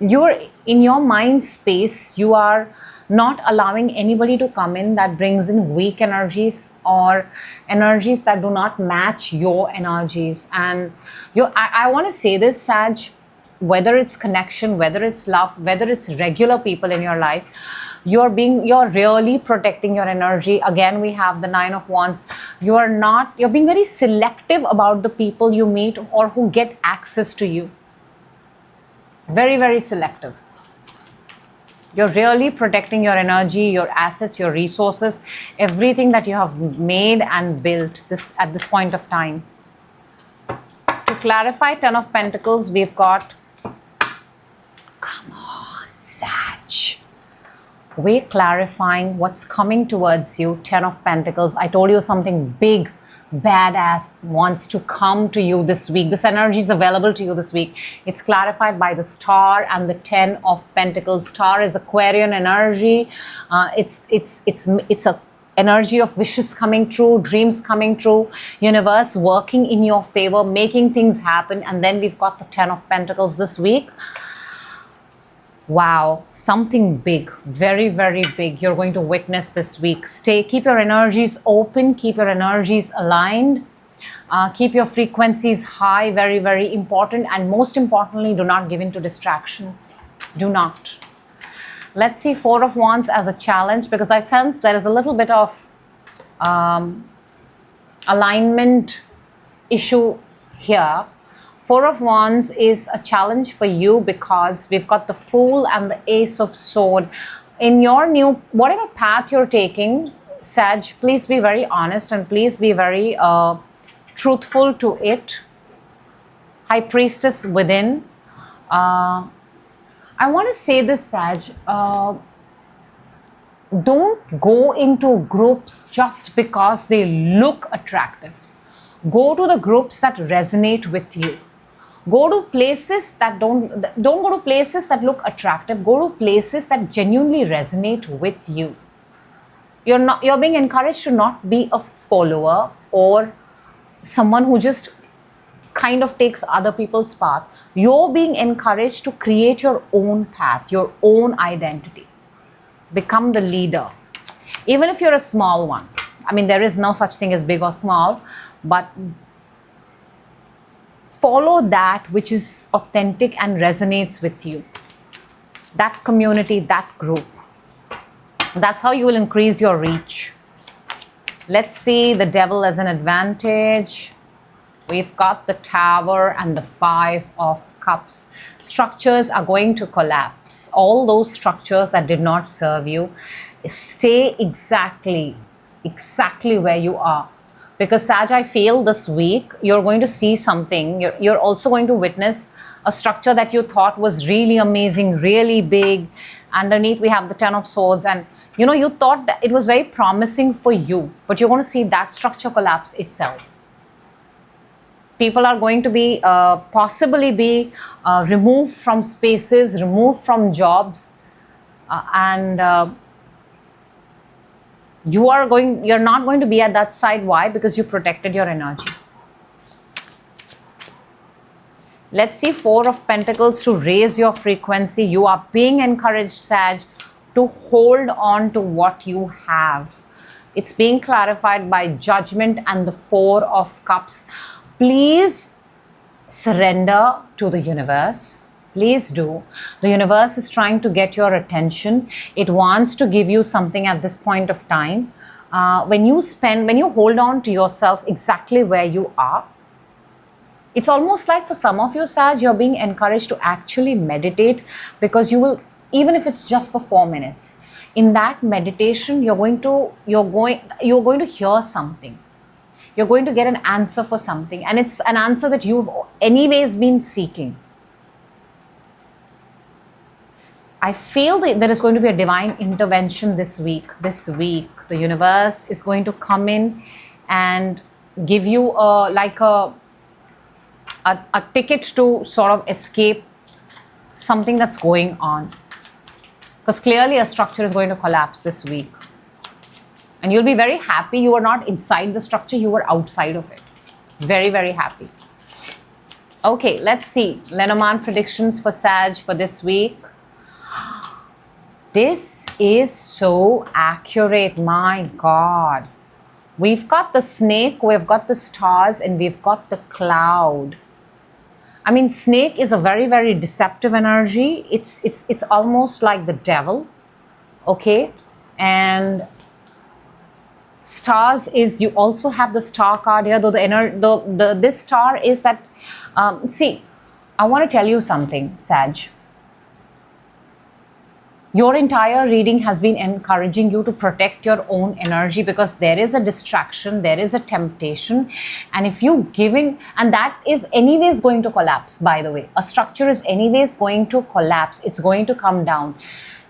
you're in your mind space, you are not allowing anybody to come in that brings in weak energies or energies that do not match your energies. And I want to say this, Sag, whether it's connection, whether it's love, whether it's regular people in your life, you're really protecting your energy. Again, we have the Nine of Wands. You're being very selective about the people you meet or who get access to you. Very, very selective. You're really protecting your energy, your assets, your resources, everything that you have made and built at this point of time. To clarify, Ten of Pentacles, we've got, come on, Sag. We're clarifying what's coming towards you, Ten of Pentacles. I told you something big, badass wants to come to you this week. This energy is available to you this week. It's clarified by the Star and the Ten of Pentacles. Star is Aquarian energy. It's a energy of wishes coming true, dreams coming true, universe working in your favor, making things happen. And then we've got the Ten of Pentacles this week. Wow, something big, very, very big you're going to witness this week. Keep your energies open, keep your energies aligned, keep your frequencies high, very, very important. And most importantly, do not give in to distractions. Do not. Let's see Four of Wands as a challenge, because I sense there is a little bit of alignment issue here. Four of Wands is a challenge for you because we've got the Fool and the Ace of Sword. in your new, whatever path you're taking, Sag, please be very honest and please be very truthful to it. High Priestess within. I want to say this, Sag. Don't go into groups just because they look attractive. Go to the groups that resonate with you. Go to places that don't go to places that look attractive. Go to places that genuinely resonate with you. You're being encouraged to not be a follower or someone who just kind of takes other people's path. You're being encouraged to create your own path, your own identity. Become the leader. Even if you're a small one. I mean, there is no such thing as big or small, but follow that which is authentic and resonates with you. That community, that group. That's how you will increase your reach. Let's see the Devil as an advantage. We've got the Tower and the Five of Cups. Structures are going to collapse. All those structures that did not serve you, stay exactly where you are. Because Sag, I feel this week you're going to see something. You're also going to witness a structure that you thought was really amazing, really big. Underneath we have the Ten of Swords, and you thought that it was very promising for you, but you're going to see that structure collapse itself. People are going to be possibly be removed from spaces, removed from jobs, and you're not going to be at that side. Why? Because you protected your energy. Let's see Four of Pentacles to raise your frequency. You are being encouraged, Sag, to hold on to what you have. It's being clarified by Judgment and the Four of Cups. Please surrender to the universe. Please do. The universe is trying to get your attention. It wants to give you something at this point of time. When you hold on to yourself exactly where you are, it's almost like for some of you, Sag, you're being encouraged to actually meditate, because you will, even if it's just for 4 minutes, in that meditation, you're going to hear something. You're going to get an answer for something, and it's an answer that you've anyways been seeking. I feel that there is going to be a divine intervention this week. This week, the universe is going to come in and give you a ticket to sort of escape something that's going on. Because clearly a structure is going to collapse this week. And you'll be very happy you were not inside the structure, you were outside of it. Very, very happy. Okay, let's see. Lenormand predictions for Sag for this week. This is so accurate, my God. We've got the snake, we've got the stars, and we've got the cloud. I mean, snake is a very, very deceptive energy. It's almost like the devil, okay? And stars is, you also have the star card here, though this star is that, see, I want to tell you something, Sag. Your entire reading has been encouraging you to protect your own energy, because there is a distraction, there is a temptation, and if you giving, and that is anyways going to collapse, by the way. A structure is anyways going to collapse. It's going to come down.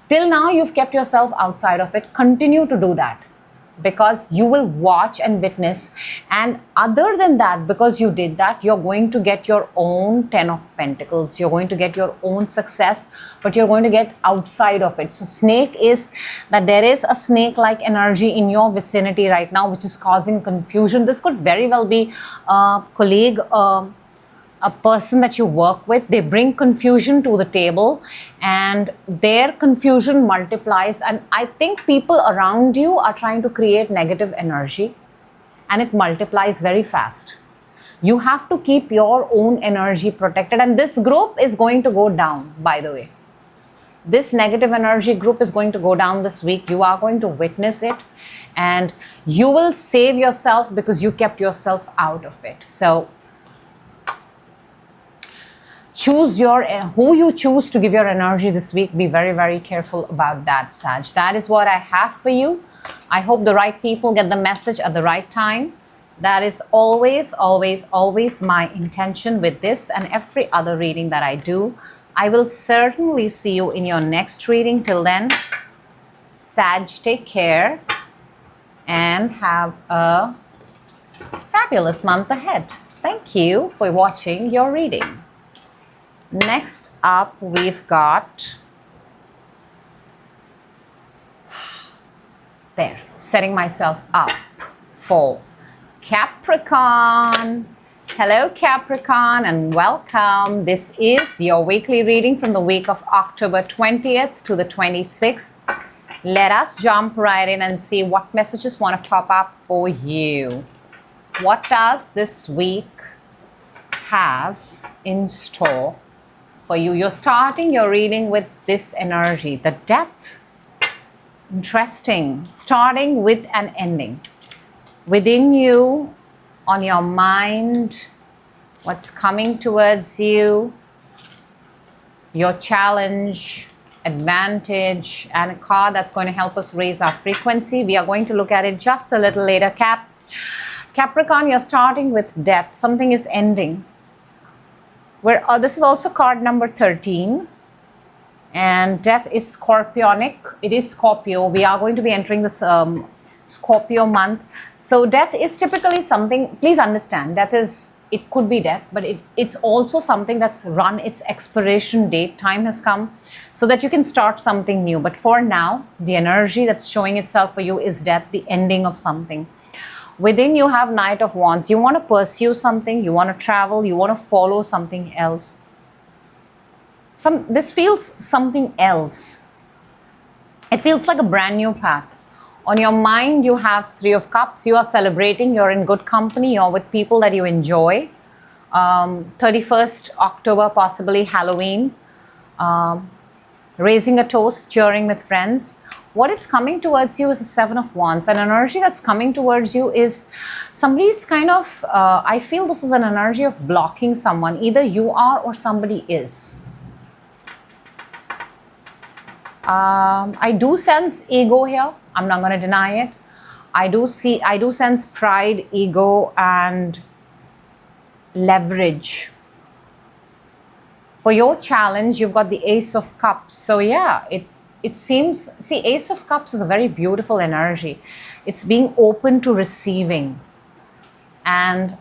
Till now, you've kept yourself outside of it. Continue to do that, because you will watch and witness. And other than that, because you did that, you're going to get your own Ten of Pentacles. You're going to get your own success, but you're going to get outside of it. So snake is that there is a snake-like energy in your vicinity right now, which is causing confusion. This could very well be a colleague, a person that you work with. They bring confusion to the table, and their confusion multiplies, and I think people around you are trying to create negative energy, and it multiplies very fast. You have to keep your own energy protected, and this group is going to go down, by the way. This negative energy group is going to go down this week. You are going to witness it, and you will save yourself because you kept yourself out of it. So choose your, who you choose to give your energy this week. Be very, very careful about that, Sag. That is what I have for you. I hope the right people get the message at the right time. That is always, always, always my intention with this and every other reading that I do. I will certainly see you in your next reading. Till then, Sag, take care and have a fabulous month ahead. Thank you for watching your reading. Next up, we've got, there, setting myself up for Capricorn. Hello, Capricorn, and welcome. This is your weekly reading from the week of October 20th to the 26th. Let us jump right in and see what messages want to pop up for you. What does this week have in store for you? You're starting your reading with this energy, the Death. Interesting. Starting with an ending. Within you, on your mind, what's coming towards you, your challenge, advantage, and a card that's going to help us raise our frequency. We are going to look at it just a little later. Capricorn, you're starting with death. Something is ending. This is also card number 13. And death is scorpionic. It is Scorpio. We are going to be entering this Scorpio month. So death is typically something, please understand, it could be death, but it's also something that's run its expiration date. Time has come so that you can start something new. But for now, the energy that's showing itself for you is death, the ending of something. Within you have Knight of Wands. You want to pursue something, you want to travel, you want to follow something else. This feels something else. It feels like a brand new path. On your mind, you have Three of Cups. You are celebrating. You're in good company. You're with people that you enjoy. 31st October, possibly Halloween. Raising a toast, cheering with friends. What is coming towards you is the Seven of Wands. An energy that's coming towards you is somebody's kind of, I feel this is an energy of blocking someone. Either you are or somebody is. I do sense ego here. I'm not going to deny it. I do sense pride, ego, and leverage. For your challenge, you've got the Ace of Cups. So yeah, it seems, see, Ace of Cups is a very beautiful energy. It's being open to receiving. And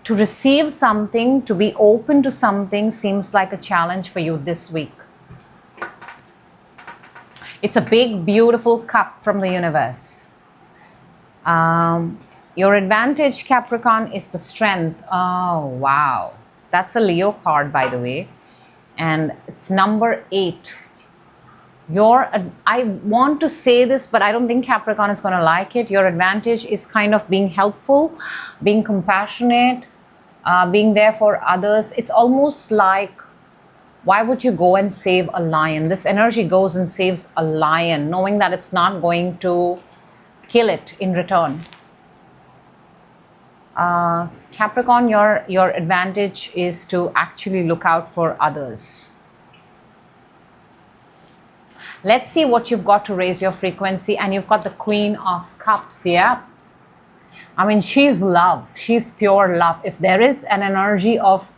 to receive something, to be open to something seems like a challenge for you this week. It's a big, beautiful cup from the universe. Your advantage, Capricorn, is the strength. Oh, wow. That's a Leo card, by the way. And it's number 8. I want to say this, but I don't think Capricorn is going to like it. Your advantage is kind of being helpful, being compassionate, being there for others. It's almost like, why would you go and save a lion? This energy goes and saves a lion, knowing that it's not going to kill it in return. Capricorn, your advantage is to actually look out for others. Let's see what you've got to raise your frequency. And you've got the Queen of Cups, yeah? I mean, she's love. She's pure love. If there is an energy of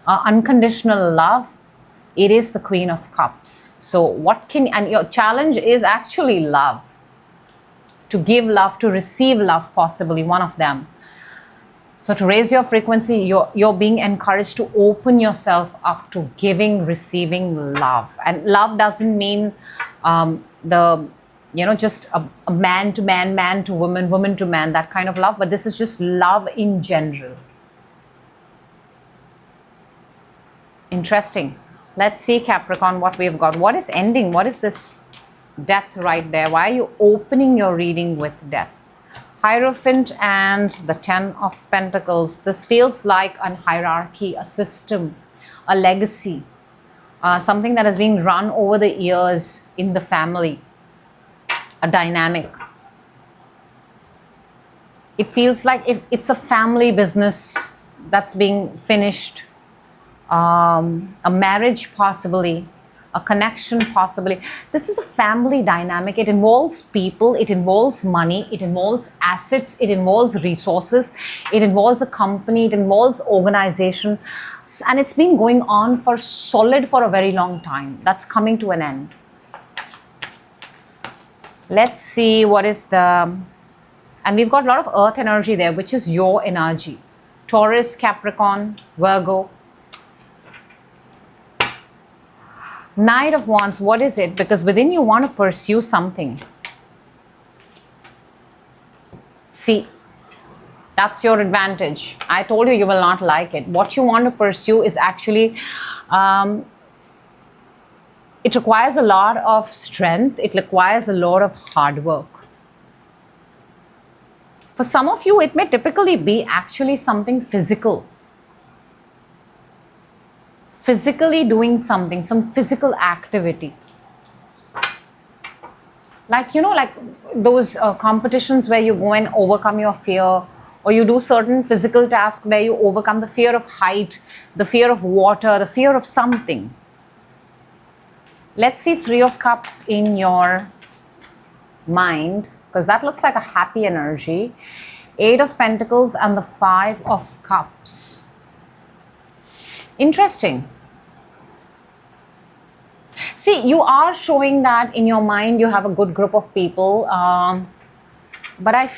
unconditional love, it is the Queen of Cups. So and your challenge is actually love. To give love, to receive love, possibly one of them. So to raise your frequency, you're being encouraged to open yourself up to giving, receiving love. And love doesn't mean just a man to man, man to woman, woman to man, that kind of love. But this is just love in general. Interesting. Let's see, Capricorn, what we've got. What is ending? What is this death right there? Why are you opening your reading with death? Hierophant and the 10 of Pentacles. This feels like a hierarchy, a system, a legacy, something that has been run over the years in the family, a dynamic. It feels like if it's a family business that's being finished. a marriage possibly, a connection possibly. This is a family dynamic. It involves people, it involves money, it involves assets, it involves resources, it involves a company, it involves organization, and it's been going on for a very long time. That's coming to an end. Let's see what is the, and we've got a lot of earth energy there, which is your energy. Taurus, Capricorn, Virgo. Knight of Wands, what is it? Because within you want to pursue something. See, that's your advantage. I told you you will not like it. What you want to pursue is actually, it requires a lot of strength. It requires a lot of hard work. For some of you, it may typically be actually something physical. Physically doing something, some physical activity. Like, you know, like those competitions where you go and overcome your fear, or you do certain physical tasks where you overcome the fear of height, the fear of water, the fear of something. Let's see Three of Cups in your mind, because that looks like a happy energy. Eight of Pentacles and the Five of Cups. Interesting. See, you are showing that in your mind you have a good group of people, but I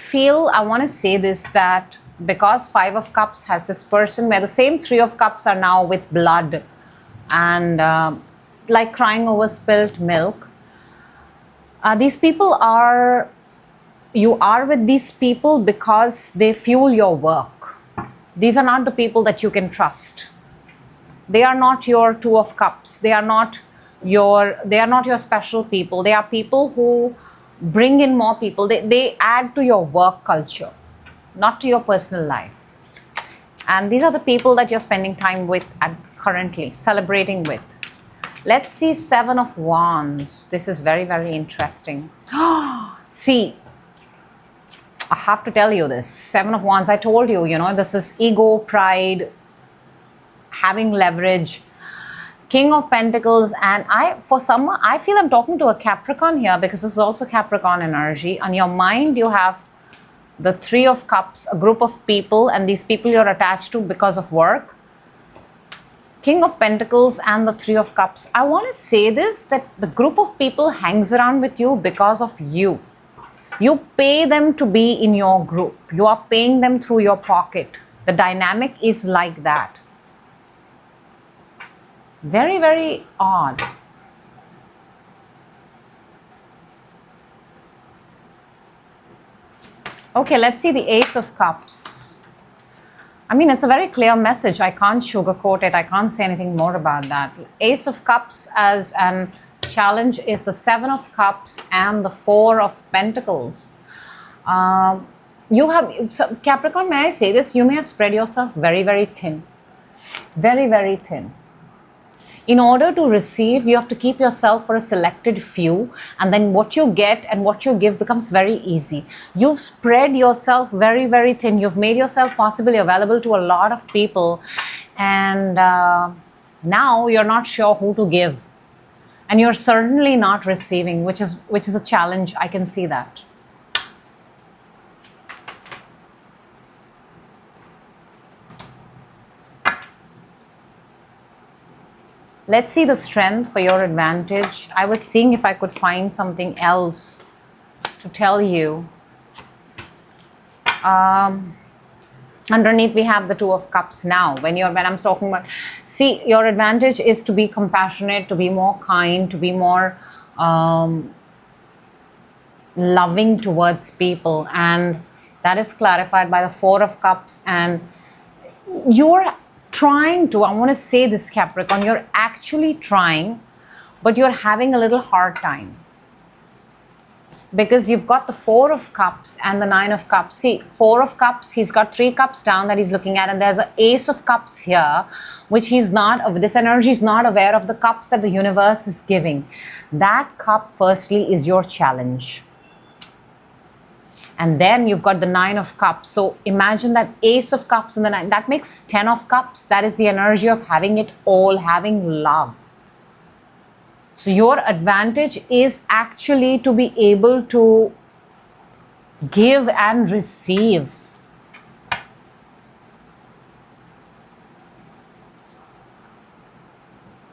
want to say this, that because Five of Cups has this person where the same Three of Cups are now with blood and like crying over spilt milk. These people are, you are with these people because they fuel your work. These are not the people that you can trust. They are not your Two of Cups. They are not your special people. They are people who bring in more people. They add to your work culture, not to your personal life. And these are the people that you're spending time with currently, celebrating with. Let's see Seven of Wands. This is very, very interesting. See, I have to tell you this. Seven of Wands, I told you, you know, this is ego, pride, having leverage. King of Pentacles, and I feel I'm talking to a Capricorn here, because this is also Capricorn energy. On your mind, you have the Three of Cups, a group of people, and these people you're attached to because of work. King of Pentacles and the Three of Cups. I want to say this, that the group of people hangs around with you because of you. You pay them to be in your group. You are paying them through your pocket. The dynamic is like that. Very, very odd. Okay, let's see the Ace of Cups. I mean, it's a very clear message. I can't sugarcoat it. I can't say anything more about that. Ace of Cups as an challenge is the Seven of Cups and the Four of Pentacles. Capricorn, may I say this? You may have spread yourself very, very thin. Very, very thin. In order to receive, you have to keep yourself for a selected few, and then what you get and what you give becomes very easy. You've spread yourself very, very thin. You've made yourself possibly available to a lot of people, and now you're not sure who to give. And you're certainly not receiving, which is a challenge. I can see that. Let's see the strength for your advantage. I was seeing if I could find something else to tell you. Underneath we have the Two of Cups now. When I'm talking about, see, your advantage is to be compassionate, to be more kind, to be more loving towards people, and that is clarified by the Four of Cups. And you're trying to, I want to say this, Capricorn, you're actually trying, but you're having a little hard time, because you've got the Four of Cups and the Nine of Cups. See, Four of Cups, he's got three cups down that he's looking at, and there's an Ace of Cups here, which this energy is not aware of the cups that the universe is giving. That cup, firstly, is your challenge. And then you've got the 9 of cups. So imagine that Ace of cups and the 9. That makes 10 of cups. That is the energy of having it all, having love. So your advantage is actually to be able to give and receive.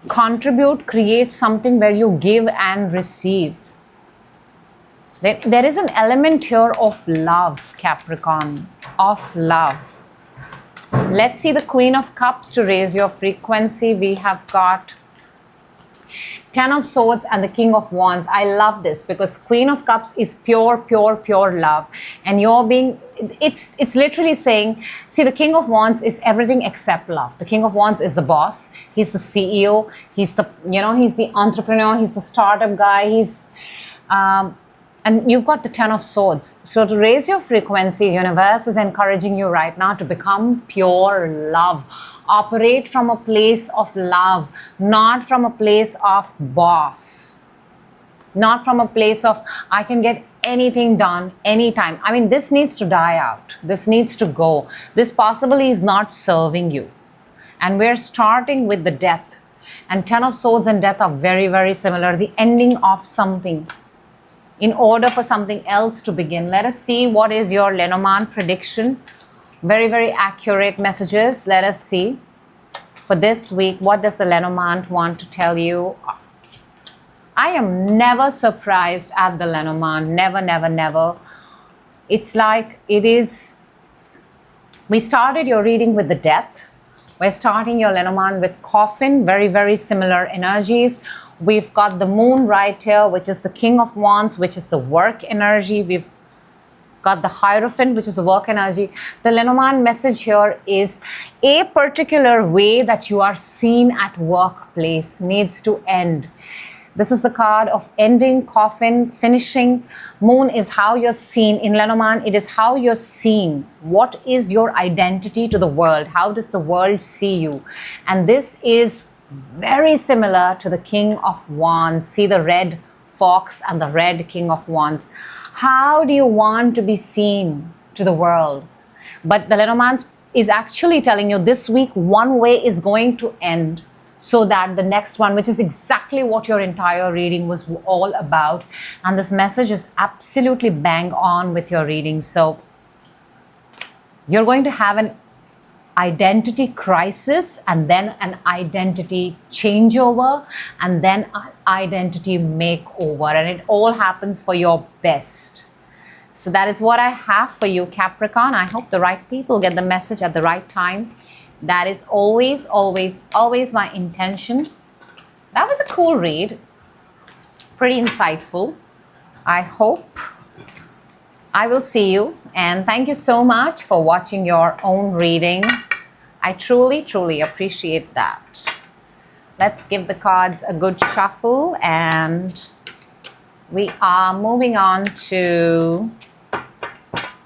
Contribute, create something where you give and receive. There is an element here of love, Capricorn, of love. Let's see the Queen of Cups to raise your frequency. We have got 10 of Swords and the King of Wands. I love this because Queen of Cups is pure, pure, pure love. And you're being, it's literally saying, see, the King of Wands is everything except love. The King of Wands is the boss. He's the CEO. He's the, he's the entrepreneur. He's the startup guy. He's, and you've got the 10 of Swords. So to raise your frequency, universe is encouraging you right now to become pure love. Operate from a place of love, not from a place of boss. Not from a place of, I can get anything done anytime. I mean, this needs to die out. This needs to go. This possibly is not serving you. And we're starting with the death. And 10 of Swords and death are very, very similar. The ending of something in order for something else to begin. Let us see what is your Lenormand prediction. Very, very accurate messages. Let us see. For this week, what does the Lenormand want to tell you? I am never surprised at the Lenormand. Never, never, never. It's like it is. We started your reading with the death. We're starting your Lenormand with coffin. Very, very similar energies. We've got the moon right here, which is the King of Wands, which is the work energy. We've got the Hierophant, which is the work energy. The Lenormand message here is a particular way that you are seen at workplace needs to end. This is the card of ending, coffin, finishing. Moon is how you're seen. In Lenormand, it is how you're seen. What is your identity to the world? How does the world see you? And this is very similar to the King of Wands. See the red fox and the red King of Wands. How do you want to be seen to the world? But the Lenormand is actually telling you this week one way is going to end so that the next one, which is exactly what your entire reading was all about. And this message is absolutely bang on with your reading. So you're going to have an identity crisis and then an identity changeover and then an identity makeover, and it all happens for your best. So that is what I have for you, Capricorn. I hope the right people get the message at the right time. That is always, always, always my intention. That was a cool read. Pretty insightful. I hope I will see you, and thank you so much for watching your own reading. I truly, truly appreciate that. Let's give the cards a good shuffle, and we are moving on to,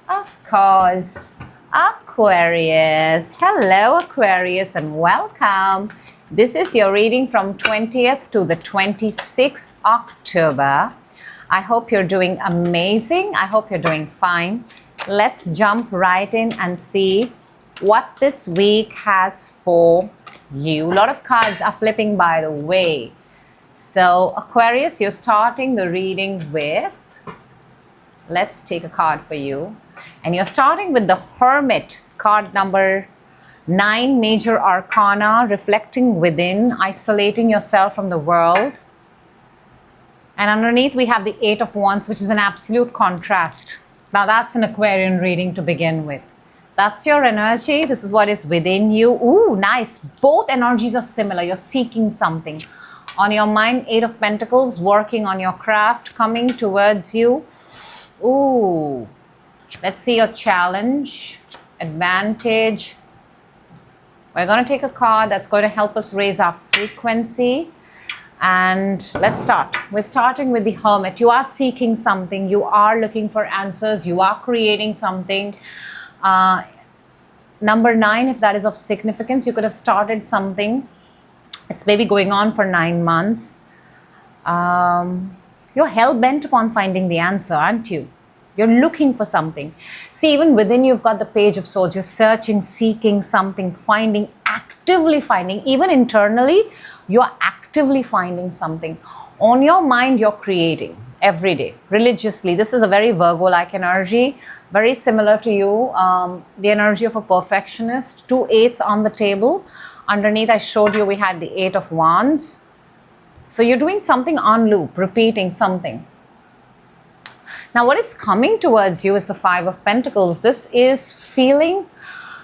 of course, Aquarius. Hello, Aquarius, and welcome. This is your reading from 20th to the 26th October. I hope you're doing amazing. I hope you're doing fine. Let's jump right in and see what this week has for you. A lot of cards are flipping, by the way. So, Aquarius, you're starting the reading with, let's take a card for you. And you're starting with the Hermit, card number 9, major arcana, reflecting within, isolating yourself from the world. And underneath we have the 8 of Wands, which is an absolute contrast. Now that's an Aquarian reading to begin with. That's your energy. This is what is within you. Ooh, nice. Both energies are similar. You're seeking something. On your mind, 8 of Pentacles, working on your craft, coming towards you. Ooh. Let's see your challenge, advantage. We're going to take a card that's going to help us raise our frequency. And let's start. We're starting with the Hermit. You are seeking something. You are looking for answers. You are creating something. Number 9, if that is of significance, you could have started something. It's maybe going on for 9 months. You're hell-bent upon finding the answer, aren't you? You're looking for something. See, even within you've got the Page of Swords. You're searching, seeking something, finding, actively finding. Even internally, you're actively finding something. On your mind, you're creating every day, religiously. This is a very Virgo-like energy, very similar to you, the energy of a perfectionist. 2 8s on the table. Underneath, I showed you we had the 8 of Wands. So you're doing something on loop, repeating something. Now, what is coming towards you is the 5 of Pentacles. This is feeling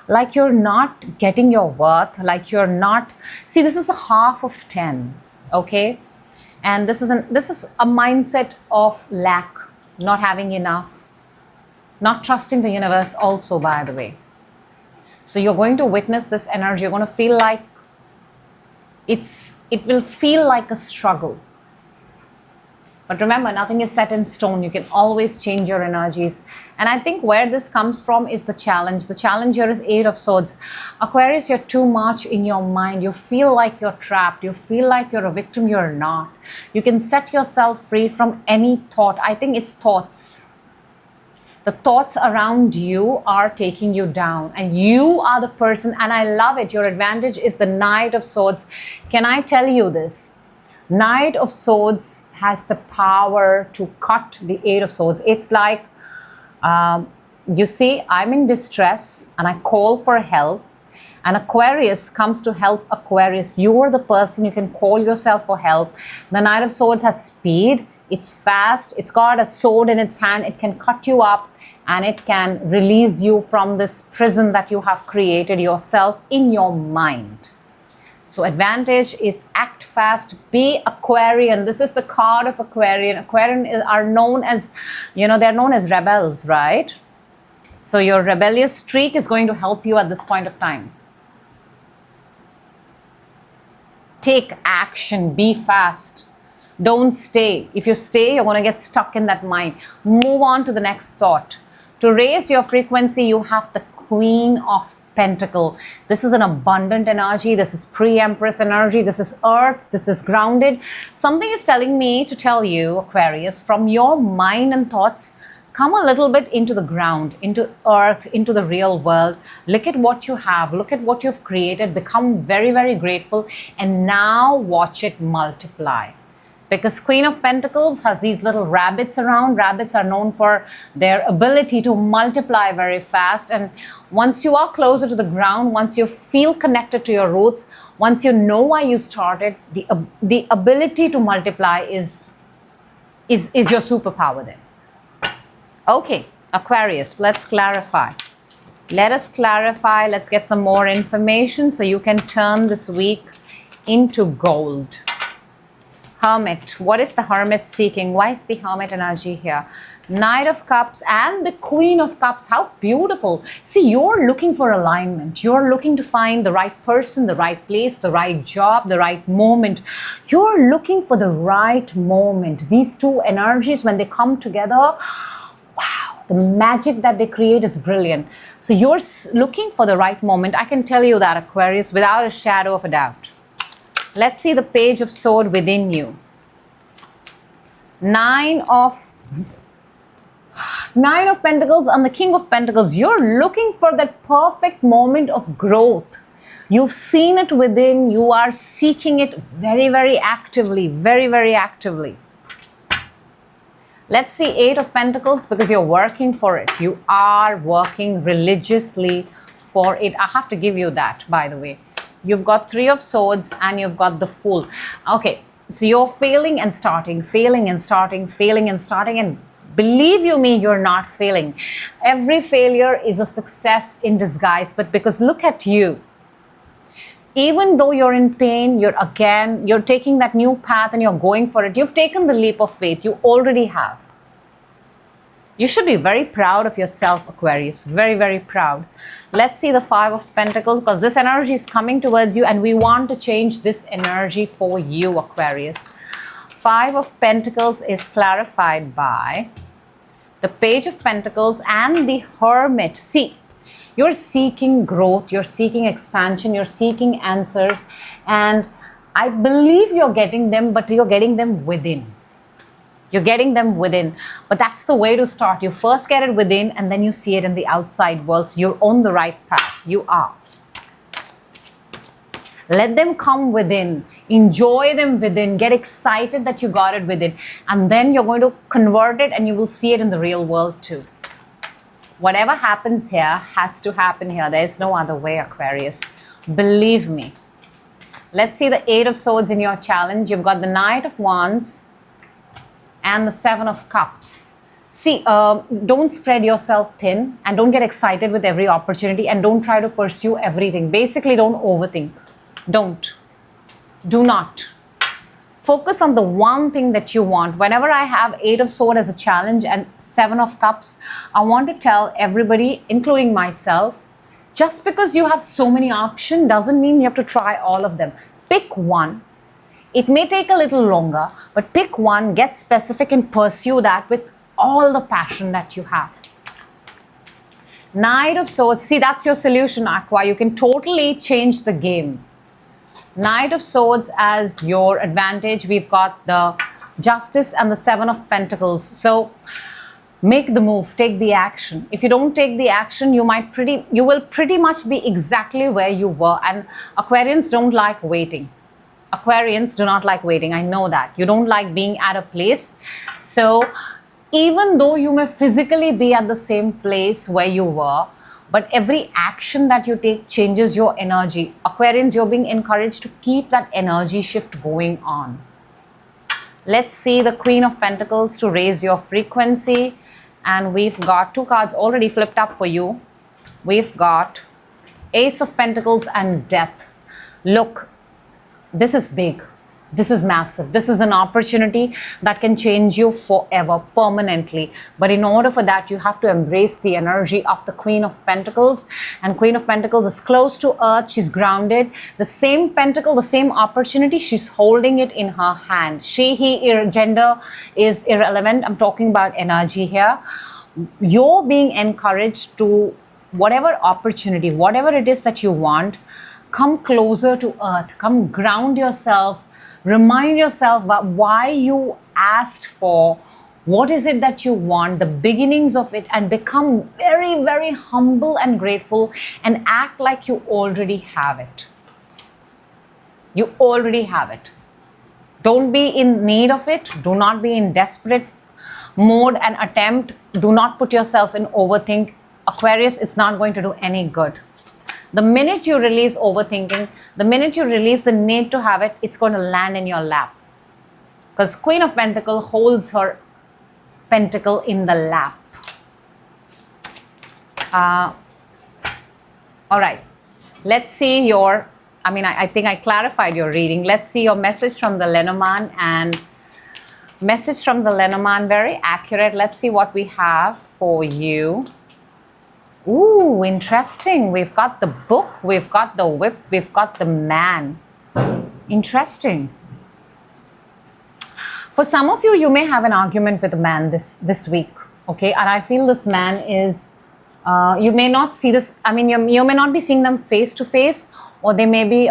like you're not getting your worth, like you're not... See, this is the half of 10, okay? And this is a mindset of lack, not having enough, not trusting the universe also, by the way. So you're going to witness this energy. You're going to feel like it will feel like a struggle. But remember, nothing is set in stone. You can always change your energies. And I think where this comes from is the challenge. The challenge here is 8 of Swords. Aquarius, you're too much in your mind. You feel like you're trapped. You feel like you're a victim. You're not. You can set yourself free from any thought. I think it's thoughts. The thoughts around you are taking you down. And you are the person, and I love it. Your advantage is the Knight of Swords. Can I tell you this? Knight of Swords has the power to cut the 8 of Swords. It's like, you see, I'm in distress and I call for help. And Aquarius comes to help Aquarius. You're the person, you can call yourself for help. The Knight of Swords has speed. It's fast. It's got a sword in its hand. It can cut you up and it can release you from this prison that you have created yourself in your mind. So advantage is act fast, be Aquarian. This is the card of Aquarian. Aquarian are known as, they're known as rebels, right? So your rebellious streak is going to help you at this point of time. Take action, be fast. Don't stay. If you stay, you're going to get stuck in that mind. Move on to the next thought. To raise your frequency, you have the Queen of Pentacle. This is an abundant energy. This is pre-Empress energy. This is earth. This is grounded. Something is telling me to tell you, Aquarius, from your mind and thoughts, come a little bit into the ground, into earth, into the real world. Look at what you have. Look at what you've created. Become very, very grateful. And now watch it multiply. Because Queen of Pentacles has these little rabbits around. Rabbits are known for their ability to multiply very fast. And once you are closer to the ground, once you feel connected to your roots, once you know why you started, the ability to multiply is your superpower then. Okay, Aquarius, let's clarify. Let us clarify. Let's get some more information so you can turn this week into gold. Hermit. What is the Hermit seeking? Why is the Hermit energy here? Knight of Cups and the Queen of Cups. How beautiful. See, you're looking for alignment. You're looking to find the right person, the right place, the right job, the right moment. You're looking for the right moment. These two energies, when they come together, wow, the magic that they create is brilliant. So you're looking for the right moment. I can tell you that, Aquarius, without a shadow of a doubt. Let's see the Page of Swords within you. Nine of Pentacles and the King of Pentacles. You're looking for that perfect moment of growth. You've seen it within. You are seeking it very, very actively. Very, very actively. Let's see 8 of Pentacles, because you're working for it. You are working religiously for it. I have to give you that, by the way. You've got 3 of Swords and you've got the Fool. Okay, so you're failing and starting, failing and starting, failing and starting. And believe you me, you're not failing. Every failure is a success in disguise. But because look at you. Even though you're in pain, you're taking that new path and you're going for it. You've taken the leap of faith. You already have. You should be very proud of yourself, Aquarius. Very, very proud. Let's see the 5 of Pentacles, because this energy is coming towards you and we want to change this energy for you, Aquarius. 5 of Pentacles is clarified by the Page of Pentacles and the Hermit. See, you're seeking growth, you're seeking expansion, you're seeking answers. And I believe you're getting them, but you're getting them within. You're getting them within. But that's the way to start. You first get it within and then you see it in the outside world. So you're on the right path. You are. Let them come within. Enjoy them within. Get excited that you got it within. And then you're going to convert it and you will see it in the real world too. Whatever happens here has to happen here. There's no other way, Aquarius. Believe me. Let's see the 8 of Swords in your challenge. You've got the Knight of Wands and the 7 of Cups. See, don't spread yourself thin and don't get excited with every opportunity and don't try to pursue everything. Basically, don't overthink. Don't. Do not. Focus on the one thing that you want. Whenever I have 8 of Swords as a challenge and 7 of Cups, I want to tell everybody, including myself, just because you have so many options doesn't mean you have to try all of them. Pick one. It may take a little longer, but pick one, get specific and pursue that with all the passion that you have. Knight of Swords. See, that's your solution, Aqua. You can totally change the game. Knight of Swords as your advantage. We've got the Justice and the 7 of Pentacles. So make the move, take the action. If you don't take the action, you will pretty much be exactly where you were. And Aquarians don't like waiting. Aquarians do not like waiting. I know that. You don't like being at a place. So even though you may physically be at the same place where you were, but every action that you take changes your energy. Aquarians, you're being encouraged to keep that energy shift going on. Let's see the Queen of Pentacles to raise your frequency. And we've got 2 cards already flipped up for you. We've got Ace of Pentacles and Death. Look, this is big. This is massive. This is an opportunity that can change you forever, permanently. But in order for that, you have to embrace the energy of the Queen of Pentacles. And Queen of Pentacles is close to earth. She's grounded. The same pentacle, the same opportunity, she's holding it in her hand. She, he, gender is irrelevant. I'm talking about energy here. You're being encouraged to whatever opportunity, whatever it is that you want, come closer to earth. Come ground yourself. Remind yourself about why you asked for, what is it that you want, the beginnings of it, and become very, very humble and grateful and act like you already have it. You already have it. Don't be in need of it. Do not be in desperate mode and attempt. Do not put yourself in overthink. Aquarius, it's not going to do any good. The minute you release overthinking, the minute you release the need to have it, it's going to land in your lap. Because Queen of Pentacles holds her pentacle in the lap. All right. Let's see your, I think I clarified your reading. Let's see your message from the Lenormand. And message from the Lenormand, very accurate. Let's see what we have for you. Ooh, interesting. We've got the Book, we've got the Whip, we've got the Man. Interesting. For some of you, you may have an argument with a man this week, okay? And I feel this man is, you may not see this, you may not be seeing them face to face, or they may be,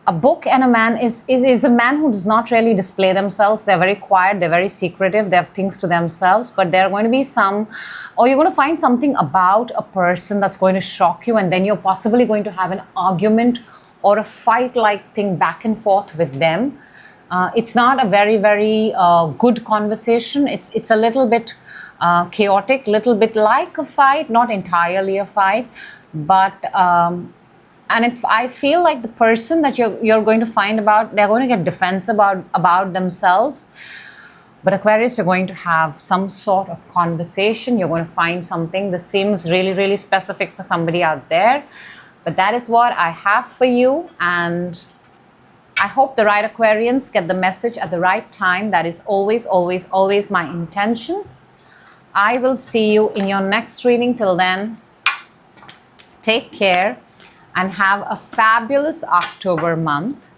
a book and a man is a man who does not really display themselves. They're very quiet, they're very secretive, they have things to themselves, but there are going to be some, or you're going to find something about a person that's going to shock you, and then you're possibly going to have an argument or a fight-like thing back and forth with them. It's not a very, very good conversation. It's a little bit chaotic, little bit like a fight, not entirely a fight, but I feel like the person that you're going to find about, they're going to get defensive about themselves. But Aquarius, you're going to have some sort of conversation. You're going to find something. This seems really, really specific for somebody out there. But that is what I have for you. And I hope the right Aquarians get the message at the right time. That is always, always, always my intention. I will see you in your next reading. Till then, take care. And have a fabulous October month.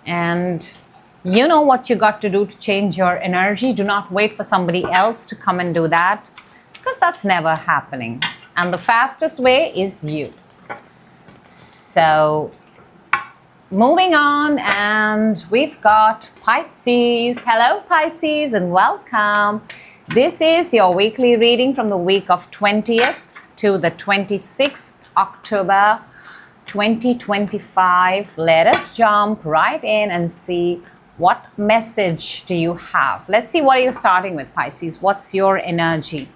And you know what you got to do to change your energy. Do not wait for somebody else to come and do that, because that's never happening. And the fastest way is you. So Moving on, and we've got Pisces. Hello, Pisces, and welcome. This is your weekly reading from the week of 20th to the 26th October 2025. Let us jump right in and see what message do you have. Let's see, what are you starting with, Pisces? What's your energy?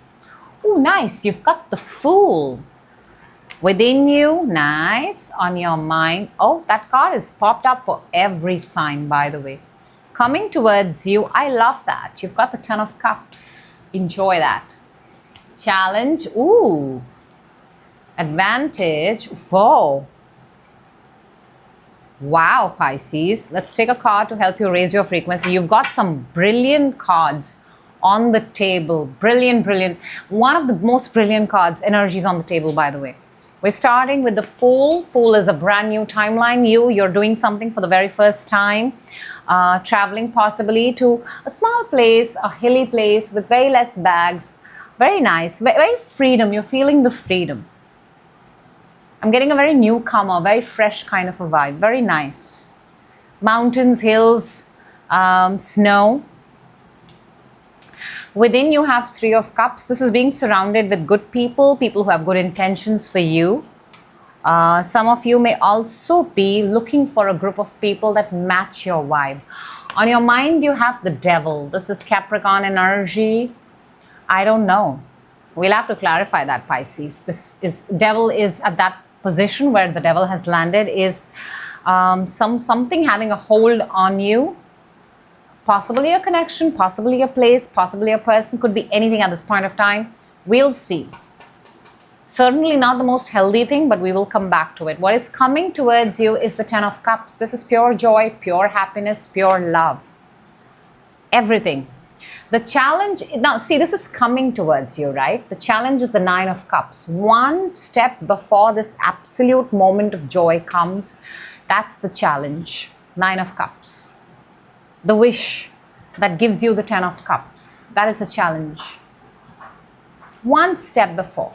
Oh, nice. You've got the Fool. Within you, nice. On your mind. Oh, that card is popped up for every sign, by the way. Coming towards you, I love that. You've got the Ten of Cups. Enjoy that. Challenge. Ooh. Advantage. Whoa. Wow, Pisces. Let's take a card to help you raise your frequency. You've got some brilliant cards on the table. Brilliant, brilliant. One of the most brilliant cards, energies on the table, by the way. We're starting with the Fool. Fool is a brand new timeline. You're doing something for the very first time. Traveling possibly to a small place, a hilly place with very less bags. Very nice. Very freedom. You're feeling the freedom. I'm getting a very newcomer, very fresh kind of a vibe. Very nice. Mountains, hills, snow. Within you have Three of Cups. This is being surrounded with good people, people who have good intentions for you. Some of you may also be looking for a group of people that match your vibe. On your mind, you have the Devil. This is Capricorn energy. I don't know. We'll have to clarify that, Pisces. Devil is at that position where the Devil has landed, is something having a hold on you. Possibly a connection, possibly a place, possibly a person, could be anything at this point of time. We'll see. Certainly not the most healthy thing, but we will come back to it. What is coming towards you is the Ten of Cups. This is pure joy, pure happiness, pure love. Everything. The challenge, now see, this is coming towards you, right? The challenge is the Nine of Cups. One step before this absolute moment of joy comes, that's the challenge. Nine of Cups. The wish that gives you the Ten of Cups. That is a challenge. One step before.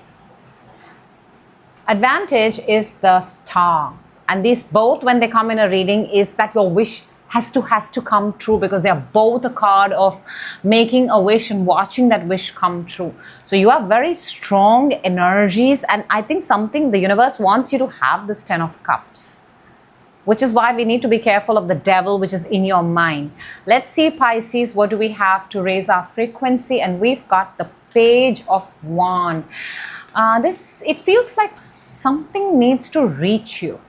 Advantage is the Star. And these both, when they come in a reading, is that your wish has to come true, because they are both a card of making a wish and watching that wish come true. So you have very strong energies, and I think the universe wants you to have this Ten of Cups. Which is why we need to be careful of the Devil, which is in your mind. Let's see, Pisces, what do we have to raise our frequency? And we've got the Page of Wands. It feels like something needs to reach you.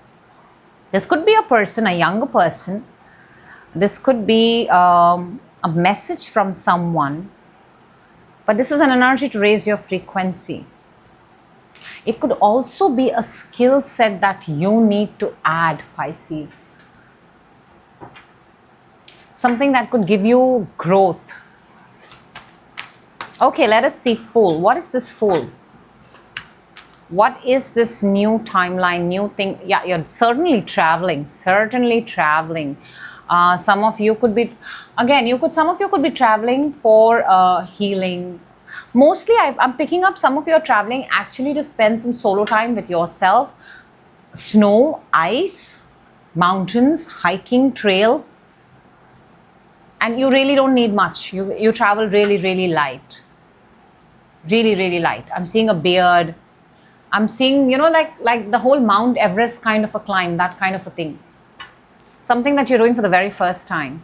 This could be a person, a younger person. This could be a message from someone. But this is an energy to raise your frequency. It could also be a skill set that you need to add, Pisces. Something that could give you growth. Okay, let us see Fool. What is this Fool? What is this new timeline, new thing? Yeah, you're certainly traveling. Certainly traveling. Some of you could be, some of you could be traveling for healing. Mostly, I'm picking up some of you are traveling actually to spend some solo time with yourself. Snow, ice, mountains, hiking, trail. And you really don't need much. You travel really, really light. Really, really light. I'm seeing a beard. I'm seeing, like the whole Mount Everest kind of a climb, that kind of a thing. Something that you're doing for the very first time.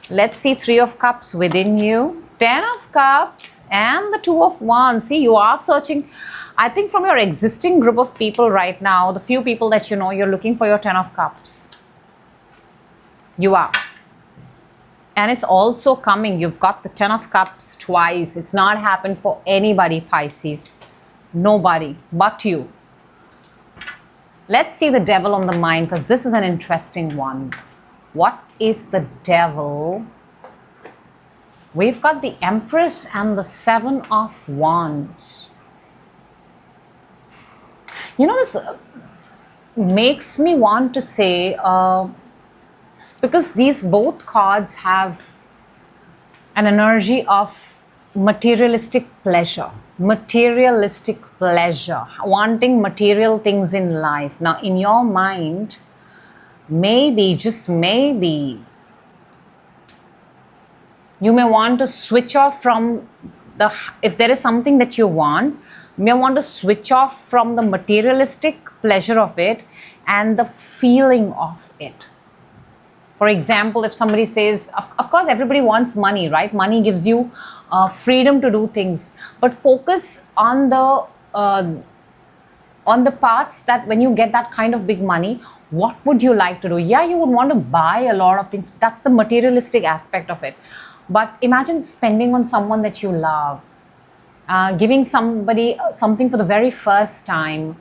Let's see Three of Cups within you. Ten of Cups and the Two of Wands. See, you are searching, I think, from your existing group of people right now, the few people that you know, you're looking for your Ten of Cups. You are. And it's also coming. You've got the Ten of Cups twice. It's not happened for anybody, Pisces. Nobody but you. Let's see the Devil on the mind, because this is an interesting one. What is the Devil? We've got the Empress and the Seven of Wands. This makes me want to say, because these both cards have an energy of materialistic pleasure, wanting material things in life. Now, in your mind, maybe, just maybe, you may want to switch off from if there is something that you want, you may want to switch off from the materialistic pleasure of it and the feeling of it. For example, if somebody says, of course, everybody wants money, right? Money gives you freedom to do things, but focus on the parts that when you get that kind of big money, what would you like to do? Yeah, you would want to buy a lot of things. That's the materialistic aspect of it. But imagine spending on someone that you love, giving somebody something for the very first time.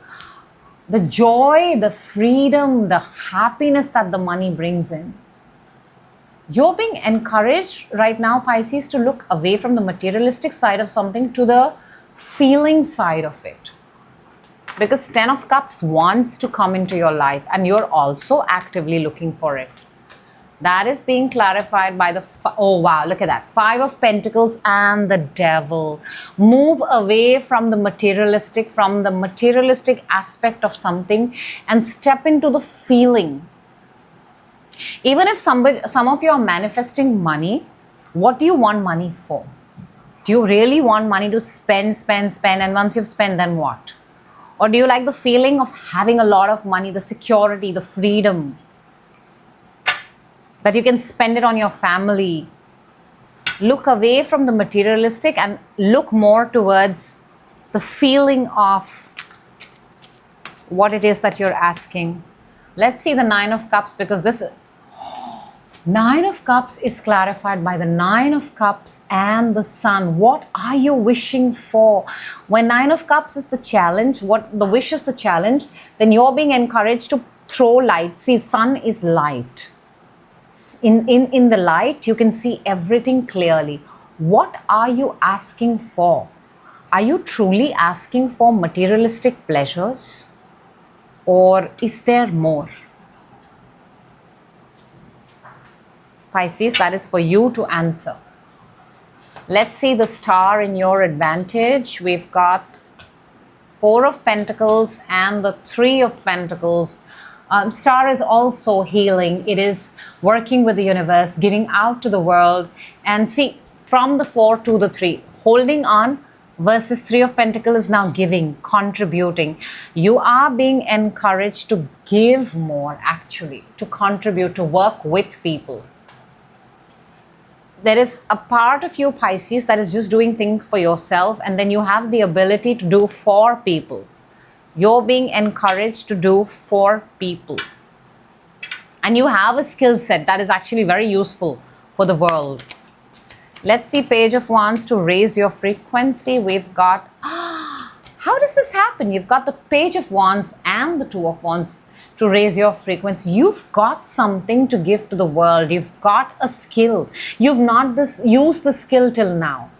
The joy, the freedom, the happiness that the money brings in. You're being encouraged right now, Pisces, to look away from the materialistic side of something to the feeling side of it. Because 10 of Cups wants to come into your life and you're also actively looking for it. That is being clarified by the, oh wow, look at that. 5 of Pentacles and the Devil. Move away from the materialistic aspect of something and step into the feeling. Even if some of you are manifesting money, what do you want money for? Do you really want money to spend, and once you've spent, then what? Or do you like the feeling of having a lot of money, the security, the freedom, that you can spend it on your family? Look away from the materialistic and look more towards the feeling of what it is that you're asking. Let's see the 9 of Cups, because this 9 of Cups is clarified by the 9 of Cups and the Sun. What are you wishing for? When 9 of Cups is the challenge, what the wish is the challenge, then you're being encouraged to throw light. See, Sun is light. In the light, you can see everything clearly. What are you asking for? Are you truly asking for materialistic pleasures? Or is there more? Pisces, that is for you to answer. Let's see the star in your advantage. We've got 4 of Pentacles and the 3 of Pentacles. Star is also healing. It is working with the universe, giving out to the world. And see, from the 4 to the 3, holding on versus 3 of Pentacles is now giving, contributing. You are being encouraged to give more, actually, to contribute, to work with people. There is a part of you, Pisces, that is just doing things for yourself, and then you have the ability to do for people. You're being encouraged to do for people. And you have a skill set that is actually very useful for the world. Let's see Page of Wands to raise your frequency. We've got, how does this happen? You've got the Page of Wands and the 2 of Wands to raise your frequency. You've got something to give to the world. You've got a skill. You've not used the skill till now.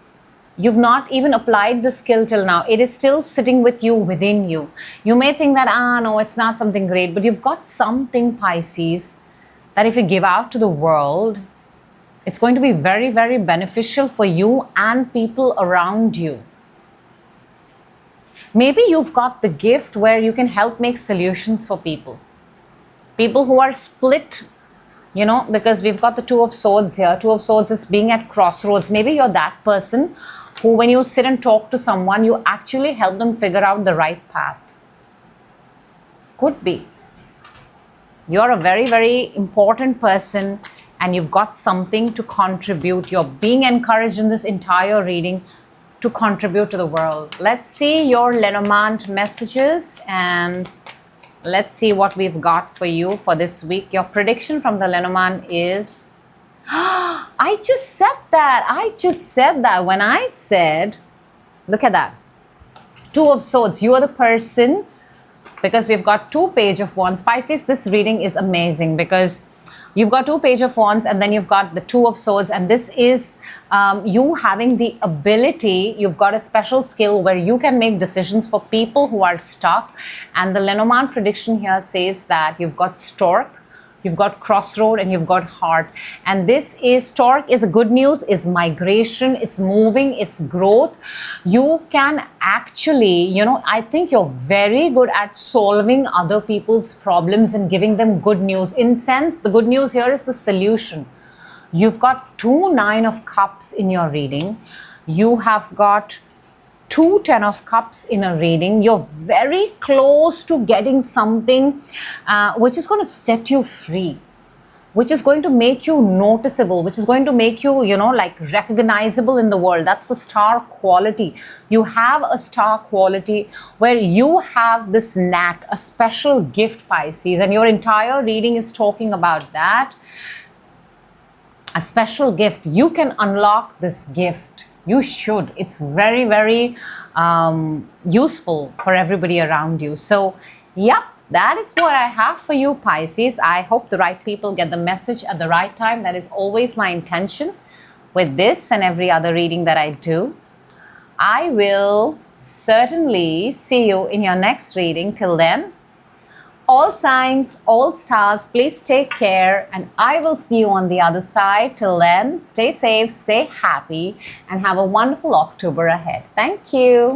You've not even applied the skill till now. It is still sitting with you, within you. You may think that, no, it's not something great, but you've got something, Pisces, that if you give out to the world, it's going to be very, very beneficial for you and people around you. Maybe you've got the gift where you can help make solutions for people. People who are split, you know, because we've got the 2 of Swords here. 2 of Swords is being at crossroads. Maybe you're that person who, when you sit and talk to someone, you actually help them figure out the right path. Could be. You're a very, very important person and you've got something to contribute. You're being encouraged in this entire reading to contribute to the world. Let's see your Lenormand messages and let's see what we've got for you for this week. Your prediction from the Lenormand is... I just said that. When I said, look at that. 2 of Swords. You are the person, because we've got 2 Page of Wands. Pisces, this reading is amazing because you've got 2 Page of Wands and then you've got the 2 of Swords, and this is you having the ability, you've got a special skill where you can make decisions for people who are stuck. And the Lenormand prediction here says that you've got Stork, you've got crossroad, and you've got heart. And this is Taurus is a good news, is migration, it's moving, it's growth. You can actually, you know, I think you're very good at solving other people's problems and giving them good news. In sense, the good news here is the solution. You've got 2 Nine of Cups in your reading. You have got 2 Ten of Cups in a reading. You're very close to getting something which is going to set you free, which is going to make you noticeable, which is going to make you, you know, like recognizable in the world. That's the star quality. You have a star quality where you have this knack, a special gift, Pisces, and your entire reading is talking about that. A special gift. You can unlock this gift. You should. It's very, very useful for everybody around you. So, yep, that is what I have for you, Pisces. I hope the right people get the message at the right time. That is always my intention with this and every other reading that I do. I will certainly see you in your next reading. Till then, all signs, all stars, please take care, and I will see you on the other side. Till then, stay safe, stay happy, and have a wonderful October ahead. Thank you.